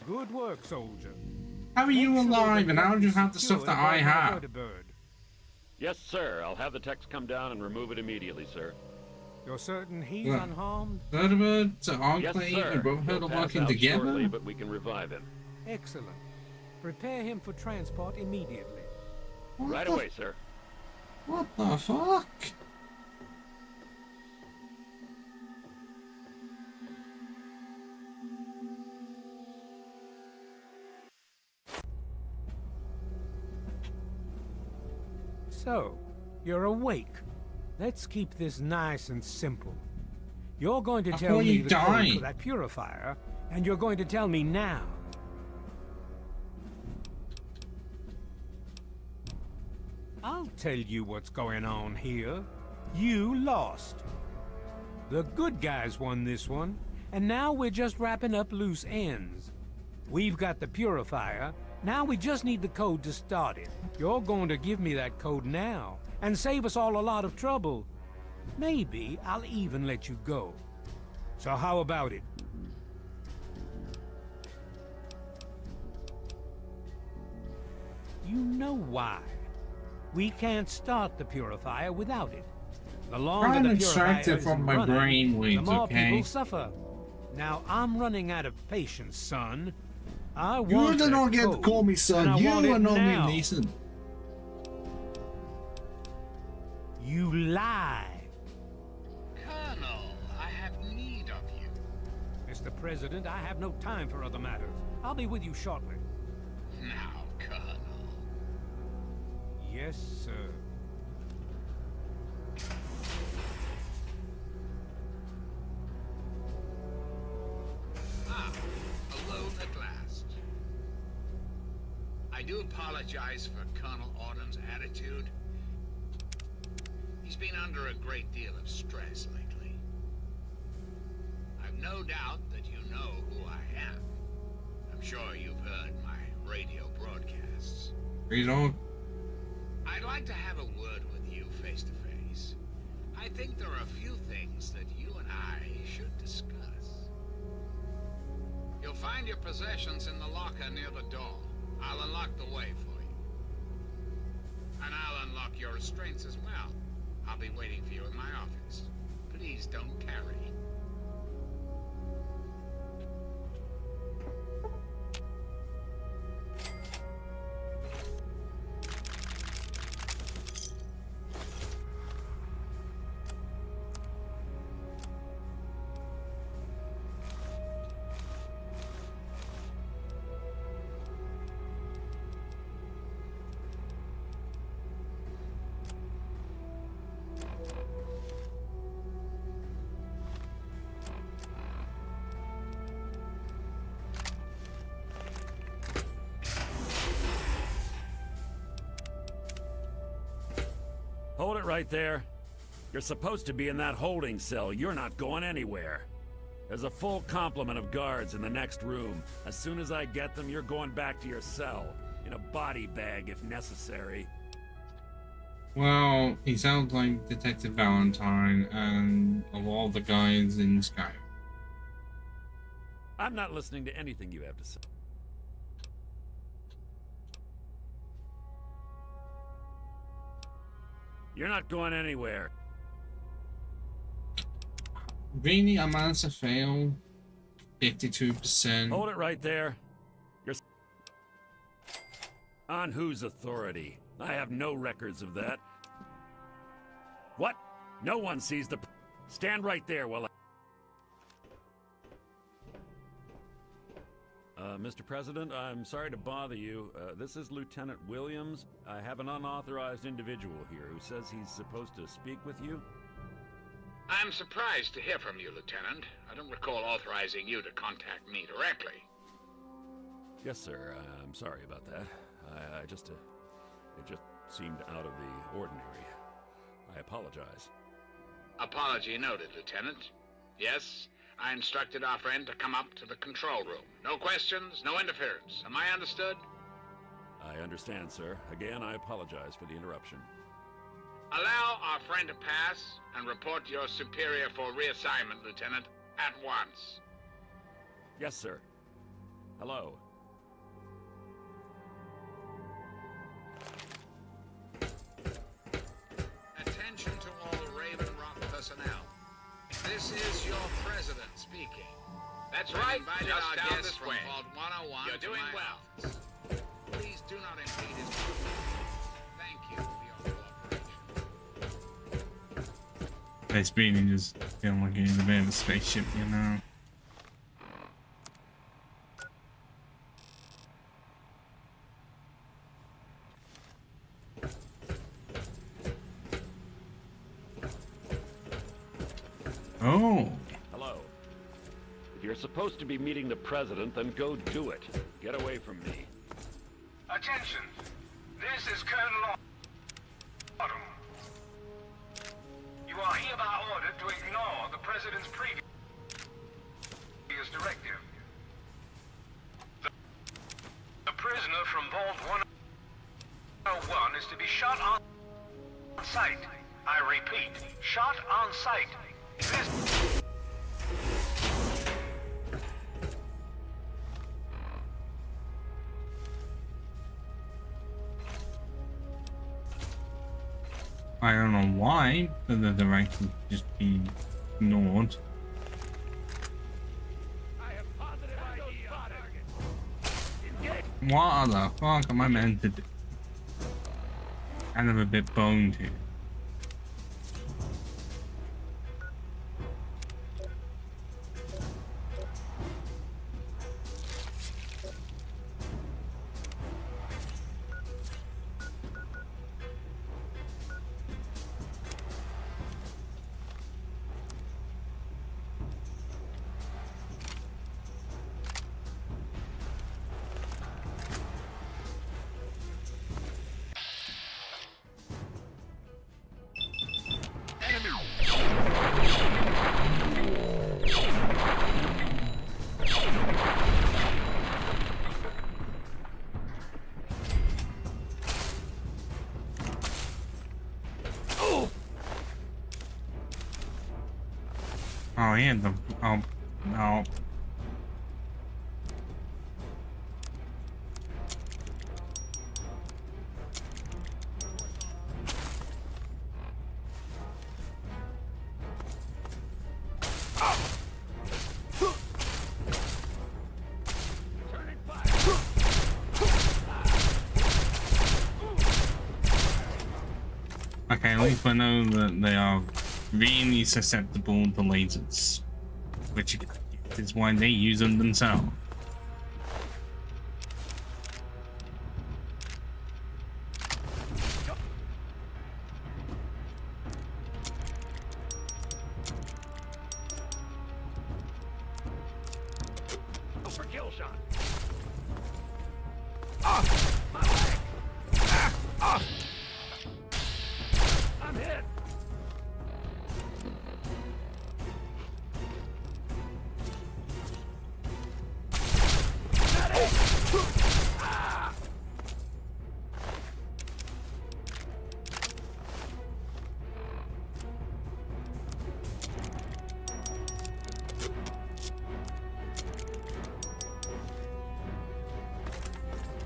Good work, soldier. How are you alive and how do you have the stuff that I have? Yes, sir. I'll have the techs come down and remove it immediately, sir. You're certain he's Yeah. unharmed? Thunderbird to Yes, Enclave sir. and Brotherhood He'll are pass working out together? shortly, but we can revive him. Excellent. Prepare him for transport immediately. Right away, sir. What the fuck? So, you're awake. Let's keep this nice and simple. You're going to I tell thought me you the code died. for that purifier, and you're going to tell me now. I'll tell you what's going on here. You lost. The good guys won this one, and now we're just wrapping up loose ends. We've got the purifier. Now we just need the code to start it. You're going to give me that code now, and save us all a lot of trouble. Maybe I'll even let you go. So how about it? You know why. We can't start the purifier without it. The longer Try and the extract purifier it from isn't my running, brain the waves, more okay? people suffer. Now I'm running out of patience, son. I You want do that not get to code, call me and son. I You want are it not now. me, Nathan. You lie. Colonel, I have need of you. Mr. President, I have no time for other matters. I'll be with you shortly. Now, Colonel. Yes, sir. Alone at last. I do apologize for Colonel Auden's attitude. He's been under a great deal of stress lately. I've no doubt that you know who I am. I'm sure you've heard my radio broadcasts. Read on. I'd like to have a word with you face to face. I think there are a few things that you and I should discuss. You'll find your possessions in the locker near the door. I'll unlock the way for you. And I'll unlock your restraints as well. I'll be waiting for you in my office. Please don't tarry. Hold it right there. You're supposed to be in that holding cell. You're not going anywhere. There's a full complement of guards in the next room. As soon as I get them, you're going back to your cell. In a body bag, if necessary. Well, he sounds like Detective Valentine and of all the guys in Sky. I'm not listening to anything you have to say. You're not going anywhere. Really, I managed to fail 52%. Hold it right there. You're... On whose authority? I have no records of that. What? No one sees the... Stand right there while I... Mr. President, I'm sorry to bother you. This is Lieutenant Williams. I have an unauthorized individual here who says he's supposed to speak with you. I'm surprised to hear from you, Lieutenant. I don't recall authorizing you to contact me directly. Yes, sir. I'm sorry about that. It just seemed out of the ordinary. I apologize. Apology noted, Lieutenant. Yes, I instructed our friend to come up to the control room. No questions, no interference. Am I understood? I understand, sir. Again, I apologize for the interruption. Allow our friend to pass and report to your superior for reassignment, Lieutenant, at once. Yes, sir. Hello. Attention to all Raven Rock personnel. This is your president speaking. That's right. Invited our guest from Vault 101. You're doing well. Please do not impede his movement. Thank you for your cooperation. It's really just feeling like he's a bit of a spaceship, you know. Oh. Hello. If you're supposed to be meeting the president, then go do it. Get away from me. Attention. This is Colonel Autumn. You are hereby ordered to ignore the president's previous directive. The prisoner from Vault 101 is to be shot on sight. I repeat, shot on sight. This... I don't know why, but the directive just be ignored. What the fuck am I meant to do? Kind of a bit boned here. Oh, he had the... Oh, no. Okay, at least I know that they are really susceptible to lasers, which is why they use them themselves. For kill shot. My leg. I'm hit.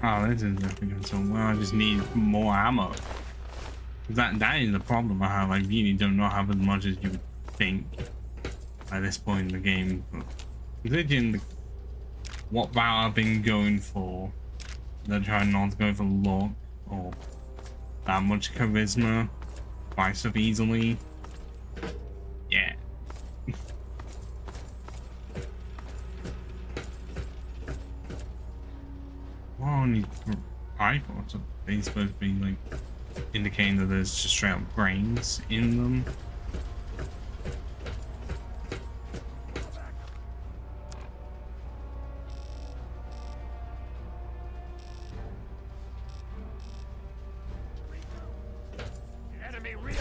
Oh, this is going so well. I just need more ammo. That is the problem I have. I really do not have as much as you would think at this point in the game. But considering what route I've been going for, they're trying not to go for luck or that much charisma quite so easily. Yeah. Only rifles are they supposed to be like indicating that there's just straight up brains in them. Enemy real.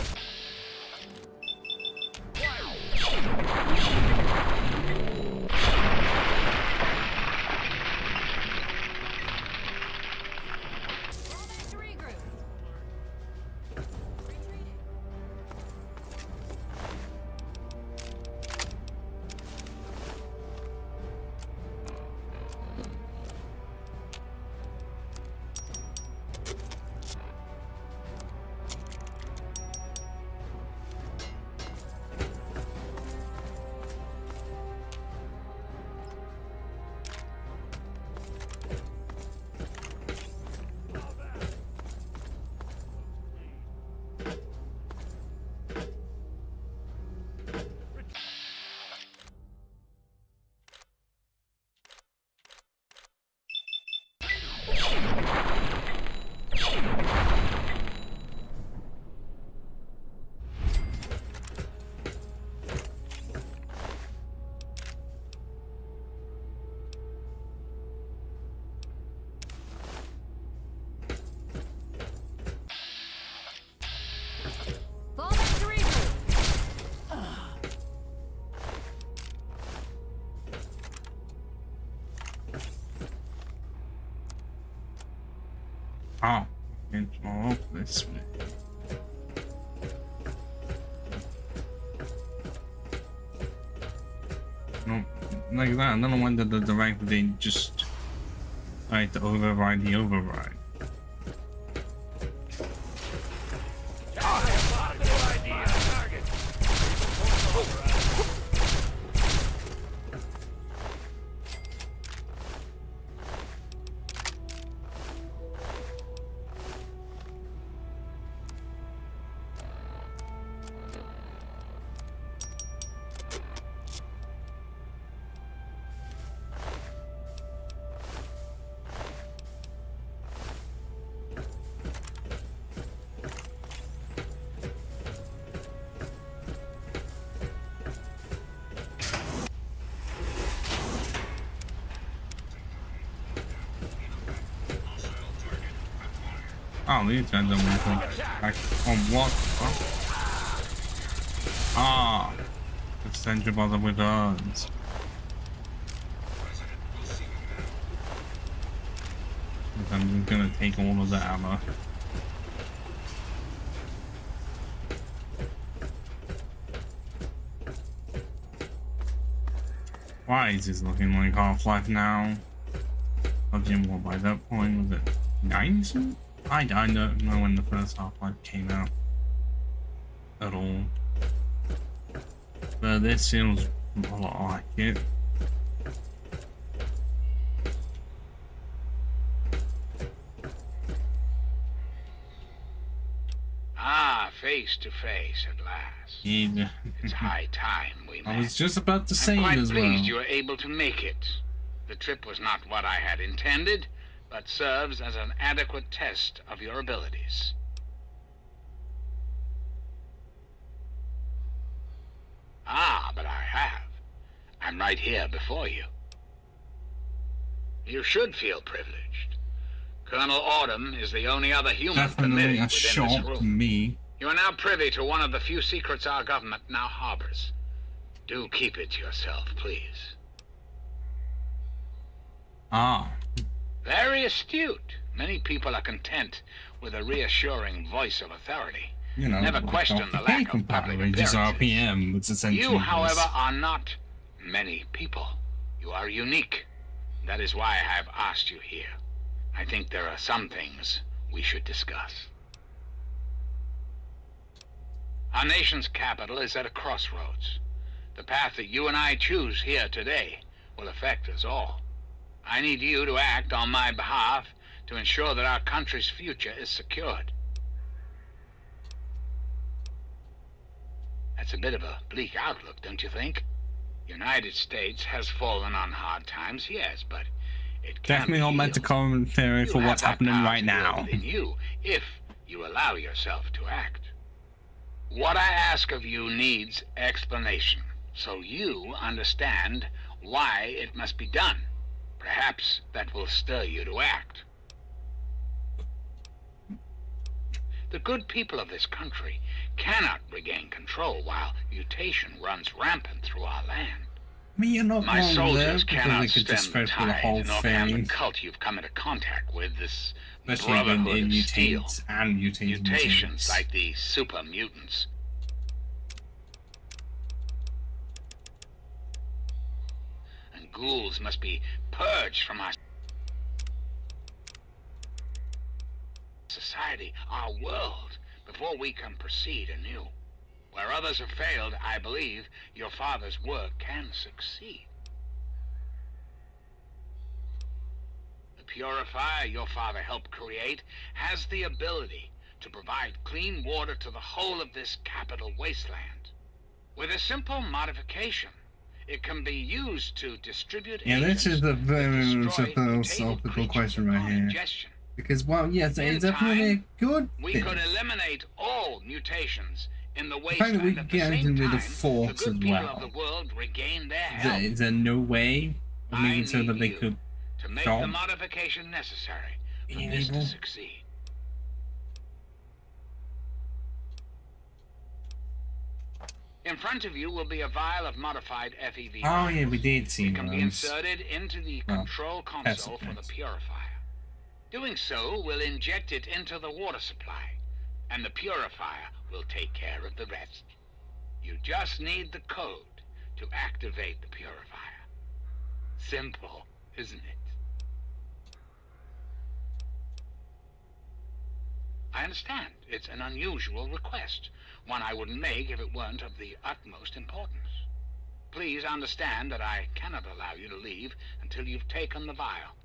Oh, it's all up this way. No, like that. I don't know why the director they just tried to override the override. Oh, these guys are moving back on what? Ah, it's sent you bother with guns. I'm just gonna take all of the ammo. Why is this looking like Half-Life now? What by that point was it 90? I don't know when the first Half-Life came out at all, but this feels a lot like it. Ah, face to face at last. Yeah. It's high time we met. I was just about to say I'm it as quite well. pleased you were able to make it. The trip was not what I had intended, but serves as an adequate test of your abilities. Ah, but I have. I'm right here before you. You should feel privileged. Colonel Autumn is the only other human Definitely permitted a within shock this to room. me. You are now privy to one of the few secrets our government now harbors. Do keep it to yourself, please. Ah. Very astute. Many people are content with a reassuring voice of authority. You know, Never like question the lack of public Ranges appearances. RPM, it's essentially You, however, this. are not many people. You are unique. That is why I have asked you here. I think there are some things we should discuss. Our nation's capital is at a crossroads. The path that you and I choose here today will affect us all. I need you to act on my behalf to ensure that our country's future is secured. That's a bit of a bleak outlook, don't you think? United States has fallen on hard times, yes, but it can Definitely not meant to commentary for what's happening right now. within you if you allow yourself to act. What I ask of you needs explanation, so you understand why it must be done. Perhaps that will stir you to act. The good people of this country cannot regain control while mutation runs rampant through our land. I mean, you're not My wrong there, soldiers because cannot they could just stem the spread through the whole tide, nor can the thing. cult you've come into contact with, this Especially when brotherhood it of steel. mutates and mutates. Mutations like the super mutants. And ghouls must be purged from our society, our world, before we can proceed anew. Where others have failed, I believe your father's work can succeed. The purifier your father helped create has the ability to provide clean water to the whole of this capital wasteland. With a simple modification, it can be used to distribute Yeah, this is a very philosophical question right here. ingestion. Because, well, yes, In it's definitely a good We thing. could eliminate all mutations in the The fact that we wasteland at can the get same into the time. force The as good people well. of the world regain their Is there, health. is there no way of making it so that they could To make stop the modification necessary for being this evil? to succeed. In front of you will be a vial of modified FEV. Oh yeah, we did see It can be those. inserted into the Well, control console for the pesticides. purifier. Doing so will inject it into the water supply, and the purifier will take care of the rest. You just need the code to activate the purifier. Simple, isn't it? I understand. It's an unusual request, one I wouldn't make if it weren't of the utmost importance. Please understand that I cannot allow you to leave until you've taken the vial.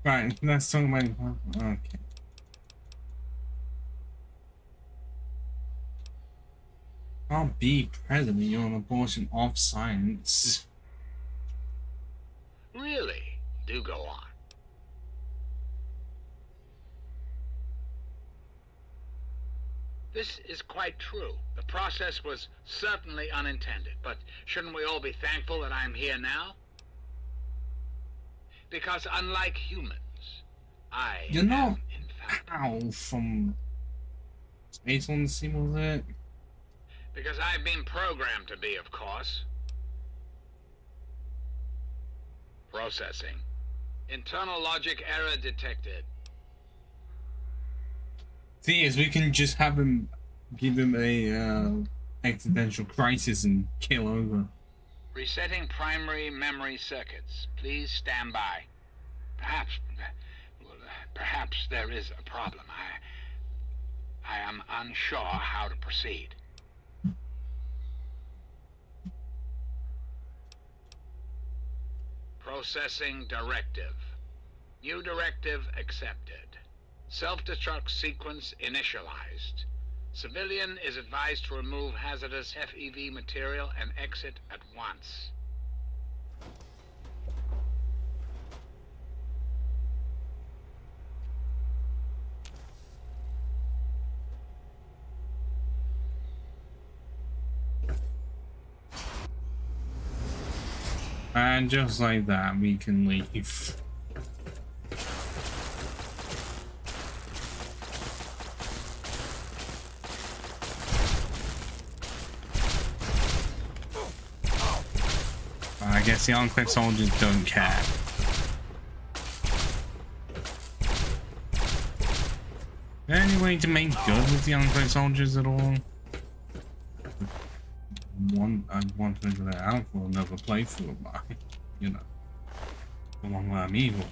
Right, let's talk about... Okay. Can't be president, you're an abortion of science. Really? Do go on. This is quite true. The process was certainly unintended, but shouldn't we all be thankful that I'm here now? Because unlike humans, You're not Hal from Space Odyssey, was it? Because I've been programmed to be, of course. Processing. Internal logic error detected. Thing is, we can just have him, give him a existential crisis and kill over. Resetting primary memory circuits. Please stand by. Perhaps there is a problem. I am unsure how to proceed. Processing directive. New directive accepted. Self-destruct sequence initialized. Civilian is advised to remove hazardous FEV material and exit at once. And just like that, we can leave. I guess the Enclave soldiers don't care. Any way to make good with the Enclave soldiers at all? I want to figure that out for another playthrough, but you know, the one where I'm evil.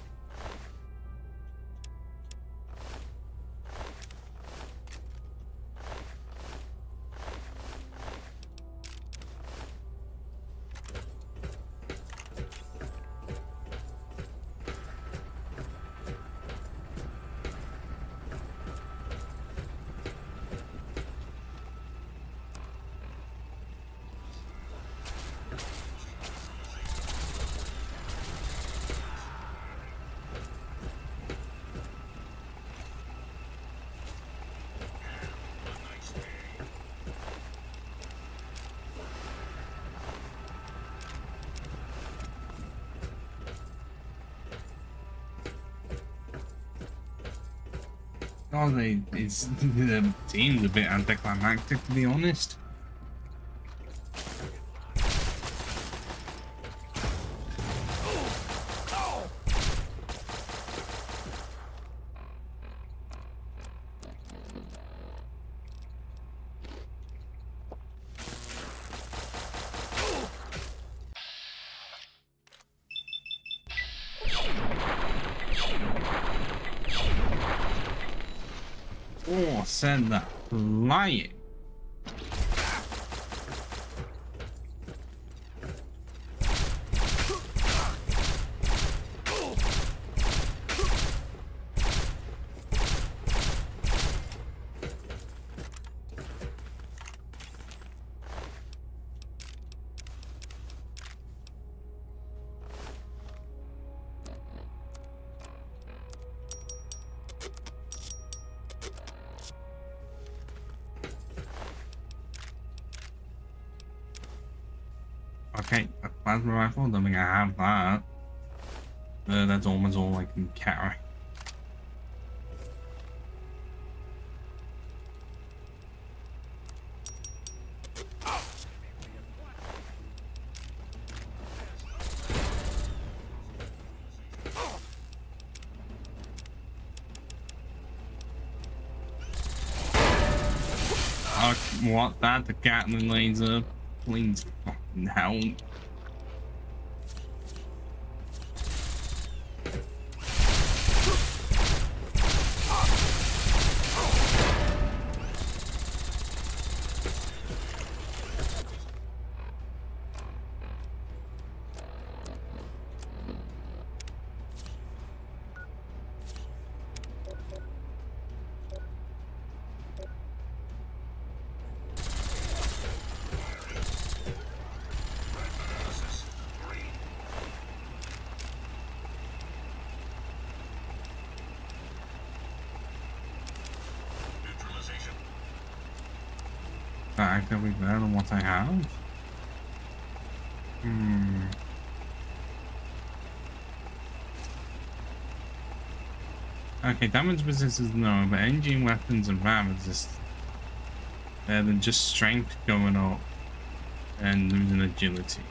Oh, it seems a bit anticlimactic, to be honest. Oh, send that flying. Okay, a plasma rifle, don't think I have that. That's almost all I can carry. What? That? The Gatling laser? Please fucking help. Actively better than what I have. Okay, damage resistance no, but engine weapons and ram resist. Better than just strength going up and losing agility.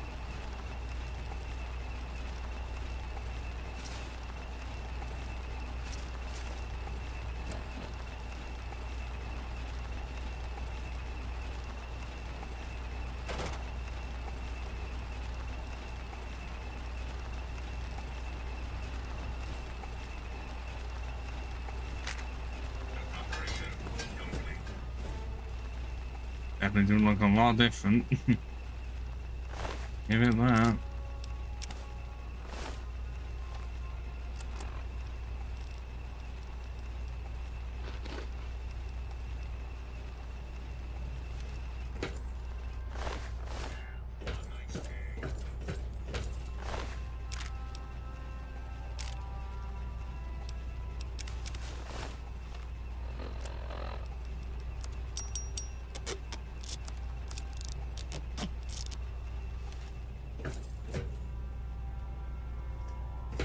Definitely do look a lot different. Give it that.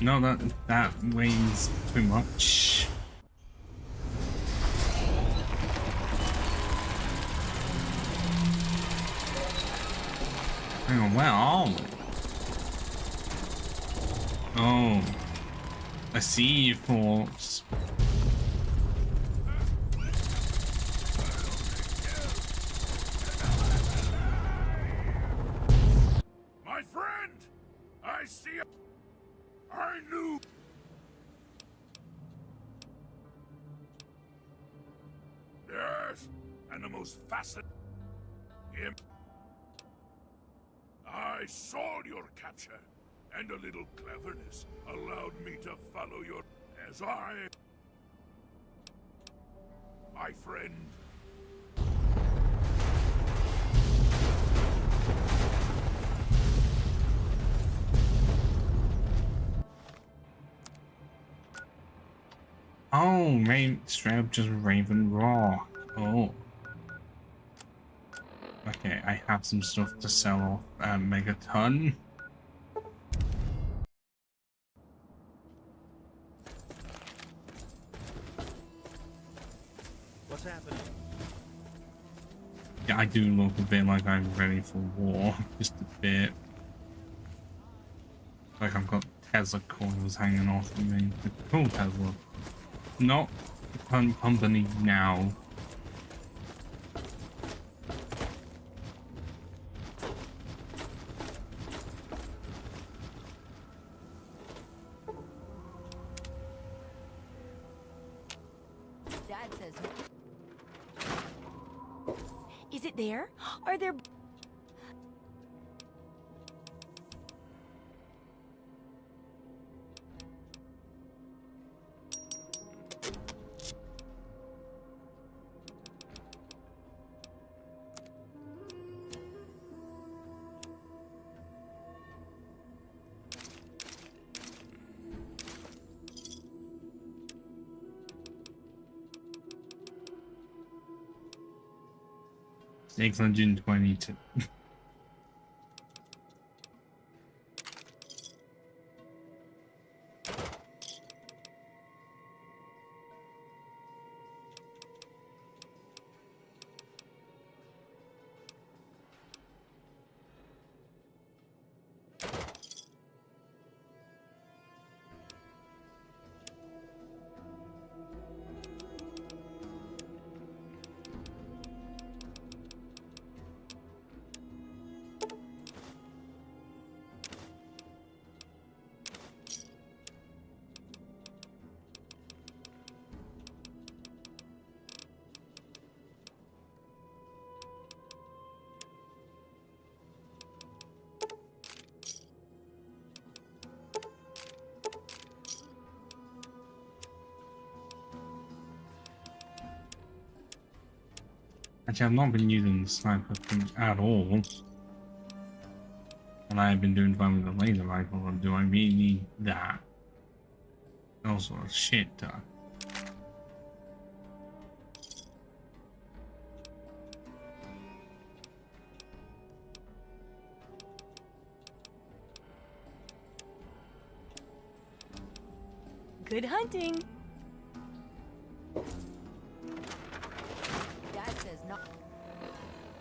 No, that weighs too much. Hang on, where are we? Oh, I see you, folks. My friend! I see you! I knew! Yes, and the most fascinating... I saw your capture, and a little cleverness allowed me to follow your... as I... My friend... Oh, straight up just Raven Rock. Oh. Okay, I have some stuff to sell off at Megaton. What's happening? Yeah, I do look a bit like I'm ready for war. Just a bit. Like I've got Tesla coils hanging off of me. The cool Tesla. Not the company now. Dad says. Is it there? Are there... $622. Actually, I've not been using the sniper thing at all. And I've been doing fine with the laser rifle, or do I really need that? Also, a shit ton. Good hunting. Dad says no.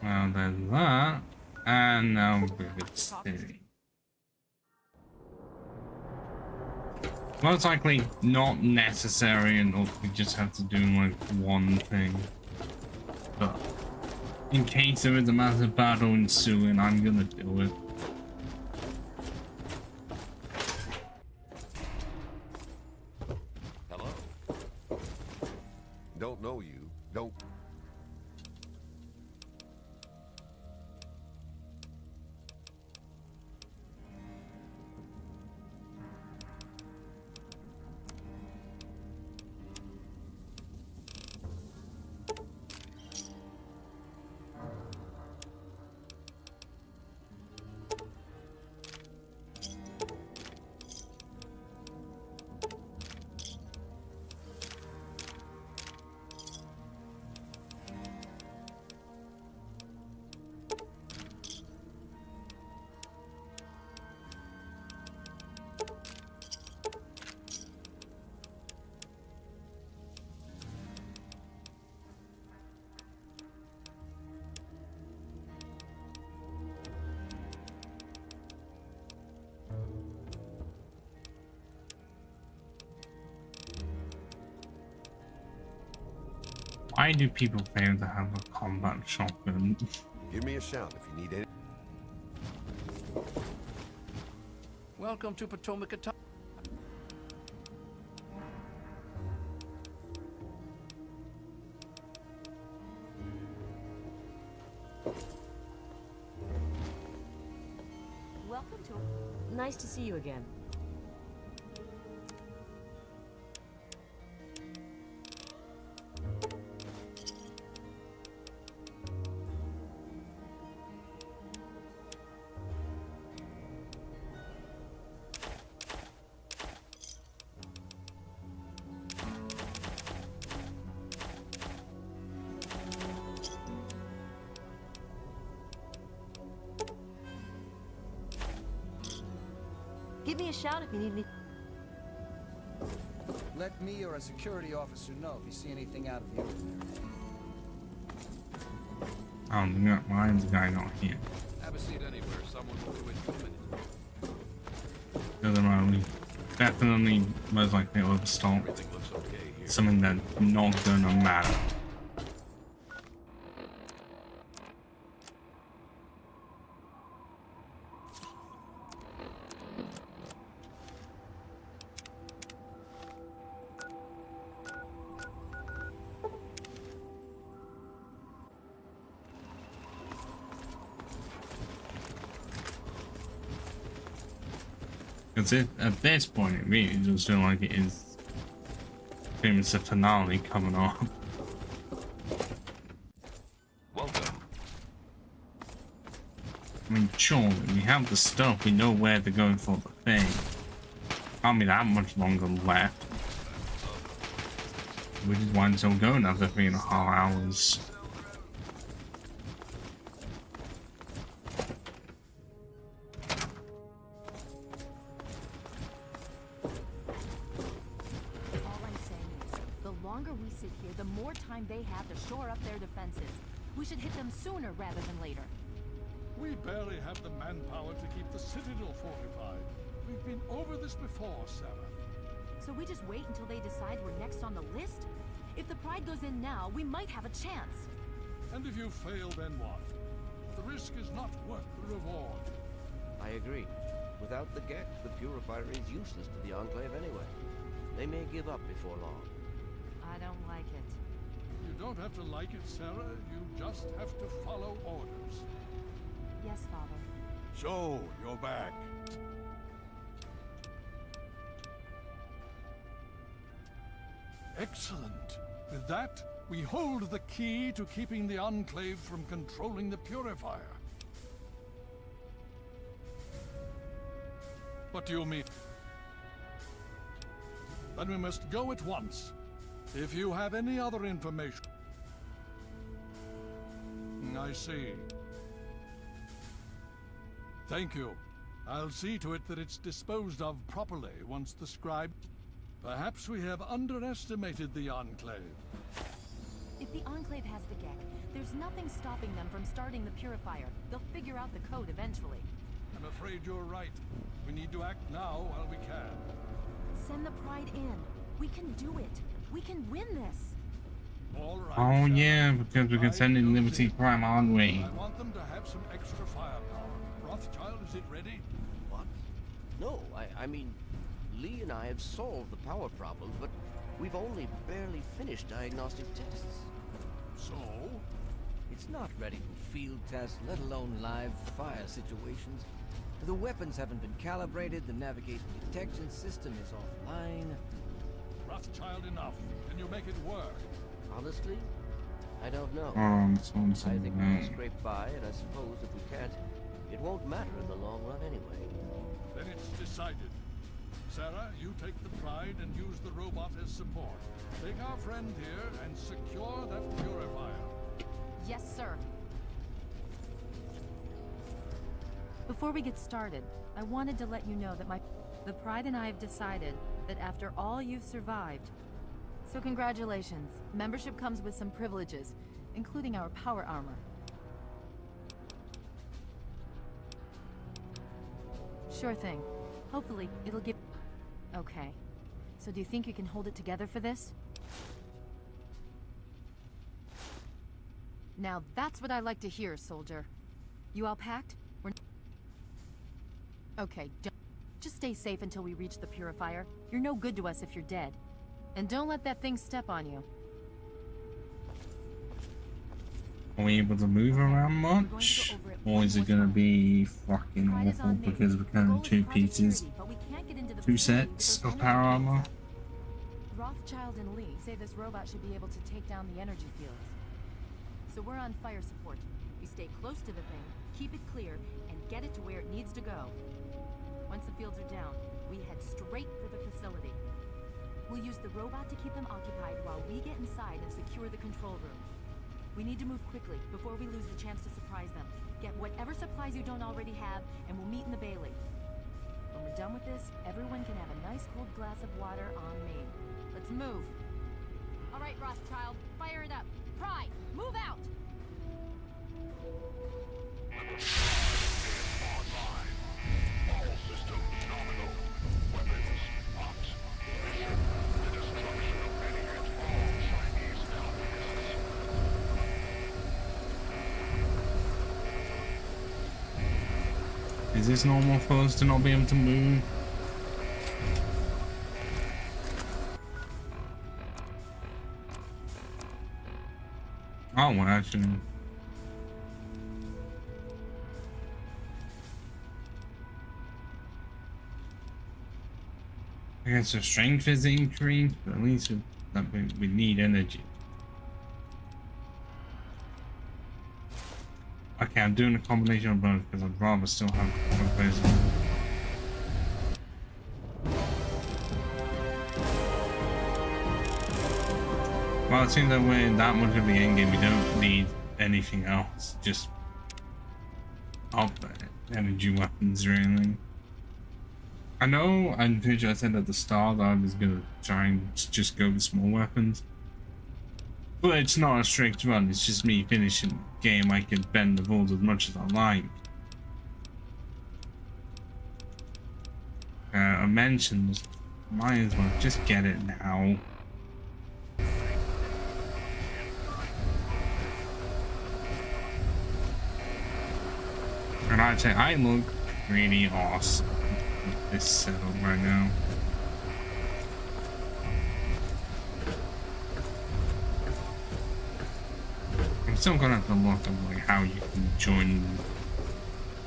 Well, there's that. And now Vivid City. Most likely not necessary, and we just have to do like one thing. But in case there is a massive battle ensuing, I'm gonna do it. Hello. Don't know you. Don't. Why do people fail to have a combat shotgun? Give me a shout if you need any. Welcome to Potomac. Welcome to. Nice to see you again. Give me a shout if you need me. Let me or a security officer know if you see anything out of the ordinary. Oh, no, mine's the guy not here. Have a seat anywhere. Someone will do it in a minute. Doesn't matter. We definitely most likely overstall. Everything looks okay here. Something that's not gonna matter. Because at this point, it really does feel like it is pretty much the finale coming up. Welcome. I mean, sure, we have the stuff, we know where to go for the thing. Can't be that much longer left. Which is why I'm still going after 3.5 hours. They have to shore up their defenses. We should hit them sooner rather than later. We barely have the manpower to keep the Citadel fortified. We've been over this before, Sarah. So we just wait until they decide we're next on the list? If the Pride goes in now, we might have a chance. And if you fail, then what? The risk is not worth the reward. I agree. Without the Gex, the Purifier is useless to the Enclave anyway. They may give up before long. I don't like it. You don't have to like it, Sarah. You just have to follow orders. Yes, Father. So, you're back. Excellent. With that, we hold the key to keeping the Enclave from controlling the Purifier. What do you mean? Then we must go at once. If you have any other information... I see. Thank you. I'll see to it that it's disposed of properly once the scribe... Perhaps we have underestimated the Enclave. If the Enclave has the Gek, there's nothing stopping them from starting the Purifier. They'll figure out the code eventually. I'm afraid you're right. We need to act now while we can. Send the Pride in. We can do it. We can win this. All right. Oh yeah, because we can send in Liberty Prime, aren't we? I want them to have some extra firepower. Rothschild, is it ready? What? No, I mean, Lee and I have solved the power problems, but we've only barely finished diagnostic tests. So? It's not ready for field tests, let alone live fire situations. The weapons haven't been calibrated, the navigation detection system is offline. Rothschild, enough. Can you make it work? Honestly, I don't know. I think we can scrape by, and I suppose if we can't, it won't matter in the long run anyway. Then it's decided. Sarah, you take the Pride and use the robot as support. Take our friend here and secure that Purifier. Yes, sir. Before we get started, I wanted to let you know that the Pride and I have decided that after all you've survived. So congratulations. Membership comes with some privileges, including our power armor. Sure thing. Hopefully, it'll give... Okay. So do you think you can hold it together for this? Now that's what I like to hear, soldier. You all packed? Okay, just stay safe until we reach the Purifier. You're no good to us if you're dead. And don't let that thing step on you. Are we able to move around much? Or is it gonna be fucking awful because we're kind of two pieces? Two sets of power armor? Rothschild and Lee say this robot should be able to take down the energy fields. So we're on fire support. We stay close to the thing, keep it clear, and get it to where it needs to go. Once the fields are down, we head straight for the facility. We'll use the robot to keep them occupied while we get inside and secure the control room. We need to move quickly before we lose the chance to surprise them. Get whatever supplies you don't already have, and we'll meet in the Bailey. When we're done with this, everyone can have a nice cold glass of water on me. Let's move. All right, Rothschild, fire it up. Pride, move out! Is this normal for us to not be able to move? Oh, well, actually. I guess the strength is increased, but at least we need energy. Okay, I'm doing a combination of both because I'd rather still have both ways. Well, it seems that we're that much of the endgame, we don't need anything else. Just up energy weapons, really. I know, I'm pretty sure I said at the start that I was gonna try and just go with small weapons. But it's not a strict run, it's just me finishing the game. I can bend the rules as much as I like. I mentioned, might as well just get it now. And I'd say I look really awesome with this setup right now. I'm still gonna have to look at like how you can join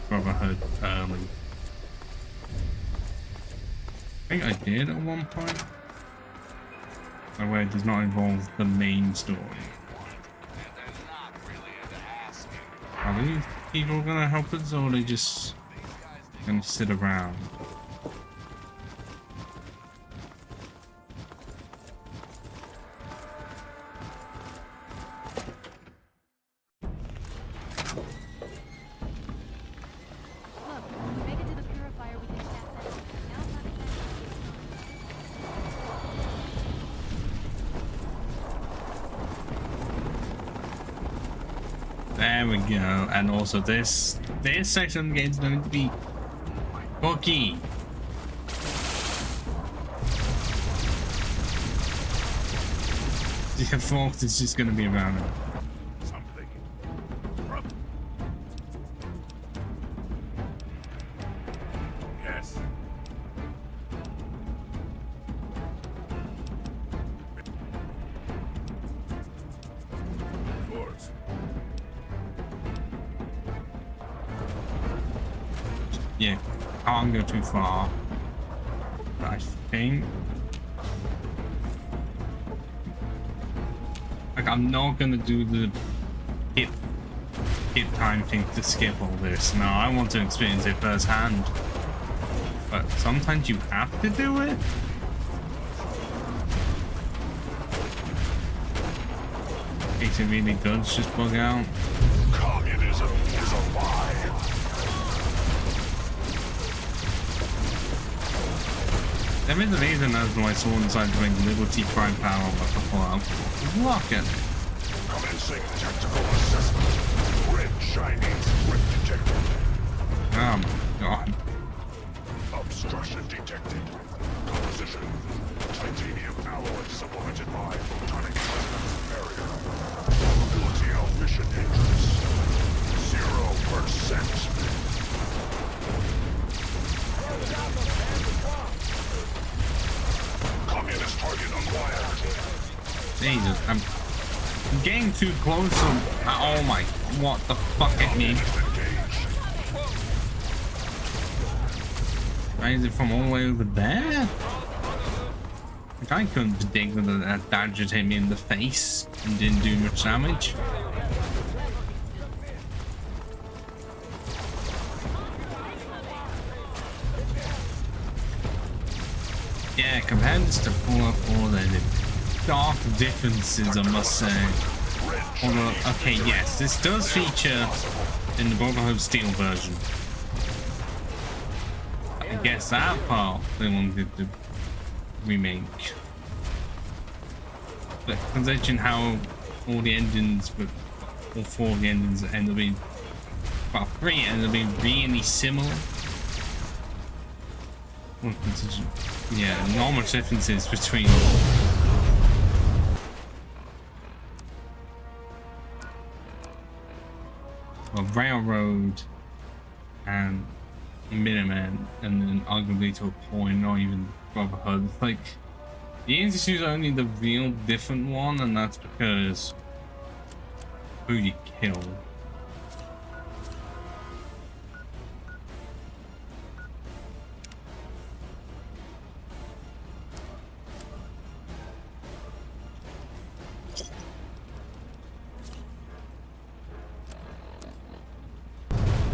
Brotherhood early. I think I did at one point. By the way, it does not involve the main story. Are these people gonna help us, or are they just gonna sit around? There we go, and also this section of the game is going to be buggy. The default is just going to be around. Yes. Yours. Yeah, can't go too far. I think. Like, I'm not gonna do the hit time thing to skip all this. No, I want to experience it firsthand. But sometimes you have to do it. In case it really does just bug out. Communism is a lie. There is a reason as to why someone decided to make Liberty Prime Power with the club. Look at it. Commencing tactical assessment. Red Chinese grip detected. Oh my god. Obstruction detected. Composition. Titanium alloy supplemented by photonic resonance barrier. Probability of mission entrance. 0%. Communist target acquired. Jesus, I'm getting too close. Oh my, what the fuck at me? Why is it from all the way over there? Like, I couldn't predict that that just hit me in the face and didn't do much damage. Yeah, compared to Fallout 4, there are dark differences, I must say. Although, okay, yes, this does feature in the Brotherhood Steel version. I guess that part they wanted to remake. But considering how all the engines, but all four of the engines end up being, well, three end up being really similar. Well, yeah, not much differences between a railroad and Minutemen, and then arguably to a point, not even Brotherhood. Like, the Institute's only the real different one, and that's because who you kill.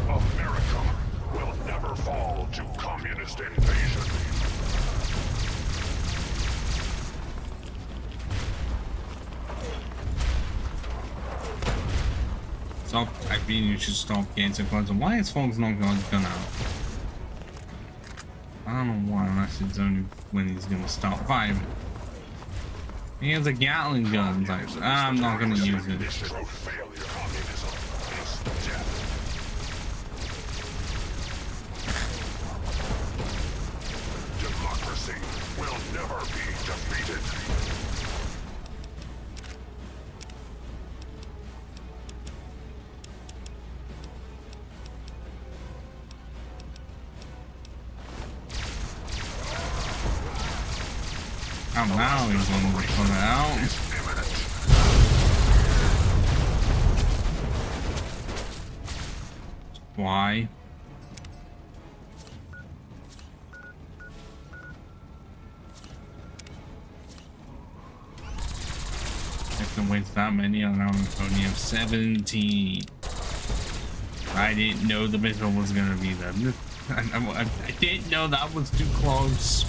America will never fall to communist invasion. Stop, I mean, you should stop getting so close. Why is Fogg's not got his gun out? I don't know why, unless it's only when he's gonna start firing. He has a Gatling gun. It's like, I'm not gonna use it. Democracy will never be defeated. Oh, now he's going to put it out. Why? Don't waste that many, and I only have 17. I didn't know the missile was gonna be there. I didn't know that was too close.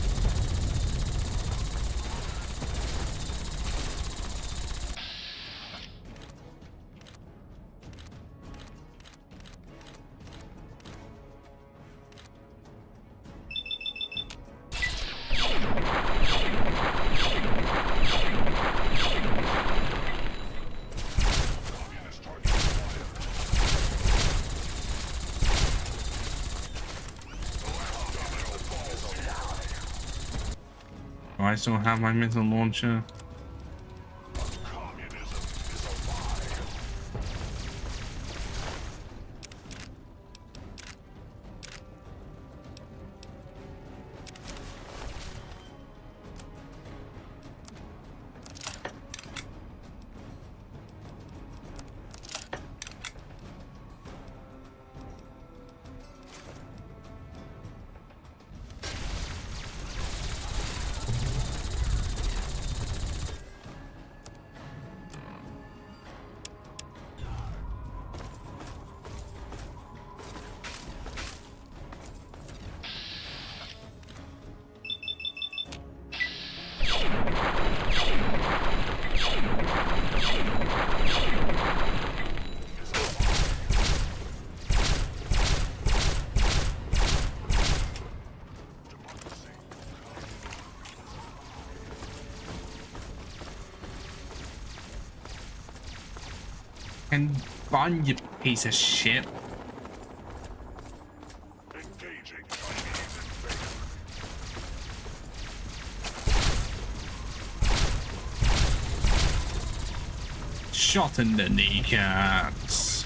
I still have my missile launcher. And run, you piece of shit. Shot in the kneecaps.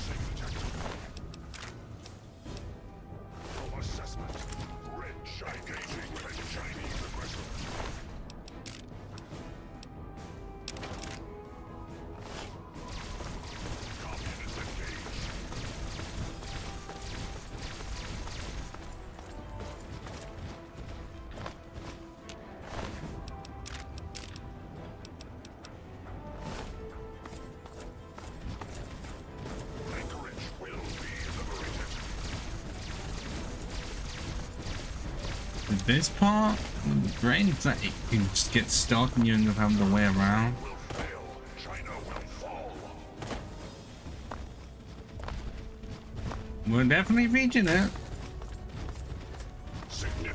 This part, the brain's like you can just get stuck and you end up having the way around. We're definitely reaching it.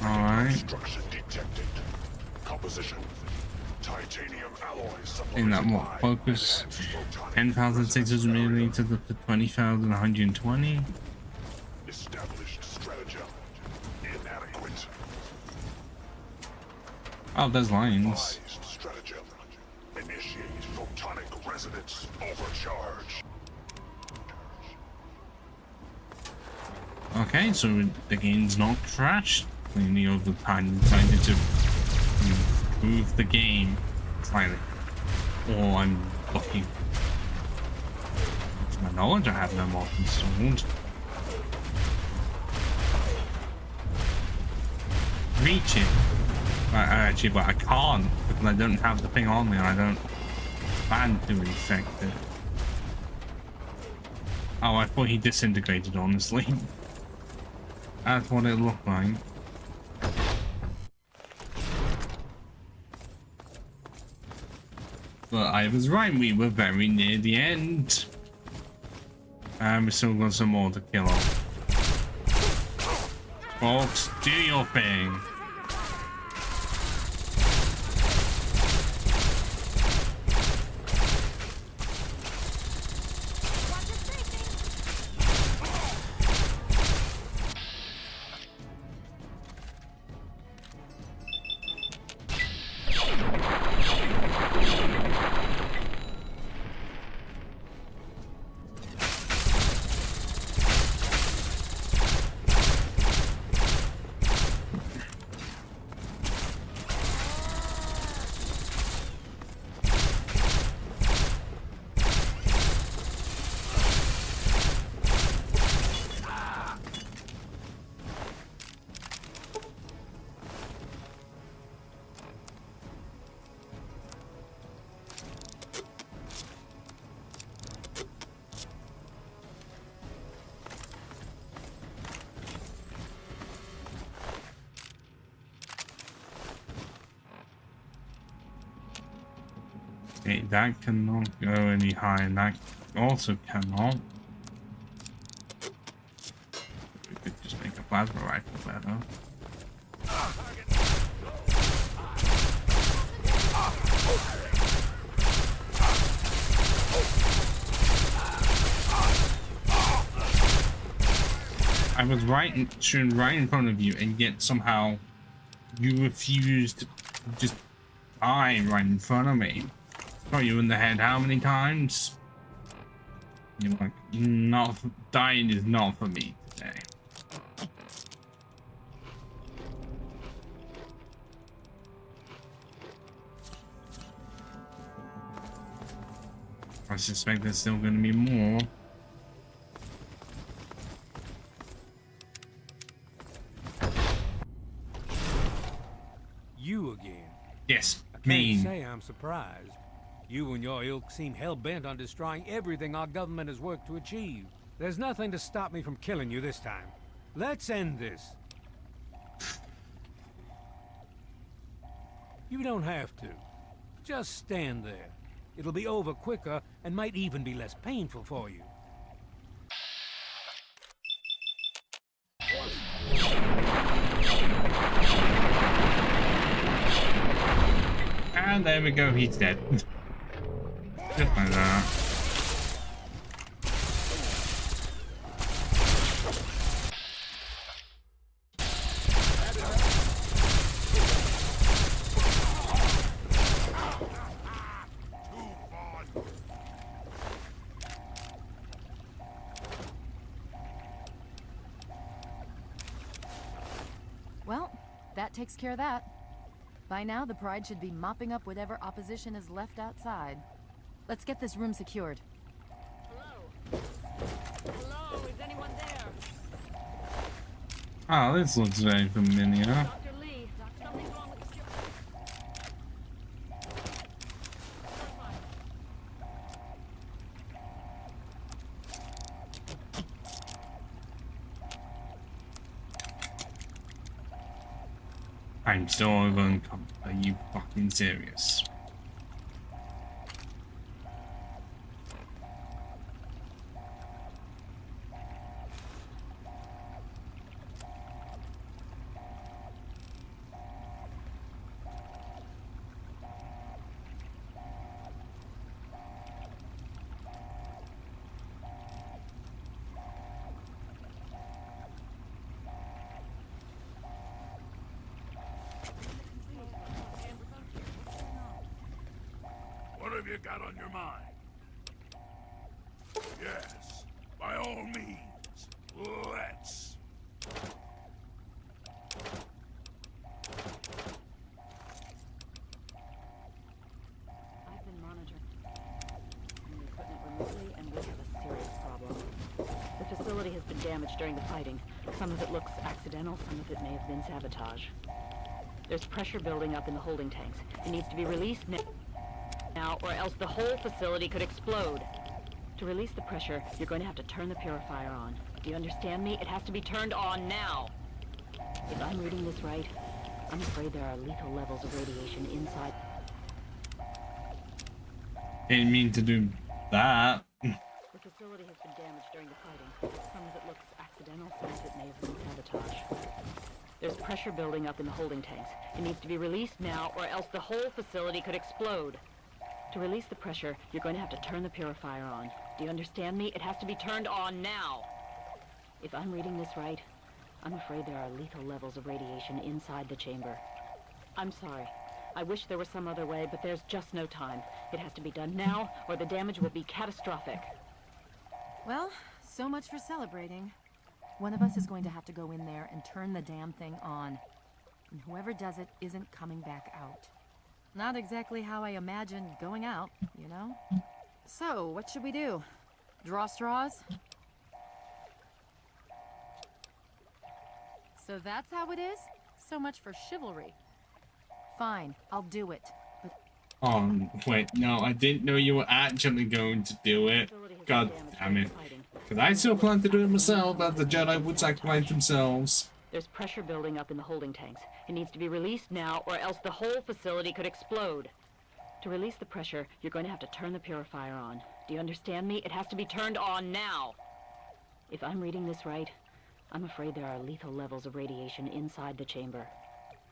Alright. In that what focus 10,600 milliliters up to 20,120. Oh, there's lines. Stratagem. Initiate photonic resonance overcharge. Okay, so the game's not crashed. Clearly over time decided to improve the game slightly. Or I'm lucky. To my knowledge, I have no mod installed. Reach it. Actually, but I can't because I don't have the thing on me and I don't plan to infect it. Oh, I thought he disintegrated, honestly. That's what it looked like. But I was right, we were very near the end. And we still got some more to kill off. Folks, do your thing. Okay, that cannot go any higher, and that also cannot. We could just make a plasma rifle better. I was shooting right in front of you, and yet somehow you refused to just die right in front of me. Shot you in the head how many times? You're like, not dying is not for me today. I suspect there's still going to be more. You again? Yes, I can't me. say I'm surprised. You and your ilk seem hell-bent on destroying everything our government has worked to achieve. There's nothing to stop me from killing you this time. Let's end this. You don't have to. Just stand there. It'll be over quicker and might even be less painful for you. And there we go, he's dead. Just like that. Well, that takes care of that. By now, the Pride should be mopping up whatever opposition is left outside. Let's get this room secured. Hello, is anyone there? Oh, this looks very familiar. Dr. Lee, something's wrong with the I'm still uncomfortable. Are you fucking serious? What have you got on your mind? Yes, by all means, let's. I've been monitoring the equipment remotely, and we have a serious problem. The facility has been damaged during the fighting. Some of it looks accidental, some of it may have been sabotage. There's pressure building up in the holding tanks. It needs to be released now, or else the whole facility could explode. To release the pressure, you're going to have to turn the purifier on. Do you understand me? It has to be turned on now. If I'm reading this right, I'm afraid there are lethal levels of radiation inside. Didn't mean to do that. The facility has been damaged during the fighting. Some of it looks accidental, some of it may have been sabotage. There's pressure building up in the holding tanks. It needs to be released now, or else the whole facility could explode. To release the pressure, you're going to have to turn the purifier on. Do you understand me? It has to be turned on now. If I'm reading this right, I'm afraid there are lethal levels of radiation inside the chamber. I'm sorry. I wish there was some other way, but there's just no time. It has to be done now, or the damage will be catastrophic. Well, so much for celebrating. One of us is going to have to go in there and turn the damn thing on. And whoever does it isn't coming back out. Not exactly how I imagined going out, you know? So, what should we do? Draw straws? So that's how it is? So much for chivalry. Fine, I'll do it. But Wait, no, I didn't know you were actually going to do it. God damn it. Because I still plan to do it myself, as the Jedi would sacrifice themselves. There's pressure building up in the holding tanks. It needs to be released now, or else the whole facility could explode. To release the pressure, you're going to have to turn the purifier on. Do you understand me? It has to be turned on now! If I'm reading this right, I'm afraid there are lethal levels of radiation inside the chamber.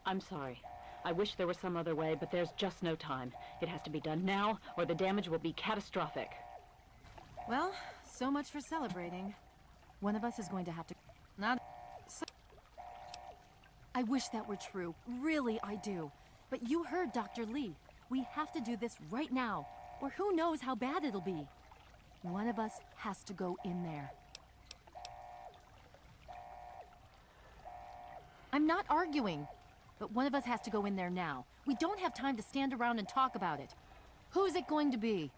I'm sorry. I wish there was some other way, but there's just no time. It has to be done now, or the damage will be catastrophic. Well, so much for celebrating. One of us is going to have to... Not... So... I wish that were true. Really, I do. But you heard Dr. Lee. We have to do this right now, or who knows how bad it'll be. One of us has to go in there. I'm not arguing, but one of us has to go in there now. We don't have time to stand around and talk about it. Who's it going to be?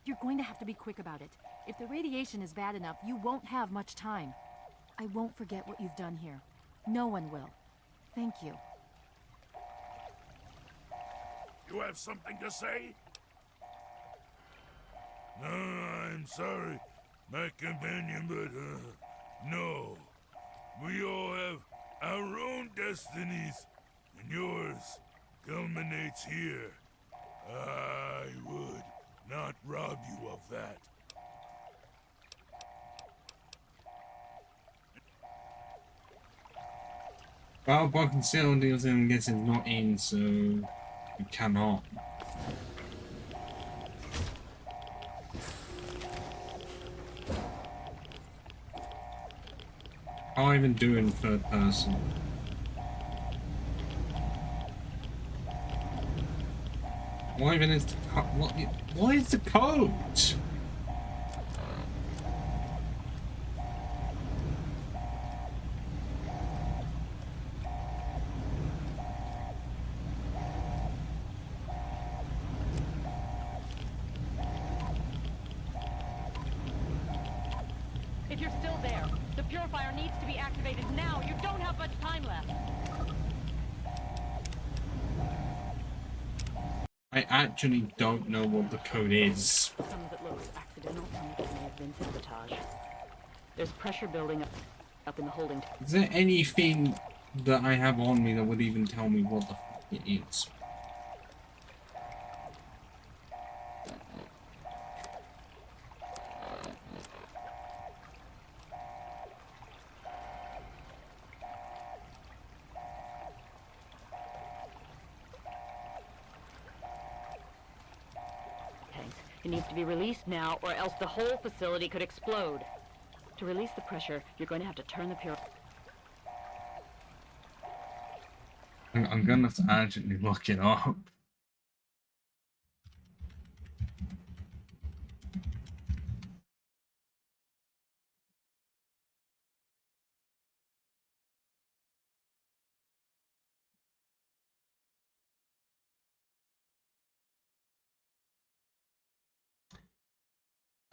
You're going to have to be quick about it. If the radiation is bad enough, you won't have much time. I won't forget what you've done here. No one will. Thank you. You have something to say? No, I'm sorry, my companion, but, no. We all have our own destinies, and yours culminates here. I would not rob you of that. Well, by concealed deals in getting not in, so we cannot. How I even do in third person? Why even is the what is the code? If you're still there, the purifier needs to be activated now. You don't have much time left. I actually don't know what the code is. Some of it looks accidental, some of it may have been sabotage. There's pressure building up in the holding tank. Is there anything that I have on me that would even tell me what the fuck it is? It needs to be released now, or else the whole facility could explode. To release the pressure, you're going to have to turn the purifier. I'm gonna have to actually look it up.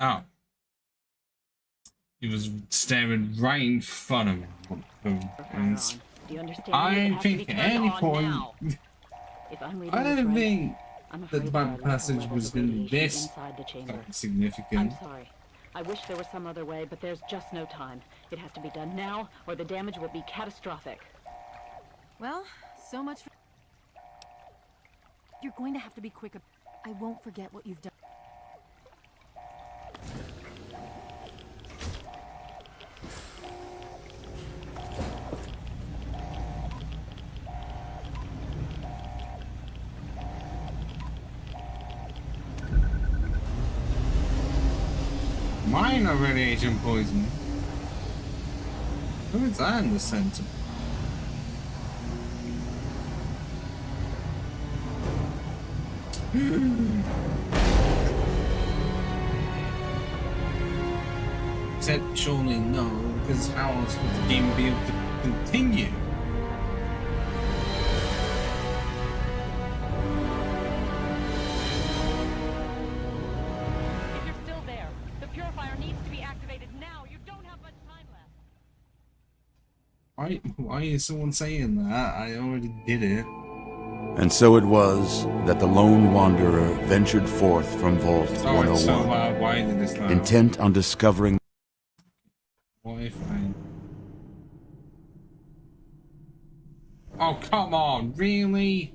Oh. He was staring right in front of me. And Do you understand? I think at any point, I don't think that my passage was going to be this significant. I'm sorry. I wish there was some other way, but there's just no time. It has to be done now, or the damage will be catastrophic. Well, so much for... You're going to have to be quick. I won't forget what you've done. Minor radiation poisoning. Who is that in the center? Except surely no, because how else would the game be able to continue? If you're still there, the purifier needs to be activated now. You don't have much time left. Why is someone saying that? I already did it. And so it was that the lone wanderer ventured forth from Vault 101, so why did this now? intent on discovering... Wi-Fi. Oh, come on, really?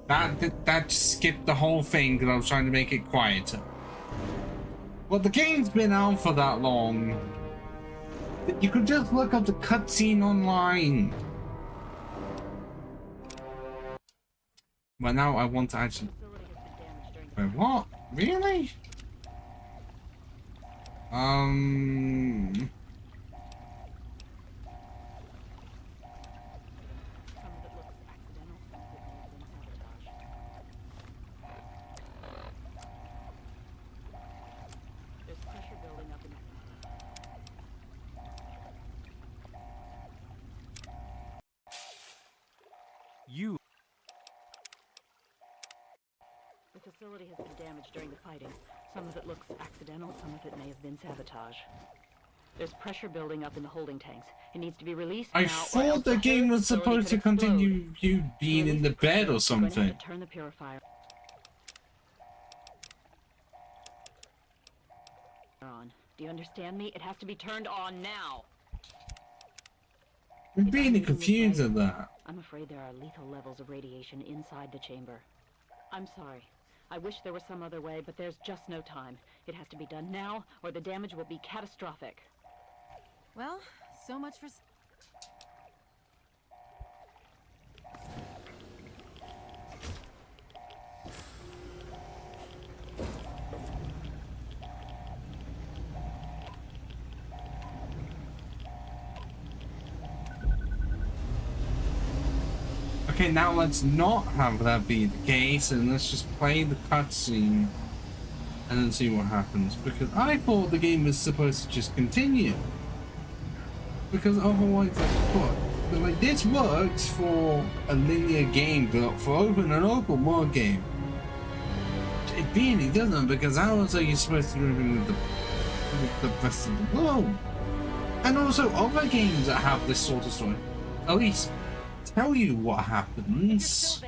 That skipped the whole thing because I was trying to make it quieter. Well, the game's been out for that long. You could just look up the cutscene online. But now I want to actually... Wait, what? Really? You. The facility has been damaged during the fighting. Some of it looks accidental, some of it may have been sabotage. There's pressure building up in the holding tanks. It needs to be released now, I thought the game was supposed to continue you being in the bed or something. Turn the purifier on. Do you understand me? It has to be turned on now. I'm really confused at that. I'm afraid there are lethal levels of radiation inside the chamber. I'm sorry. I wish there was some other way, but there's just no time. It has to be done now, or the damage will be catastrophic. Well, so much for... Okay, now let's not have that be the case, and let's just play the cutscene and then see what happens. Because I thought the game was supposed to just continue. Because otherwise, like this works for a linear game, but for an open world game, it really doesn't. Because how else are you supposed to do with the rest of the world? And also, other games that have this sort of story, at least tell you what happens.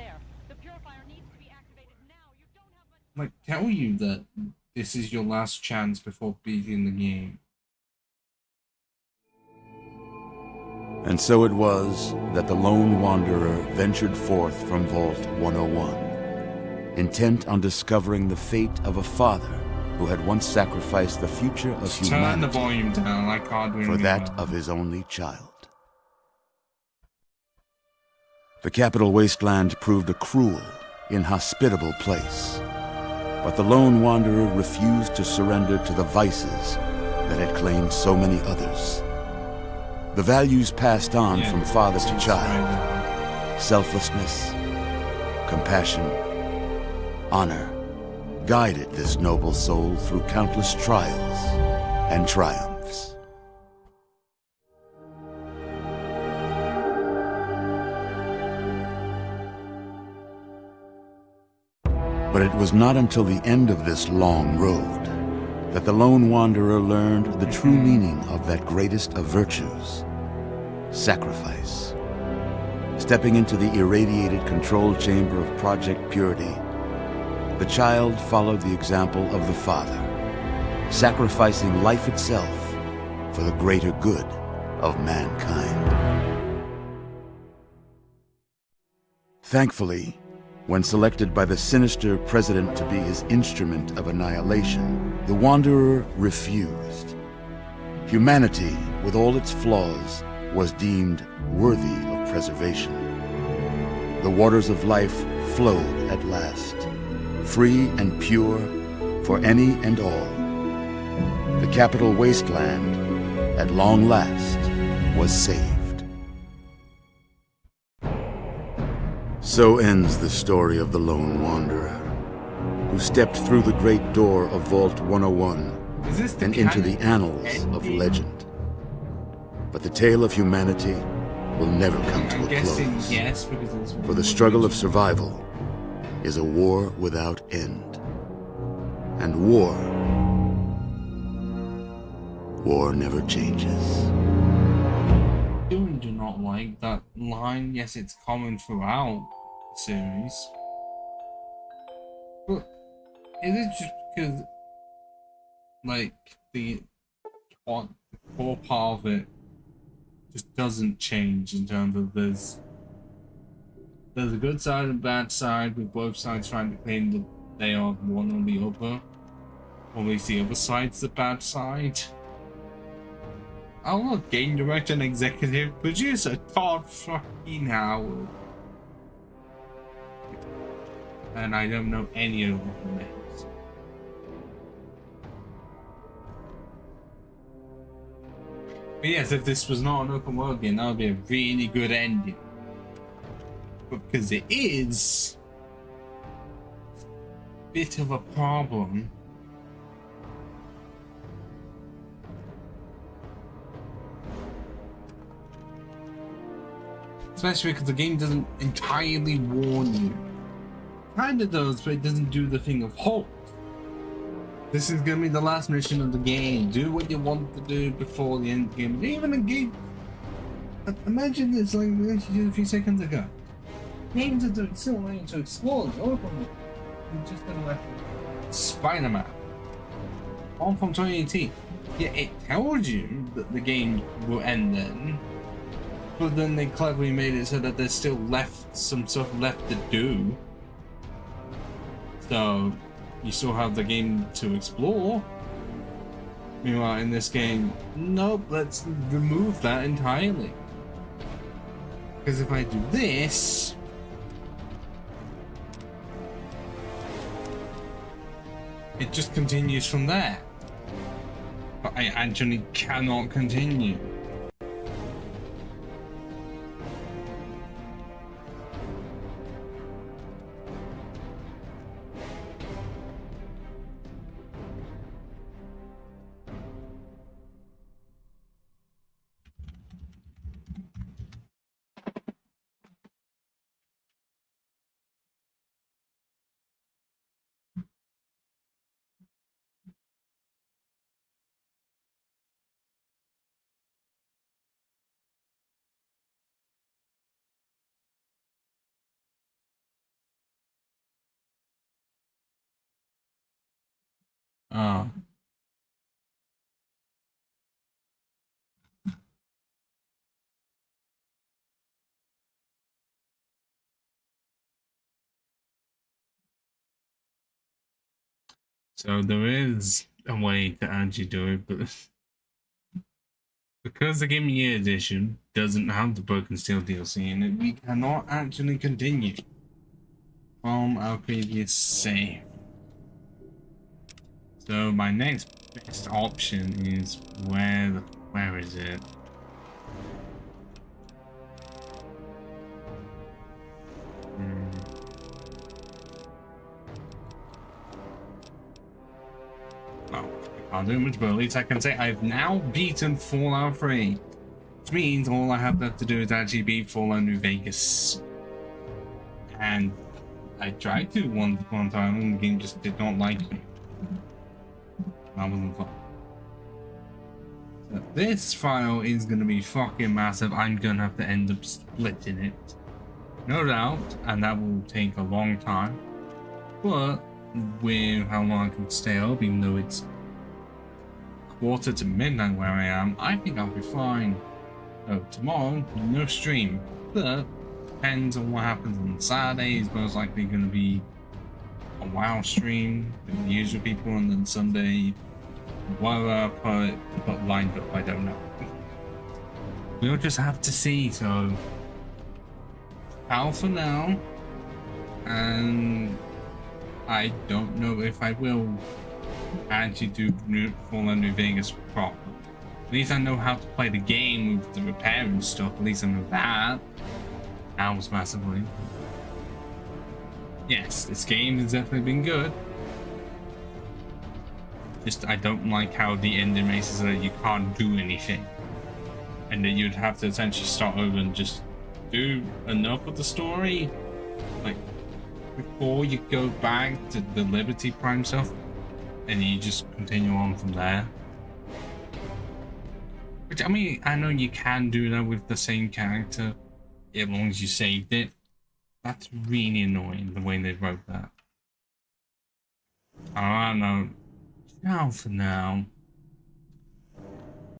Like, tell you that this is your last chance before beating the game. And so it was that the lone wanderer ventured forth from Vault 101, intent on discovering the fate of a father who had once sacrificed the future of Turn the humanity volume down, I can't do for anything that about of his only child. The capital wasteland proved a cruel, inhospitable place, but the lone wanderer refused to surrender to the vices that had claimed so many others. The values passed on from father to child, selflessness, compassion, honor, guided this noble soul through countless trials and triumphs. But it was not until the end of this long road that the lone wanderer learned the true meaning of that greatest of virtues, sacrifice. Stepping into the irradiated control chamber of Project Purity, the child followed the example of the father, sacrificing life itself for the greater good of mankind. Thankfully, when selected by the sinister president to be his instrument of annihilation, the Wanderer refused. Humanity, with all its flaws, was deemed worthy of preservation. The waters of life flowed at last, free and pure for any and all. The capital wasteland, at long last, was saved. So ends the story of the lone wanderer, who stepped through the great door of Vault 101 and into the annals of legend. But the tale of humanity will never come to a close. Yes, because it's For the struggle of survival is a war without end. And war never changes. Do not like that line. Yes, it's common throughout the series. But is it just because, like, the core part of it just doesn't change in terms of there's there's a good side and a bad side, with both sides trying to claim that they are one or the other. Or at least the other side's the bad side. Oh look, game director and executive producer Todd fucking Howard. And I don't know any of the names. But yes, if this was not an open world game, that would be a really good ending. But because it is a bit of a problem. Especially because the game doesn't entirely warn you. Kinda does, but it doesn't do the thing of hope. This is gonna be the last mission of the game. Do what you want to do before the end of the game. Even a game. Imagine this, like we actually did a few seconds ago. Games are still allowing to explore the open world. You're just gonna let Spider-Man. On from 2018. Yeah, it told you that the game will end then. But then they cleverly made it so that there's still some stuff left to do. So you still have the game to explore. Meanwhile, in this game, nope, let's remove that entirely. Because if I do this, it just continues from there. But I actually cannot continue. Oh. So there is a way to actually do it, but because the Game of the Year edition doesn't have the Broken Steel DLC in it, we cannot actually continue from our previous save. So my next best option is where is it? Well, I can't do much, but at least I can say I've now beaten Fallout 3. Which means all I have left to do is actually beat Fallout New Vegas. And I tried to one time and the game just did not like me. That wasn't fun. So this file is going to be fucking massive. I'm going to have to end up splitting it. No doubt, and that will take a long time. But with how long I can stay up, even though it's quarter to midnight where I am, I think I'll be fine. So tomorrow, no stream, but depends on what happens on Saturday. Is most likely going to be a WoW stream with the usual people, and then Sunday, whatever I put lined up, I don't know. We'll just have to see. So out for now, and I don't know if I will actually do Fallout New Vegas proper. At least I know how to play the game with the repair and stuff. At least I know that. Helps massively. Yes, this game has definitely been good. Just I don't like how the ending makes it so that you can't do anything, and that you'd have to essentially start over and just do enough of the story, like before you go back to the Liberty Prime stuff, and you just continue on from there. Which, I mean, I know you can do that with the same character as long as you saved it. That's really annoying the way they wrote that. I don't know. Now for now.